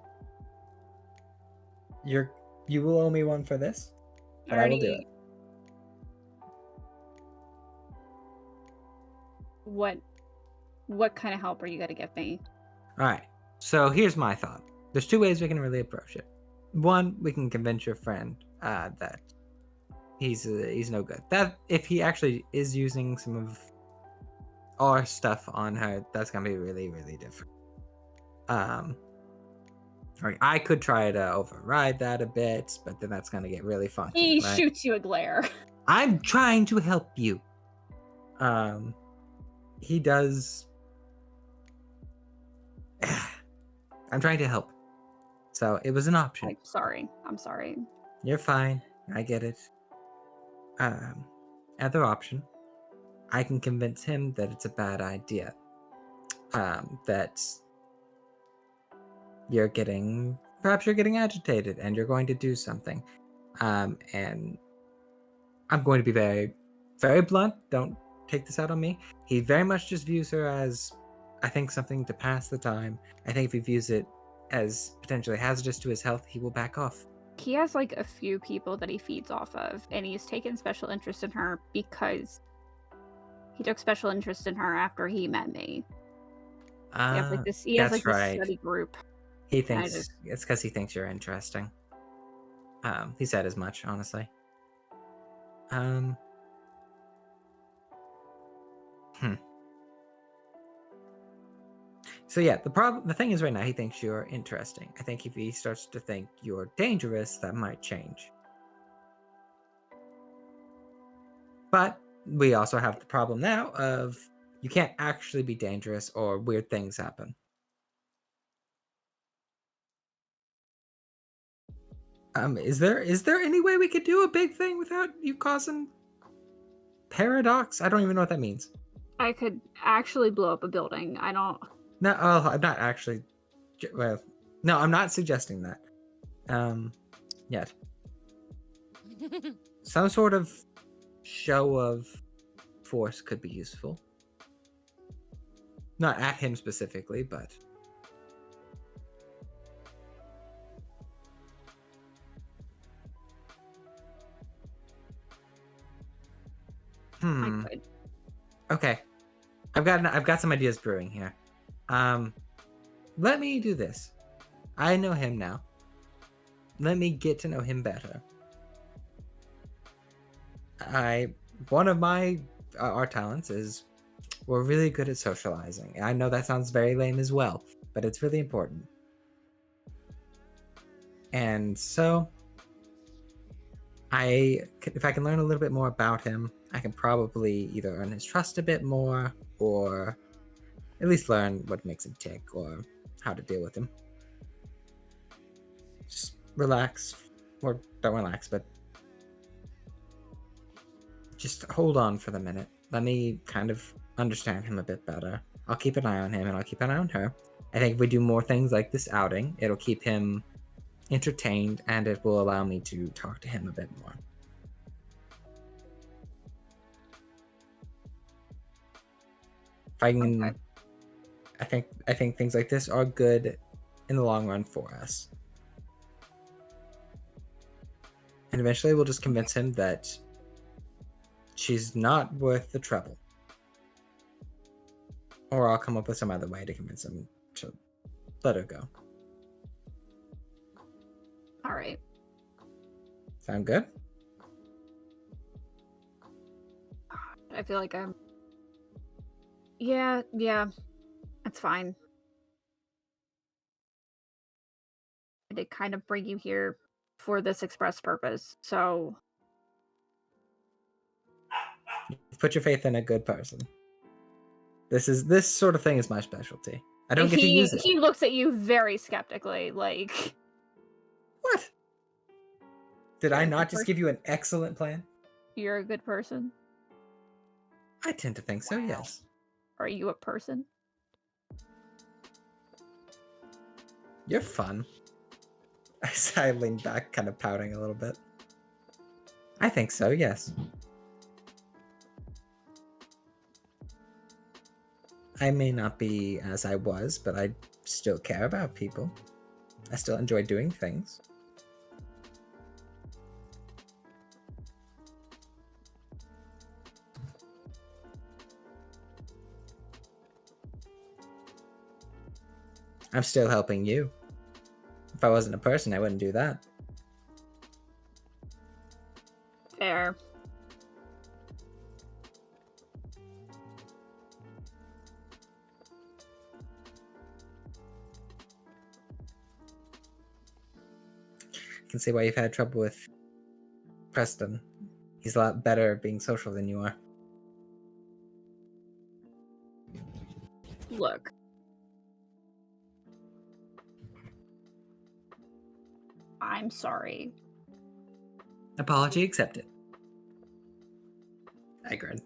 You will owe me one for this, but I will do it. What kind of help are you gonna give me? All right. So here's my thought. There's two ways we can really approach it. One, we can convince your friend that he's no good. That if he actually is using some of our stuff on her, that's gonna be really, really different. I could try to override that a bit, but then that's gonna get really funky. He right? shoots you a glare. I'm trying to help you. He does. I'm trying to help. So it was an option. I'm sorry. You're fine. I get it. Other option. I can convince him that it's a bad idea. That perhaps you're getting agitated and you're going to do something. And I'm going to be very, very blunt. Don't take this out on me. He very much just views her as, I think, something to pass the time. I think if he views it as potentially hazardous to his health, he will back off. He has like a few people that he feeds off of, and he's taken special interest in her because he took special interest in her after he met me. He has this study group. He thinks it's because he thinks you're interesting. He said as much, honestly. So yeah, the thing is right now he thinks you're interesting. I think if he starts to think you're dangerous, that might change. But we also have the problem now of you can't actually be dangerous or weird things happen. Is there any way we could do a big thing without you causing paradox? I don't even know what that means. I could actually blow up a building. I don't. No, I'm not actually. Well, no, I'm not suggesting that. Yet. Some sort of show of force could be useful. Not at him specifically, but. I could. Okay. I've got some ideas brewing here. Let me do this. I know him now. Let me get to know him better. One of our talents is we're really good at socializing. I know that sounds very lame as well, but it's really important. And so if I can learn a little bit more about him, I can probably either earn his trust a bit more, or at least learn what makes him tick, or how to deal with him. Just relax, or don't relax, but just hold on for the minute. Let me kind of understand him a bit better. I'll keep an eye on him, and I'll keep an eye on her. I think if we do more things like this outing, it'll keep him entertained, and it will allow me to talk to him a bit more. If I can, Okay. I think things like this are good in the long run for us. And eventually we'll just convince him that she's not worth the trouble. Or I'll come up with some other way to convince him to let her go. All right. Sound good? I feel like I'm. Yeah, that's fine. I did kind of bring you here for this express purpose, so Put your faith in a good person. This sort of thing is my specialty. I don't get to use it. he looks at you very skeptically, like. What? Did You're I a not good just give you an excellent plan? You're a good person. I tend to think so, yes. Are you a person? You're fun. I lean back, kind of pouting a little bit. I think so, yes. I may not be as I was, but I still care about people. I still enjoy doing things. I'm still helping you. If I wasn't a person, I wouldn't do that. Fair. I can see why you've had trouble with Preston. He's a lot better at being social than you are. Look. I'm sorry. Apology accepted. I grin.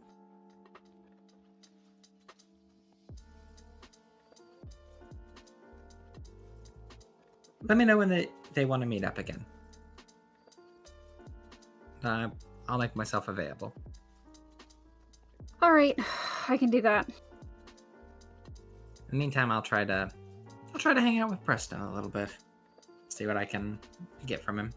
Let me know when they want to meet up again. I'll make myself available. All right, I can do that. In the meantime, I'll try to hang out with Preston a little bit. See what I can get from him.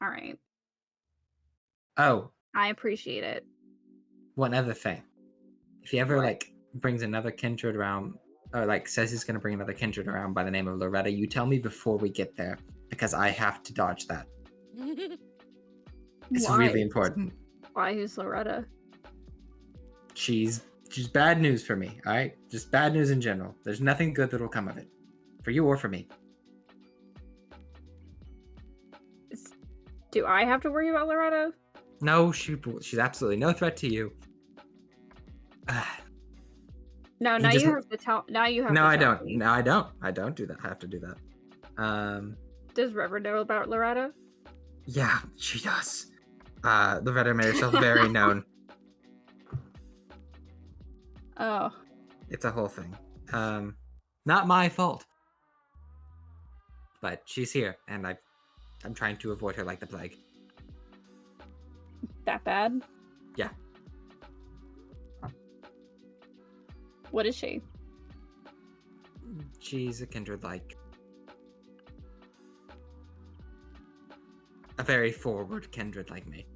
All right. Oh, I appreciate it. one other thing. If he ever What? like brings another kindred around, or like says he's gonna bring another kindred around by the name of Loretta, you tell me before we get there, because I have to dodge that. It's Why? really important. Why? Who's Loretta? She's bad news for me, alright? Just bad news in general. There's nothing good that'll come of it. For you or for me. Do I have to worry about Loretta? No, she's absolutely no threat to you. No, He now just- you have to tell. Now you have No, to I tell don't. me. No, I don't. I don't do that. I have to do that. Does River know about Loretta? Yeah, she does. Loretta made herself very known. Oh, It's a whole thing. Not my fault. But she's here, and I'm trying to avoid her like the plague. that bad? Yeah. What is she? She's a kindred like. A very forward kindred like me.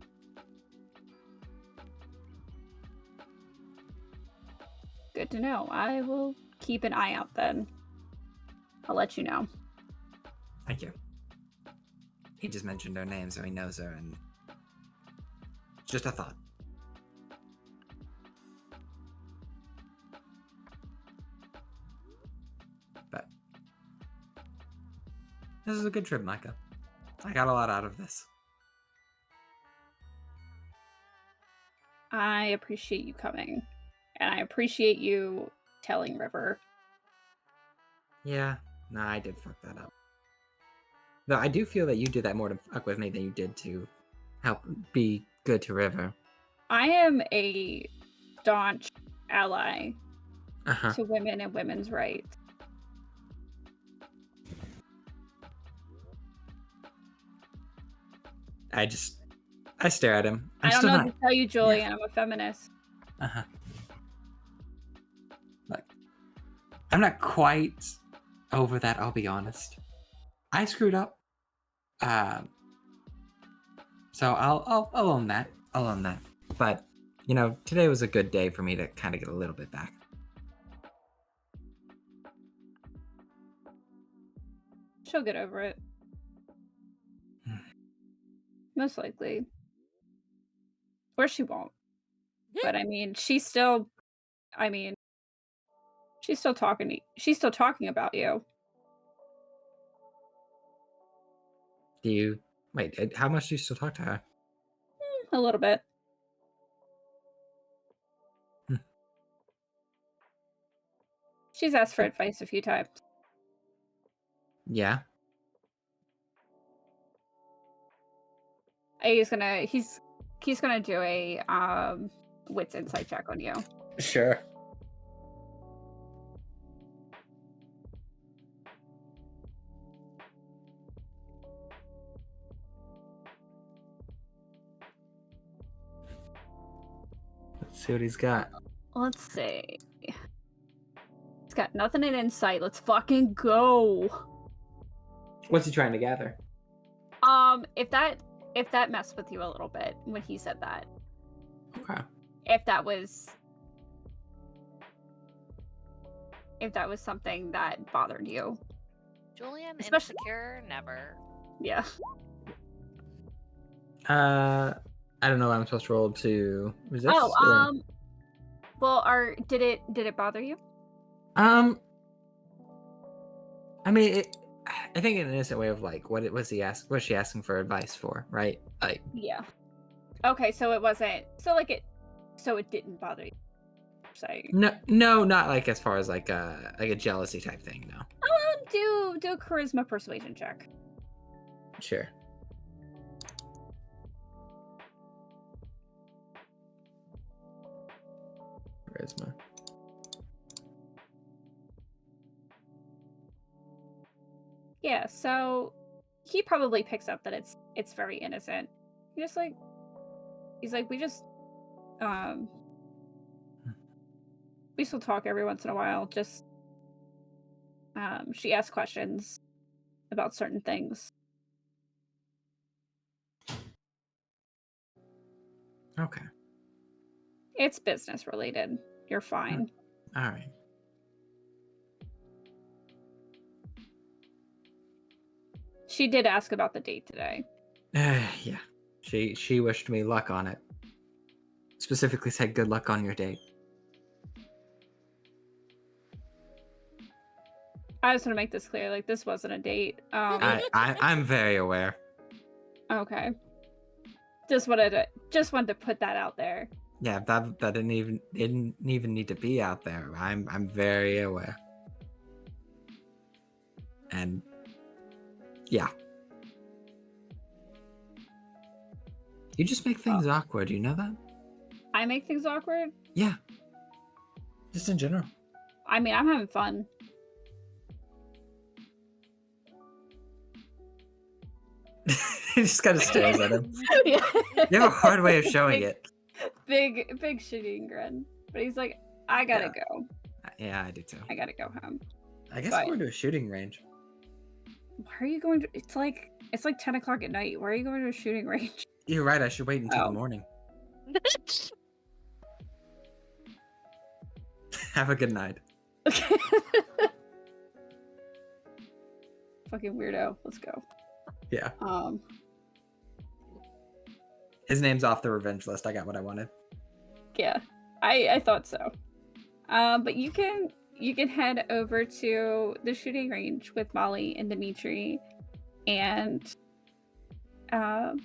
Good to know. I will keep an eye out then. I'll let you know. Thank you. He just mentioned her name, so he knows her, and it's just a thought. But This is a good trip, Micah. I got a lot out of this. I appreciate you coming. And I appreciate you telling River. Yeah, nah, I did fuck that up. Though I do feel that you did that more to fuck with me than you did to help be good to River. I am a staunch ally Uh-huh. to women and women's rights. I stare at him. I don't still know not... to tell you, Julian, I'm a feminist. Uh-huh. Look, I'm not quite over that, I'll be honest. I screwed up. So I'll own that. I'll own that. But, you know, today was a good day for me to kind of get a little bit back. She'll get over it. Most likely. Or she won't. But I mean, she's still talking about you. Do you wait, how much do you still talk to her? A little bit. She's asked for advice a few times. Yeah. He's gonna do a wits insight check on you. Sure. Let's see what he's got. Let's see. He's got nothing in insight. Let's fucking go. What's he trying to gather? If that messed with you a little bit when he said that. Okay. If that was something that bothered you. Julian, Especially- insecure, never. Yeah. I don't know what I'm supposed to roll to resist. Well, did it bother you? I mean, I think in an innocent way of like, what was she asking for advice for, right? Like, Yeah. Okay, so it wasn't. So it didn't bother you. Saying. No, not like as far as like a jealousy type thing. No. Do a charisma persuasion check. Sure. Charisma. Yeah, so he probably picks up that it's very innocent. He's like we still talk every once in a while. Just she asks questions about certain things. Okay. It's business related. You're fine. All right. She did ask about the date today. Yeah. She wished me luck on it. Specifically said good luck on your date. I just want to make this clear. Like, this wasn't a date. I'm very aware. Okay. Just wanted to put that out there. Yeah, that didn't even need to be out there. I'm very aware. And yeah. You just make things awkward, you know that? I make things awkward? Yeah. Just in general. I mean, I'm having fun. He just kind of stares at him. Yeah. You have a hard way of showing it. Big shitting grin. But he's like, I gotta go. Yeah, I do too. I gotta go home. I guess But- we're going to a shooting range. Why are you going to? It's like 10 o'clock at night. Why are you going to a shooting range? You're right, I should wait until Oh. the morning. Have a good night. Fucking weirdo. Let's go. Yeah. Um. His name's off the revenge list. I got what I wanted. Yeah. I thought so. But you can head over to the shooting range with Molly and Dimitri. and Armani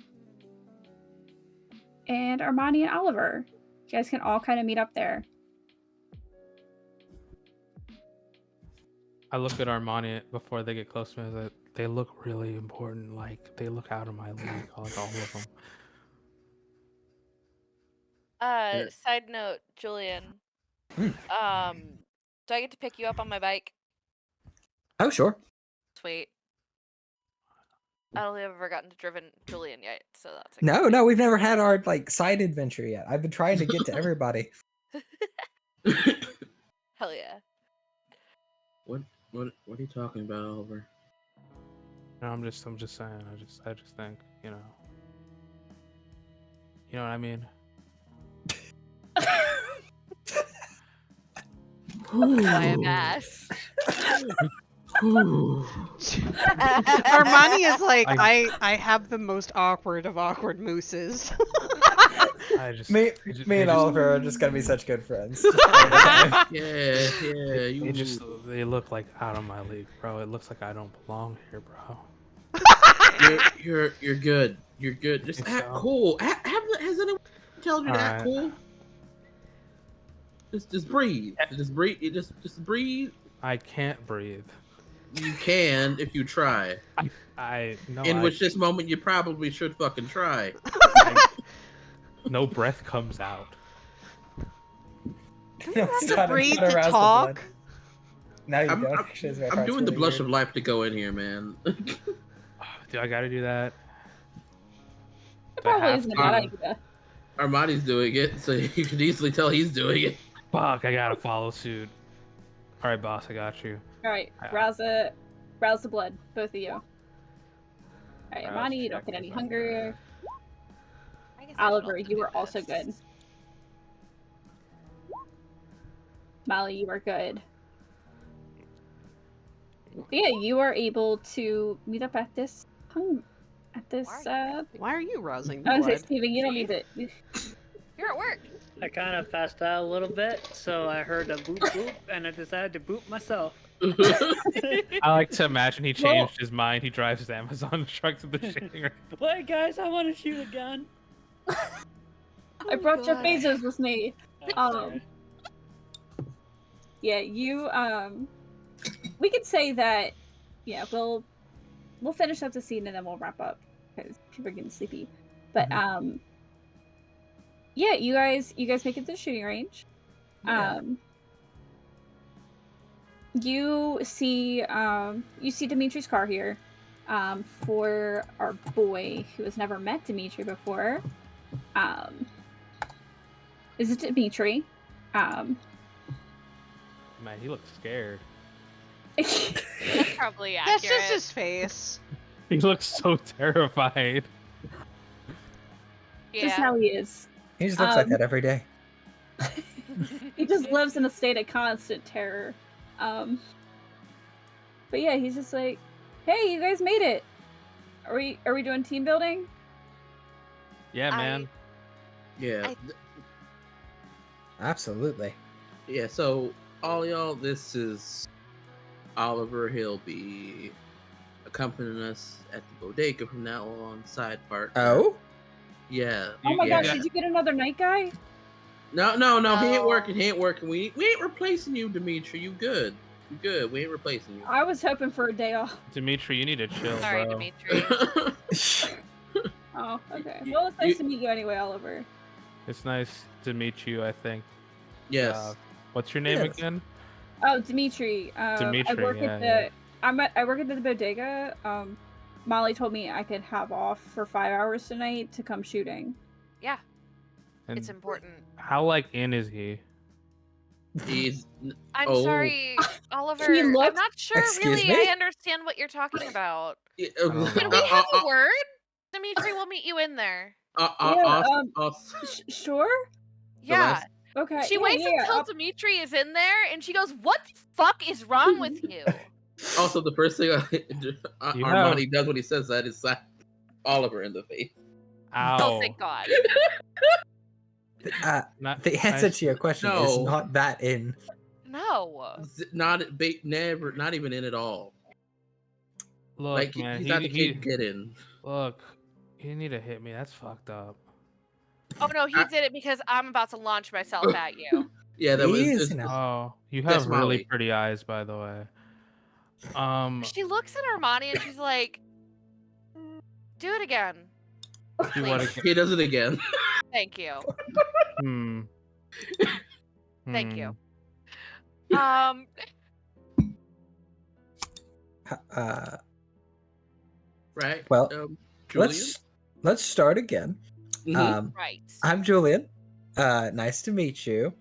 and Oliver. You guys can all kind of meet up there. I look at Armani before they get close to me. That they look really important. Like they look out of my league. Like all of them. Side note, Julian. Hmm. Do I get to pick you up on my bike? Oh, sure. Sweet. I don't think I've ever gotten to driven Julian yet, so that's No, we've never had our like side adventure yet. I've been trying to get to everybody. Hell yeah. What are you talking about, Oliver? No, I'm just saying. I just think, you know what I mean. I am ass. Armani is like, I have the most awkward of awkward mooses. I just Me they and just- Oliver are just gonna be such good friends. Yeah, They look like out of my league, bro. It looks like I don't belong here, bro. you're good. You're good. Just Think act so? cool. Has anyone told you to act Alright. cool? Just breathe. Just breathe. Just breathe. I can't breathe. You can if you try. In Which this moment you probably should fucking try. no breath comes out. No, have it's to not- breathe not to arouse the talk? blood. No, you I'm don't. Actually, that I'm part's doing the really blush weird. of life to go in here, man. Do I gotta do that? It Do I probably have isn't a to? bad idea. Armani's doing it, so you can easily tell he's doing it. Fuck, I gotta follow suit. Alright, boss, I got you. All right, Yeah. rouse the blood, both of you. All right, Rouse Amani, you don't check get any is hunger. I guess I should Oliver, also you do were also this. good. Molly, you are good. But yeah, you are able to meet up at this Why are you rousing I was gonna say, blood? Steven, you don't need to. You're at work. I kind of passed out a little bit, so I heard a boop boop, and I decided to boop myself. I like to imagine he Well- changed his mind. He drives his Amazon truck to the shipping range. Wait, guys, I want to shoot a gun. I brought Jeff Bezos with me. Oh, sorry. Yeah, you we could say that yeah, we'll finish up the scene and then we'll wrap up because people are getting sleepy. But yeah, you guys make it to the shooting range. Yeah. You see Dimitri's car here. For our boy who has never met Dimitri before. This is Dimitri. Man, he looks scared. That's probably That's accurate. just his face. He looks so terrified. Yeah. Just how he is. He just looks like that every day. He just lives in a state of constant terror. But yeah, he's just like, "Hey, you guys made it. Are we doing team building?" Yeah, man. Yeah. Absolutely. Yeah, so all y'all, this is Oliver. He'll be accompanying us at the bodega from now on, side part. Oh? Yeah. Oh my yeah. gosh, did you get another night guy? No, he ain't No. working, he ain't working. We ain't replacing you, Dimitri. You good. You good. We ain't replacing you. I was hoping for a day off. Dimitri, you need to chill, Sorry, bro. Dimitri. Oh, okay. Well, it's nice to meet you anyway, Oliver. It's nice to meet you, I think. Yes. What's your name Yes. again? Oh, Dimitri. Dimitri, I work yeah, at the. yeah. I work at the bodega. Molly told me I could have off for 5 hours tonight to come shooting. Yeah, And it's important. how in is he? He's I'm Oh. sorry, Oliver. He I'm looked- not sure Excuse really me? I understand what you're talking about. don't know. Can we have a word? Dimitri, we'll meet you in there. Sure. Yeah. Okay. She yeah, waits yeah, until Dimitri is in there and she goes, "What the fuck is wrong with you?" Also, the first thing You Armani does when he says that is slap Oliver in the face. Ow. Oh, thank God. Not- The answer nice- to your question is No. not that in. No. Never, not even in at all. Look, Like man, he's not the kid you get in. look, you need to hit me. That's fucked up. Oh no, he I- did it because I'm about to launch myself at you. Yeah, that was. Easy now. Oh, you That's have really Molly. pretty eyes, by the way. She looks at Armani and she's like, "Do it again, Do what please. again? He does it again. Thank you, Hmm. thank you." Hmm. Uh, Right. Well, Julian. let's start again. Mhm. Right. I'm Julian. Nice to meet you.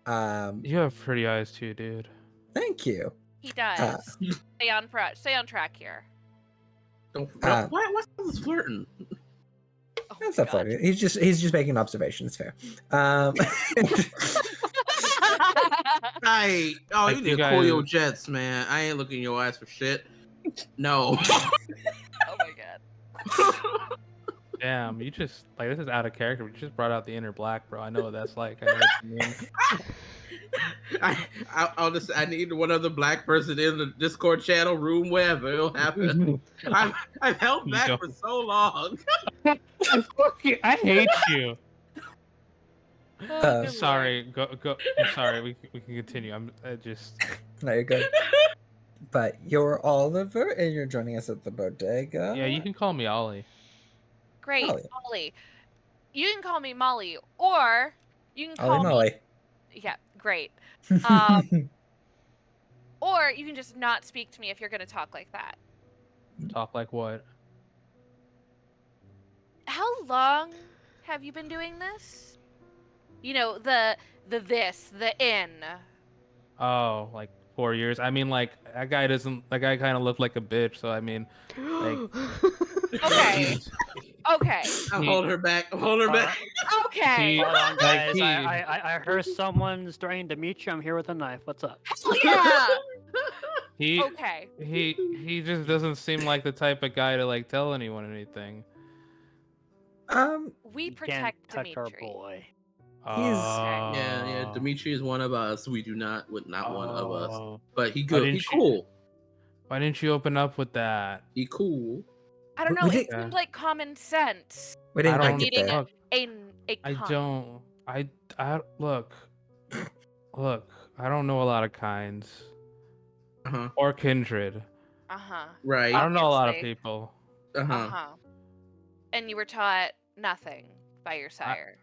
You have pretty eyes too, dude. Thank you. He does. Stay on track here. Don't. Uh, What's all this flirting? Oh That's my not God. funny. He's just making an observation. It's fair. Right. Oh, Like, you you need to cool your guys- jets, man. I ain't looking your eyes for shit. No. Oh my God. Damn, you just like this is out of character. You just brought out the inner black, bro. I know what that's like. I know what you mean. I need one other black person in the Discord channel room, wherever it'll happen. I've held You back don't- for so long. I hate you. Oh, good Sorry, go. I'm sorry. We can continue. I'm just. No, you're good. But you're Oliver, and you're joining us at the bodega. Yeah, you can call me Ollie. Great, Molly. Molly. You can call me Molly, or you can Ollie call me. Molly. Yeah, great. Um, or you can just not speak to me if you're going to talk like that. Talk like what? How long have you been doing this? You know, the in. Oh, like 4 years. I mean, like that guy doesn't. That guy kind of looked like a bitch. So I mean, like. Okay. Okay. I'll hold her back. I'll hold her back. Okay. Hold on, Like, guys. he- I heard someone's trying to meet you. I'm here with a knife. What's up? Hell yeah. He Okay. he just doesn't seem like the type of guy to like tell anyone anything. We You can't protect touch our Dimitri. boy. Yeah. Dimitri is one of us. We do not, not one of us. Oh. But he Why good. didn't He you- cool. Why didn't you open up with that? He cool. I don't We know. It didn't- seemed like common sense. We didn't I quite don't- get there. Look, A I con. don't. I look. Look, I don't know a lot of kinds Uh-huh. or kindred. Uh-huh. Right. I don't know a lot of Obviously. people. Uh-huh. Uh-huh. And you were taught nothing by your sire.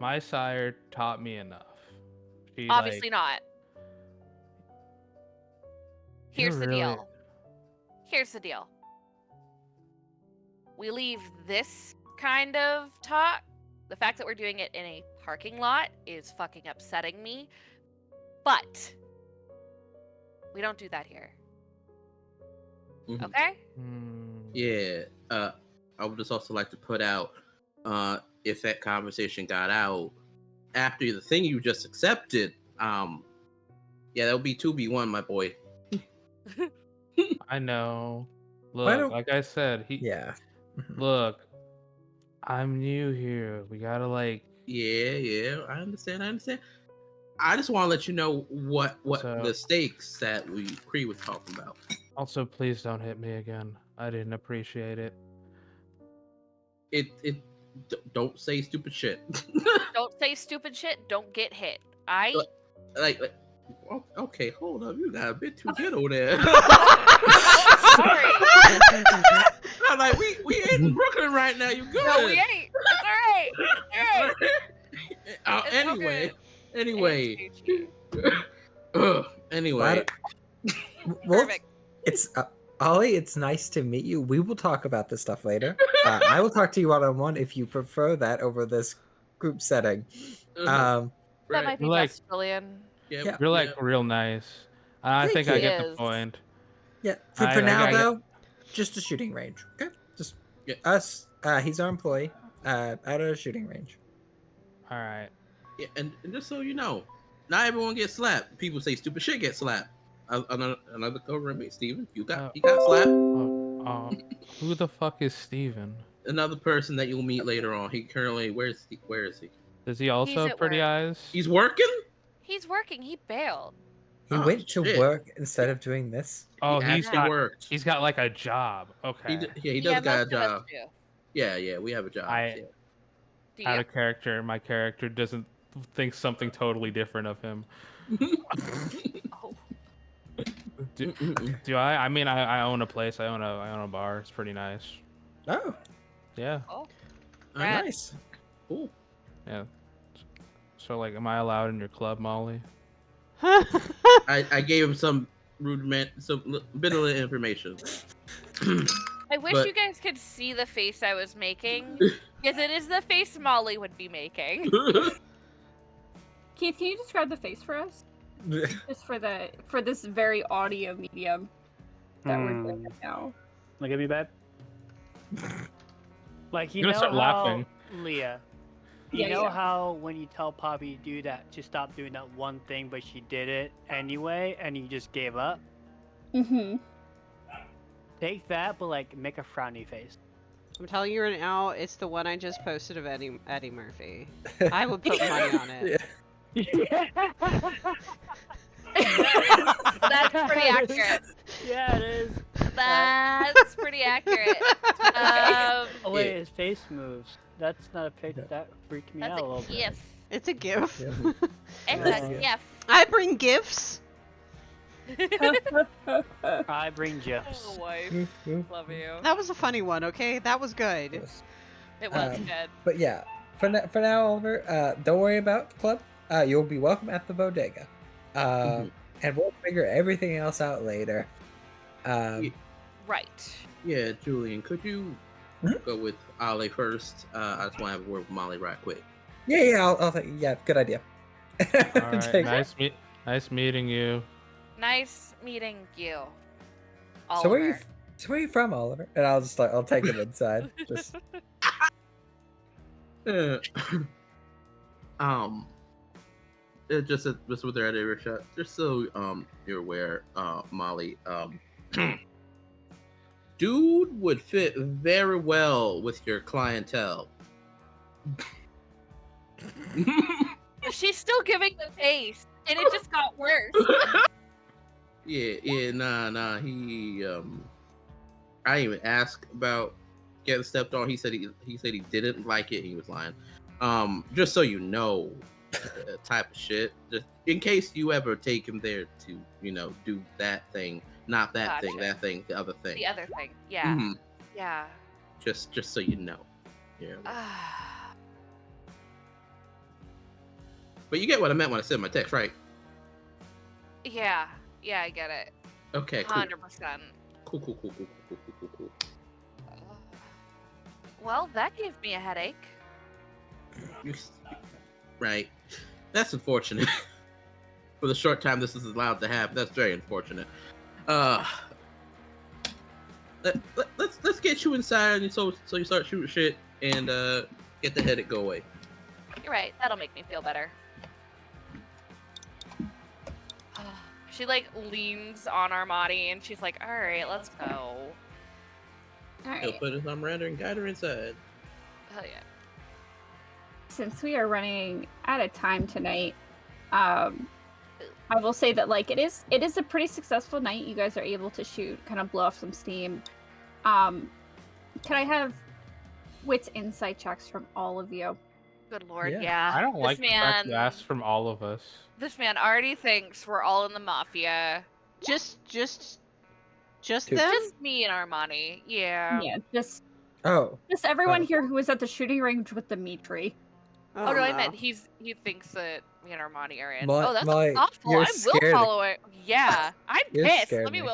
My sire taught me enough. She, Obviously like, not. Here's you're the really- deal. Here's the deal. We leave this kind of talk. The fact that we're doing it in a parking lot is fucking upsetting me. But we don't do that here. Mhm. Okay? Yeah. I would just also like to put out, if that conversation got out after the thing you just accepted, yeah, that would be 2v1, my boy. I know. Why Look, don't- like I said, Yeah. Mhm. look, I'm new here. We gotta like. Yeah, I understand. I just want to let you know what So- the stakes that Cree was talking about. Also, please don't hit me again. I didn't appreciate it. Don't say stupid shit. Don't say stupid shit. Don't get hit. I like, okay, hold up, you got a bit too ghetto there. sorry. No, like we in Brooklyn right now. You good? No, we ain't. It's alright. It's alright. It's Anyway, okay. anyway, Why anyway. Well, Perfect. it's Ollie. It's nice to meet you. We will talk about this stuff later. I will talk to you one-on-one if you prefer that over this group setting. That Right. might be Like- best, Julian. Yep, yeah. You're like yep. real nice. I Thank think I you. get the Is. point. Yeah. For I now, get- though, just a shooting range. Okay. Just Yeah. us. He's our employee. At a shooting range. All right. Yeah, and just so you know, not everyone gets slapped. People say stupid shit gets slapped. Another co-roommate, Steven, he got slapped. Who the fuck is Steven? Another person that you'll meet later on. He currently where is he? Does he also He's have at pretty work. eyes? He's working. He's working. He bailed. He Oh, went to shit. work instead of doing this. Oh, He he's actually got worked. he's got like a job. He Okay. he Yeah, does got a most of us job. do. Yeah, we have a job. I Yeah. Do out you? of character. My character doesn't think something totally different of him. Oh, Do, do I? I mean, I own a place. I own a bar. It's pretty nice. Oh, Yeah. oh. Nice. nice. Cool. Yeah. So like, am I allowed in your club, Molly? I gave him some bit of information. I wish But- you guys could see the face I was making, because it is the face Molly would be making. Keith, can you describe the face for us? Just for this very audio medium that we're doing right now. Look at me, babe. Like, you You're know gonna start how, laughing. Leah, Yeah, you know yeah. how when you tell Poppy to do that, to stop doing that one thing, but she did it anyway, and you just gave up? Mm-hmm. Take that, but like make a frowny face. I'm telling you right now, it's the one I just posted of Eddie Murphy. I would put money on it. That's pretty accurate. Yeah, it is. That's pretty accurate. Oh wait, Yeah. his face moves. That's not a picture. That freaked me That's out a a little bit. gif. It's a gift. Yeah. It's a Oh. gif. I bring gifts. I bring gifs. Oh, wife. Love you. That was a funny one, okay? That was good. Yes. It was Um, good. But yeah, for now, Oliver, don't worry about the club. You'll be welcome at the bodega, and we'll figure everything else out later. Yeah. Right. Yeah, Julian, could you Mhm. go with Ollie first? I just want to have a word with Molly right quick. Yeah, I'll think. Yeah, good idea. All right. Take- Nice meeting you. Nice meeting you. So where are you? Oliver. So where are you from, Oliver? And I'll take him inside. Just Uh, just with their other shot, just so you're aware, Molly, dude would fit very well with your clientele. She's still giving the face, and it just got worse. Yeah, nah. He I didn't even ask about getting stepped on. He said he didn't like it. He was lying. Just so you know, type of shit. Just in case you ever take him there to, do that thing, not that thing, Gotcha. that thing, the other thing. The other thing. Yeah. Mhm. Yeah. Just so you know. Yeah. But you get what I meant when I said my text, right? Yeah. Yeah, I get it. Okay, cool. 100%. Cool. Well, that gave me a headache. Right. That's unfortunate. For the short time this is allowed to happen, that's very unfortunate. Let's get you inside and so you start shooting shit and get the headache go away. You're right. That'll make me feel better. She leans on Armani and she's like, "All right, let's go." All He'll right. put his arm around her and guide her inside. Hell yeah. Since we are running out of time tonight, I will say that it is a pretty successful night. You guys are able to shoot, kind of blow off some steam. Can I have wits insight checks from all of you? Good lord, Yeah. yeah. I don't This like the fact you man- asked from all of us. This man already thinks we're all in the mafia. Just Two. them? Just me and Armani. Yeah. Yeah, just oh, everyone Oh. here who was at the shooting range with Dimitri. Oh, no, I meant he thinks that me and Armani are in. Molly- Oh, that's Molly, awful. you're I'm scared. willpower it. Yeah, I'm You're pissed. scared Let me me.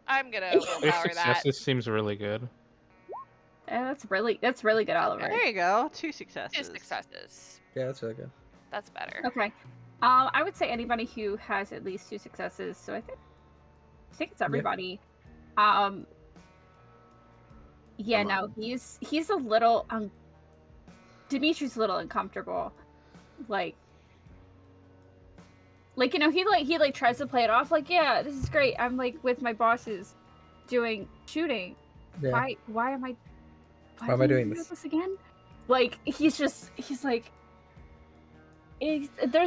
I'm gonna Your willpower that. successes seems really good. That's really good, Oliver. There you go. 2 successes. 2 successes. yeah, that's really good. That's better. Okay. I would say anybody who has at least 2 successes. So I think it's everybody. Yeah, Come no, on. he's a little Dimitri's a little uncomfortable. He tries to play it off yeah, this is great. I'm with my bosses doing shooting. Yeah. Why am I am I doing this? again? There's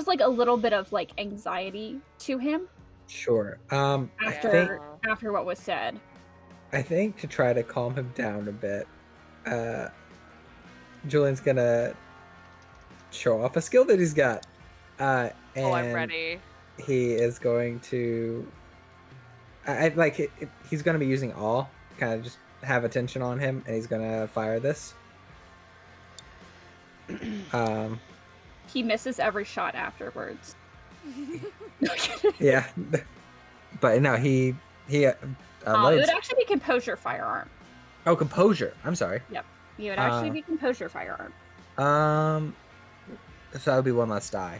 a little bit of anxiety to him. Sure. I think After what was said. to try to calm him down a bit, Julian's gonna show off a skill that he's got. And Oh, I'm ready. he is going to he's going to be using awe, kind of just have attention on him, and he's going to fire this. He misses every shot afterwards. Yeah. But no, he it loads. would actually be composure firearm. Oh, composure. I'm sorry. Yep. It would actually be composure firearm. So that would be one less die.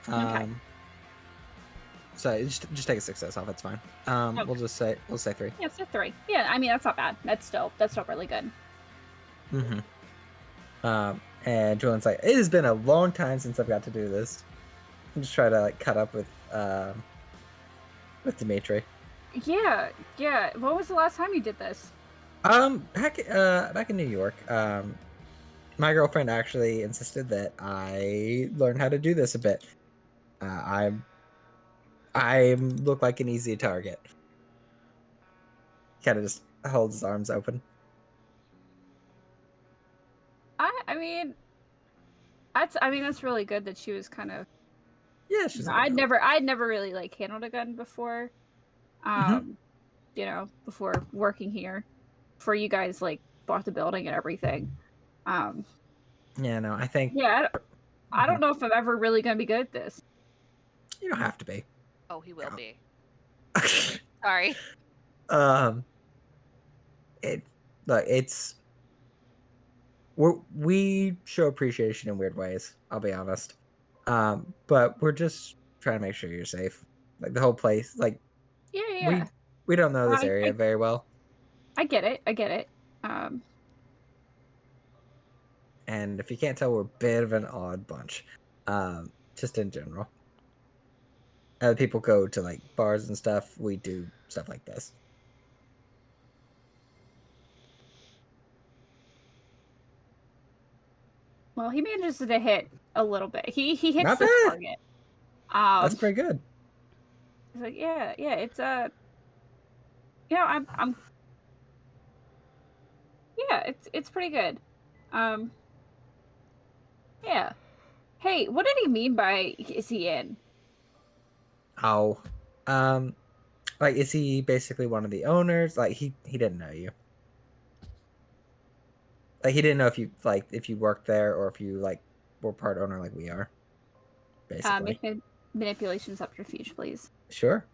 Okay. So just take a success off. It's fine. Okay. We'll say 3. Yeah, so 3. Yeah, I mean that's not bad. That's still really good. And Julian's like, it has been a long time since I've got to do this. I'm just trying to like cut up with Dimitri. Yeah. When was the last time you did this? Back in New York. My girlfriend actually insisted that I learn how to do this a bit. I look like an easy target. Kind of just holds his arms open. I mean, that's really good that she was kind of. Yeah, she's. I'd never really like handled a gun before. Before working here, before you guys like bought the building and everything. Yeah, no, I think. Yeah, I don't know if I'm ever really gonna be good at this. You don't have to be. Oh, he will be. Sorry. We show appreciation in weird ways. I'll be honest. But we're just trying to make sure you're safe. Like the whole place. Like. Yeah. We don't know this area very well. I get it. And if you can't tell, we're a bit of an odd bunch. Just in general. Other people go to like bars and stuff. We do stuff like this. Well, he manages to hit a little bit. He hits Not the bad. target. That's pretty good. It's like yeah, it's I'm yeah, it's pretty good. Yeah. Hey, what did he mean by is he in? Oh. Like is he basically one of the owners? Like he didn't know you. Like he didn't know if you worked there or if you like were part owner like we are. Basically. Make manipulation subterfuge, please. Sure.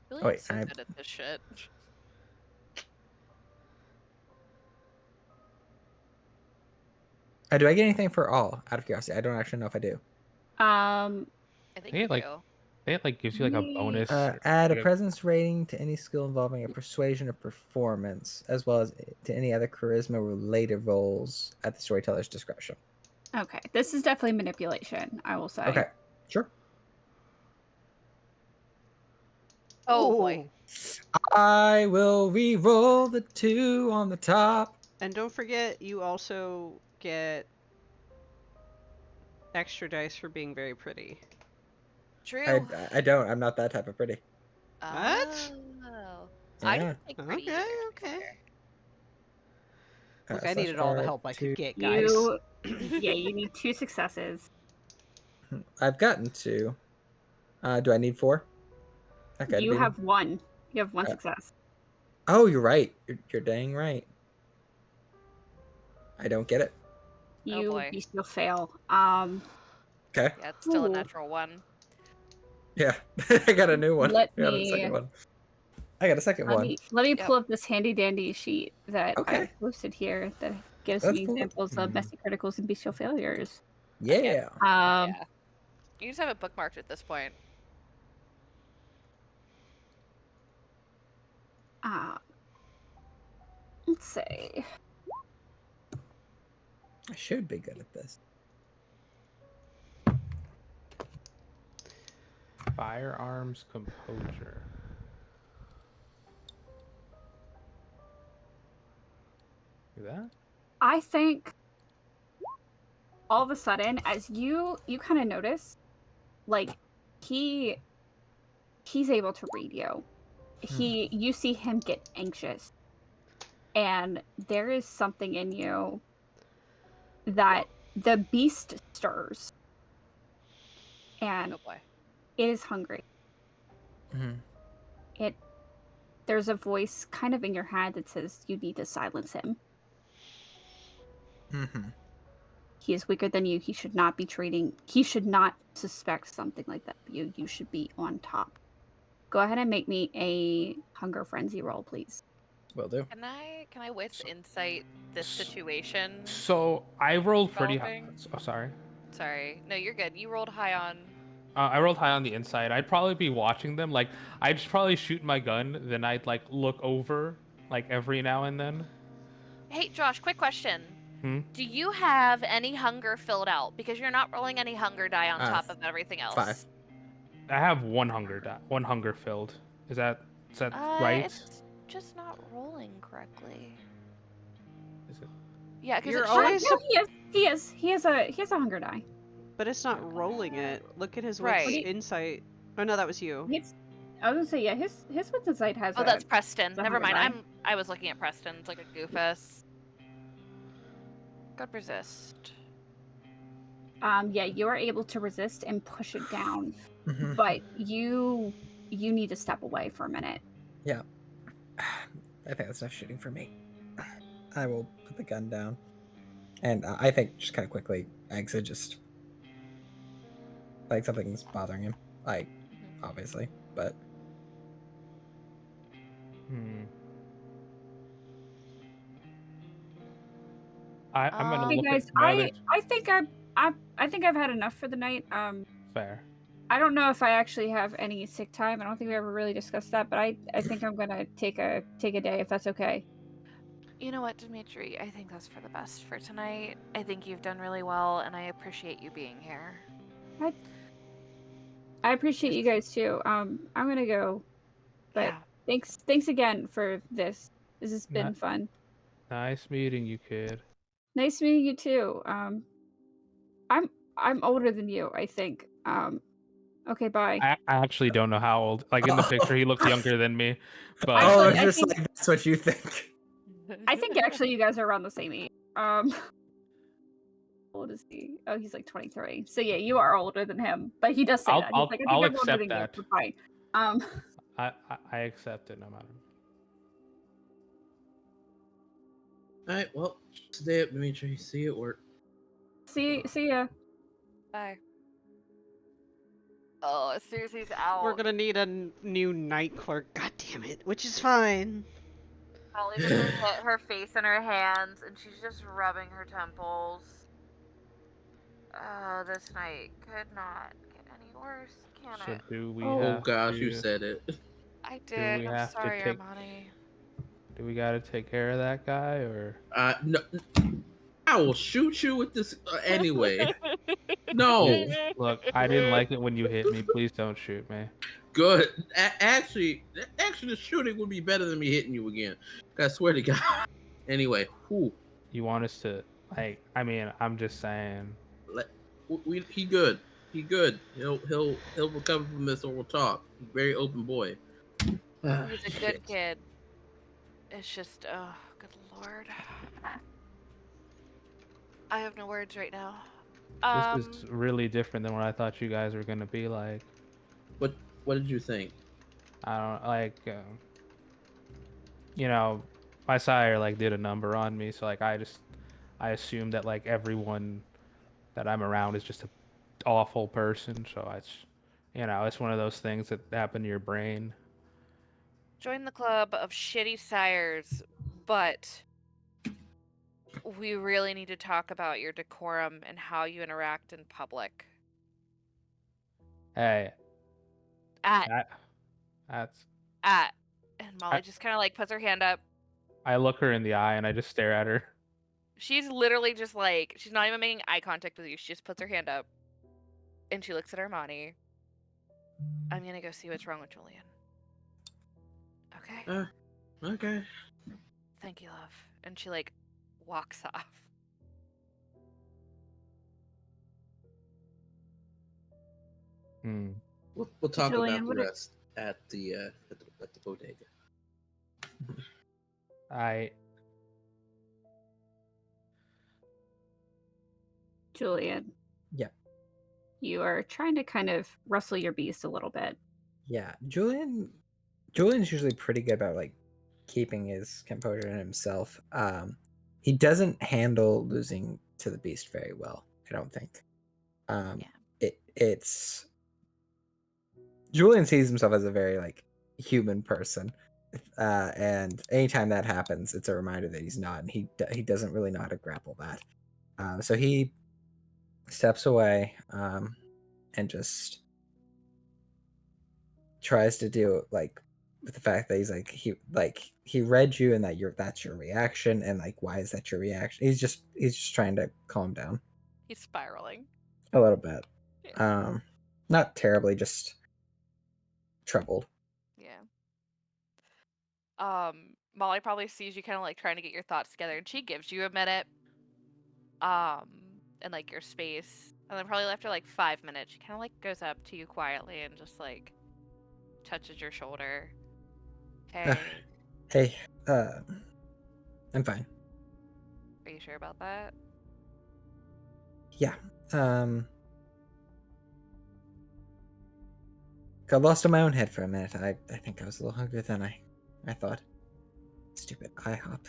Really Wait, so good at this shit. Do I get anything for all? Out of curiosity, I don't actually know if I do. I think you do. It like gives you like a bonus. Add a presence rating to any skill involving a persuasion or performance, as well as to any other charisma-related roles at the storyteller's discretion. Okay, this is definitely manipulation, I will say. Okay, sure. Oh boy. I will re-roll the 2 on the top. And don't forget, you also get extra dice for being very pretty. True. I don't. I'm not that type of pretty. What? Oh. Yeah. I didn't think pretty either, to be Okay. fair. Look, I needed all the help I could get, guys. You need 2 successes. I've gotten 2. Do I need 4? Okay. You have 1. You have 1 success. Oh, you're right. You're dang right. I don't get it. You still fail. Okay. Yeah, it's still a natural 1. Yeah, I got a new one. Let I got me- a second one. I got a second one. Let me pull up this handy dandy sheet that I Okay. posted here that gives Let's me pull it. examples of messy criticals and bestial failures. Yeah. Yeah. You just have it bookmarked at this point. Let's see. I should be good at this. Firearms composure. See that? I think all of a sudden, as you kind of notice, like he's able to read you. You see him get anxious, and there is something in you that the beast stirs, and Oh boy. it is hungry. Mhm. There's a voice kind of in your head that says you need to silence him. Mhm. He is weaker than you. He should not suspect something like that. You should be on top. Go ahead and make me a hunger frenzy roll, please. Will do. Can I with insight this situation So I rolled pretty high. developing? Oh, sorry. Sorry. No, you're good. You rolled high on. I rolled high on the inside. I'd probably be watching them. Like, I'd just probably shoot my gun, then I'd like look over, like every now and then. Hey, Josh, quick question. Hmm? Do you have any hunger filled out? Because you're not rolling any hunger die on Uh, top of everything else. 5. I have one hunger filled. Is that right? It's just not rolling correctly. Is it? Yeah, because You're it always should. No, he is. He has a hunger die. But it's not rolling it. Look at his Right. wits insight. Oh no, that was you. I was gonna say, yeah, his wits insight has. Oh, that's Preston. it's a Never hunger mind. die. I was looking at Preston. It's like a goofus. Good resist. Yeah, you are able to resist and push it down, Mhm. but you need to step away for a minute. Yeah. I think that's enough shooting for me. I will put the gun down. And I think just kind of quickly exit, just like something's bothering him. Like, obviously. But Hmm. I'm gonna Hey look guys, at my other. I think I've had enough for the night. Fair. I don't know if I actually have any sick time. I don't think we ever really discussed that, but I think I'm gonna take a day if that's okay. You know what, Dimitri? I think that's for the best for tonight. I think you've done really well, and I appreciate you being here. I appreciate you guys too. I'm gonna go, but Yeah. thanks again for this. This has been Not- fun. Nice meeting you, kid. Nice meeting you too. I'm older than you, I think. Okay, bye. I actually don't know how old. Like in the picture, he looks younger than me. But Actually, it's I just think- like that's what you think. I think actually you guys are around the same age. How old is he? Oh, he's like 23. So yeah, you are older than him. But he does say that. He's like, I think I'll I'm older accept than that. you. But fine. I accept it no matter. Alright, well, stay up, Dimitri. See you at work. See ya. Bye. Oh, Susie's out. We're gonna need a new night clerk. God damn it. Which is fine. Holly put her face in her hands, and she's just rubbing her temples. This night could not get any worse, can So it? do we Oh have gosh, to, you said it. I did. we I'm have to sorry, take- Armani. do we gotta take care of that guy or? No, I will shoot you with this anyway. No, Look, I didn't like it when you hit me. Please don't shoot me. good. Actually, the shooting would be better than me hitting you again. I swear to God. Anyway, who? You want us to like? I mean, I'm just saying. He good. He good. He'll recover from this, or we'll talk. Very open boy. He's a good kid. It's just, oh, good lord. I have no words right now. This is really different than what I thought you guys were gonna be like. What did you think? I don't like. You know, my sire like did a number on me, so like I assume that like everyone that I'm around is just an awful person. So it's one of those things that happen to your brain. Join the club of shitty sires, but we really need to talk about your decorum and how you interact in public. Hey, At, that's. and Molly just kind of like puts her hand up. I look her in the eye and I just stare at her. She's literally just like, she's not even making eye contact with you. She just puts her hand up and she looks at Armani. I'm gonna go see what's wrong with Julian. Okay? Okay. Thank you, love. And she like walks off. Hmm. We'll talk Julian, about the what are, rest at the bodega. I Julian? Yeah. You are trying to kind of rustle your beast a little bit. Yeah, Julian's usually pretty good about like keeping his composure in himself. He doesn't handle losing to the beast very well, I don't think. Yeah. It's Julian sees himself as a very like human person. And anytime that happens, it's a reminder that he's not, and he doesn't really know how to grapple that. So he steps away and just tries to do like with the fact that he read you and that that's your reaction, and like why is that your reaction? He's just trying to calm down He's spiraling. a little bit. Yeah. Not terribly, just troubled. Yeah. Molly probably sees you kind of like trying to get your thoughts together, and she gives you a minute, and like your space, and then probably after like 5 minutes, she kind of like goes up to you quietly and just like touches your shoulder. Hey, Hey, I'm fine. are you sure about that? Yeah. Got lost in my own head for a minute. I think I was a little hungrier than I thought. Stupid IHOP.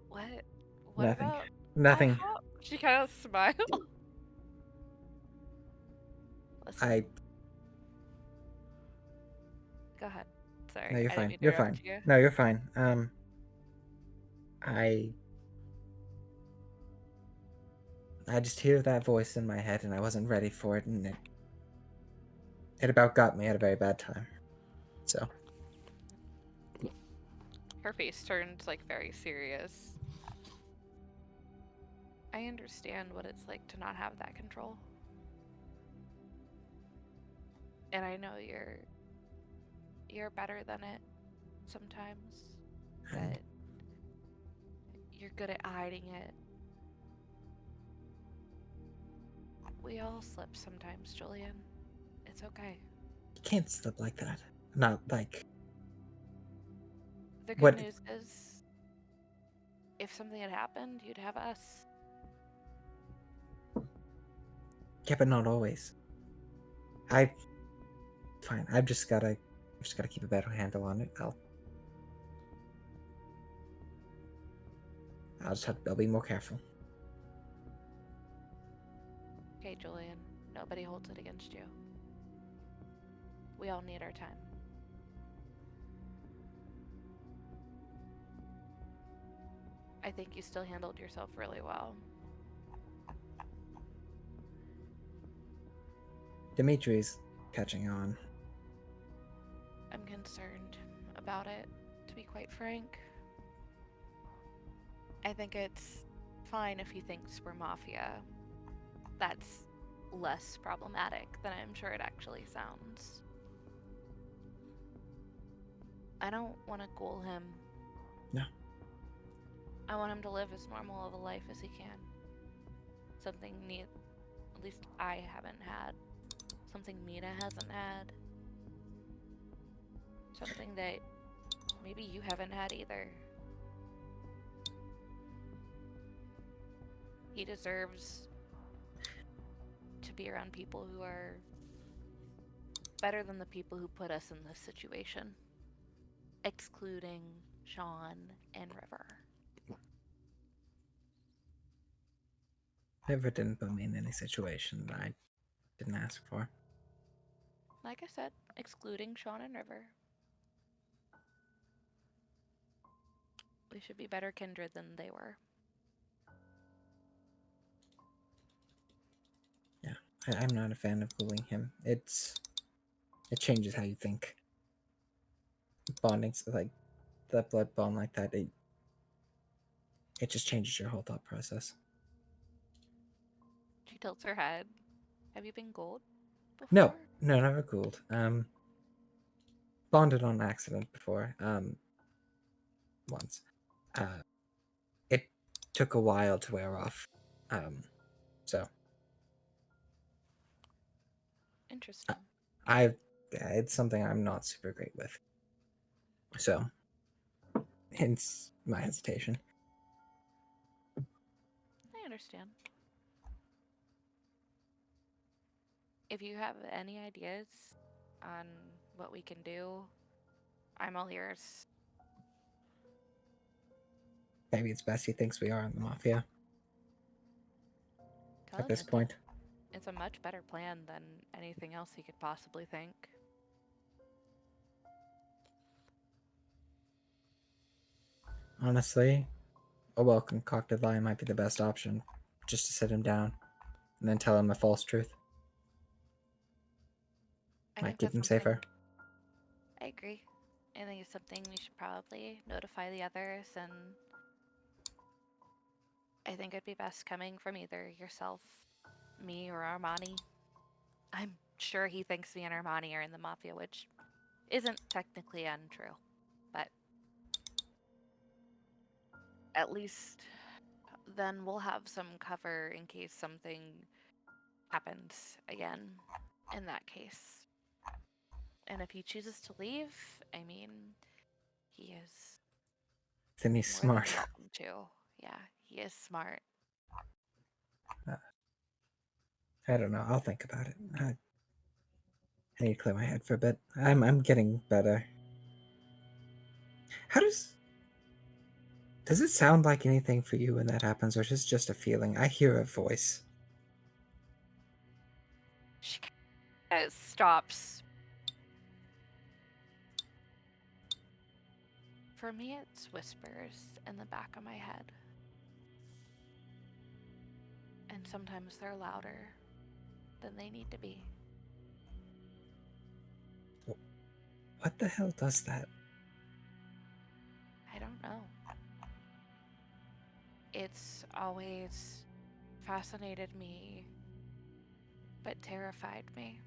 What? What Nothing. about Nothing. IHOP? She kind of smiled. Listen, I go ahead. Sorry, No, you're I didn't fine. mean to You're interrupt fine. you. No, you're fine. I I just hear that voice in my head, and I wasn't ready for it, and it about got me at a very bad time. So Her face turns like very serious. I understand what it's like to not have that control. And I know you're better than it sometimes. I'm- That you're good at hiding it. We all slip sometimes, Julian. It's okay. you can't slip like that. Not like The good what. news is if something had happened, you'd have us. Yeah, but not always. I fine. I've just gotta keep a better handle on it. I'll be more careful. Okay, Julian. Nobody holds it against you. We all need our time. I think you still handled yourself really well. Dimitri's catching on. I'm concerned about it, to be quite frank. I think it's fine if he thinks we're mafia. That's less problematic than I'm sure it actually sounds. I don't want to ghoul him. No. I want him to live as normal of a life as he can. Something at least I haven't had. Something Mina hasn't had. Something that maybe you haven't had either. He deserves to be around people who are better than the people who put us in this situation, excluding Sean and River. Never didn't put me in any situation that I didn't ask for. Like I said, excluding Sean and River. We should be better kindred than they were. Yeah, I'm not a fan of bullying him. It changes how you think. Bonding like that blood bond like that. It just changes your whole thought process. She tilts her head. Have you been gold No, before? never cooled. Bonded on accident before. Once. It took a while to wear off. So Interesting. It's something I'm not super great with. So, hence my hesitation. I understand. If you have any ideas on what we can do, I'm all ears. Maybe it's best he thinks we are in the mafia Tell at him this point. it's a much better plan than anything else he could possibly think. Honestly, a well concocted lie might be the best option. Just to sit him down and then tell him a false truth. I Might think keep that's him something. safer. I agree. I think it's something we should probably notify the others, and I think it'd be best coming from either yourself, me, or Armani. I'm sure he thinks me and Armani are in the mafia, which isn't technically untrue, but at least then we'll have some cover in case something happens again in that case. And if he chooses to leave, I mean, he is Then he's more smart. than welcome to. Yeah, he is smart. I don't know. I'll think about it. I need to clear my head for a bit. I'm getting better. How does it sound like anything for you when that happens, or is it just a feeling? I hear a voice. She kind of stops. For me, it's whispers in the back of my head. And sometimes they're louder than they need to be. What the hell does that? I don't know. It's always fascinated me, but terrified me.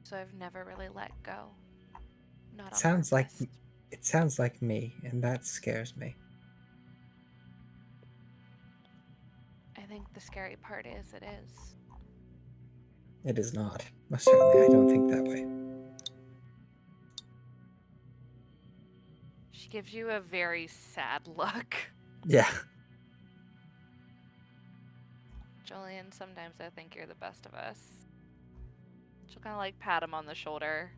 So I've never really let go. Not on Sounds like purpose. it sounds like me, and that scares me. I think the scary part is it is. It is not. Most certainly, I don't think that way. She gives you a very sad look. Yeah. Julian, sometimes I think you're the best of us. She'll kind of like pat him on the shoulder.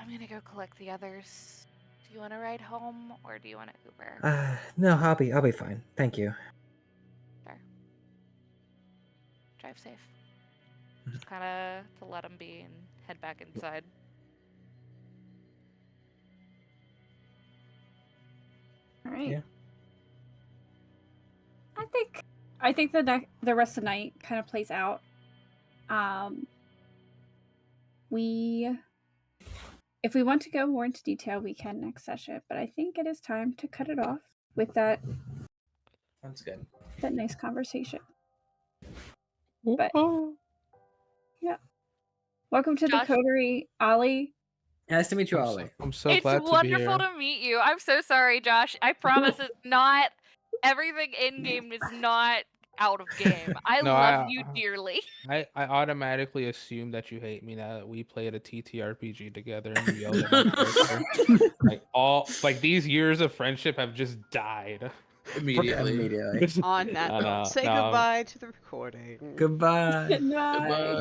I'm gonna go collect the others. Do you want to ride home or do you want to Uber? No, I'll be fine. Thank you. Sure. Drive safe. Just kind of to let him be and head back inside. All right. Yeah. I think the rest of the night kind of plays out. If we want to go more into detail, we can next session. But I think it is time to cut it off with that That's good. nice conversation. But yeah, welcome to Josh? the coterie, Ollie. Nice to meet you, Ollie. I'm so It's glad to be wonderful here. to meet you. I'm so sorry, Josh. I promise it's not everything in game is not out of game. I No, love you dearly. I automatically assume that you hate me now that we played a TTRPG together and you yelled at my character. Like these years of friendship have just died. Immediately. Immediately. On that No, note, no, say no. goodbye to the recording. Goodbye. Good night. Goodbye.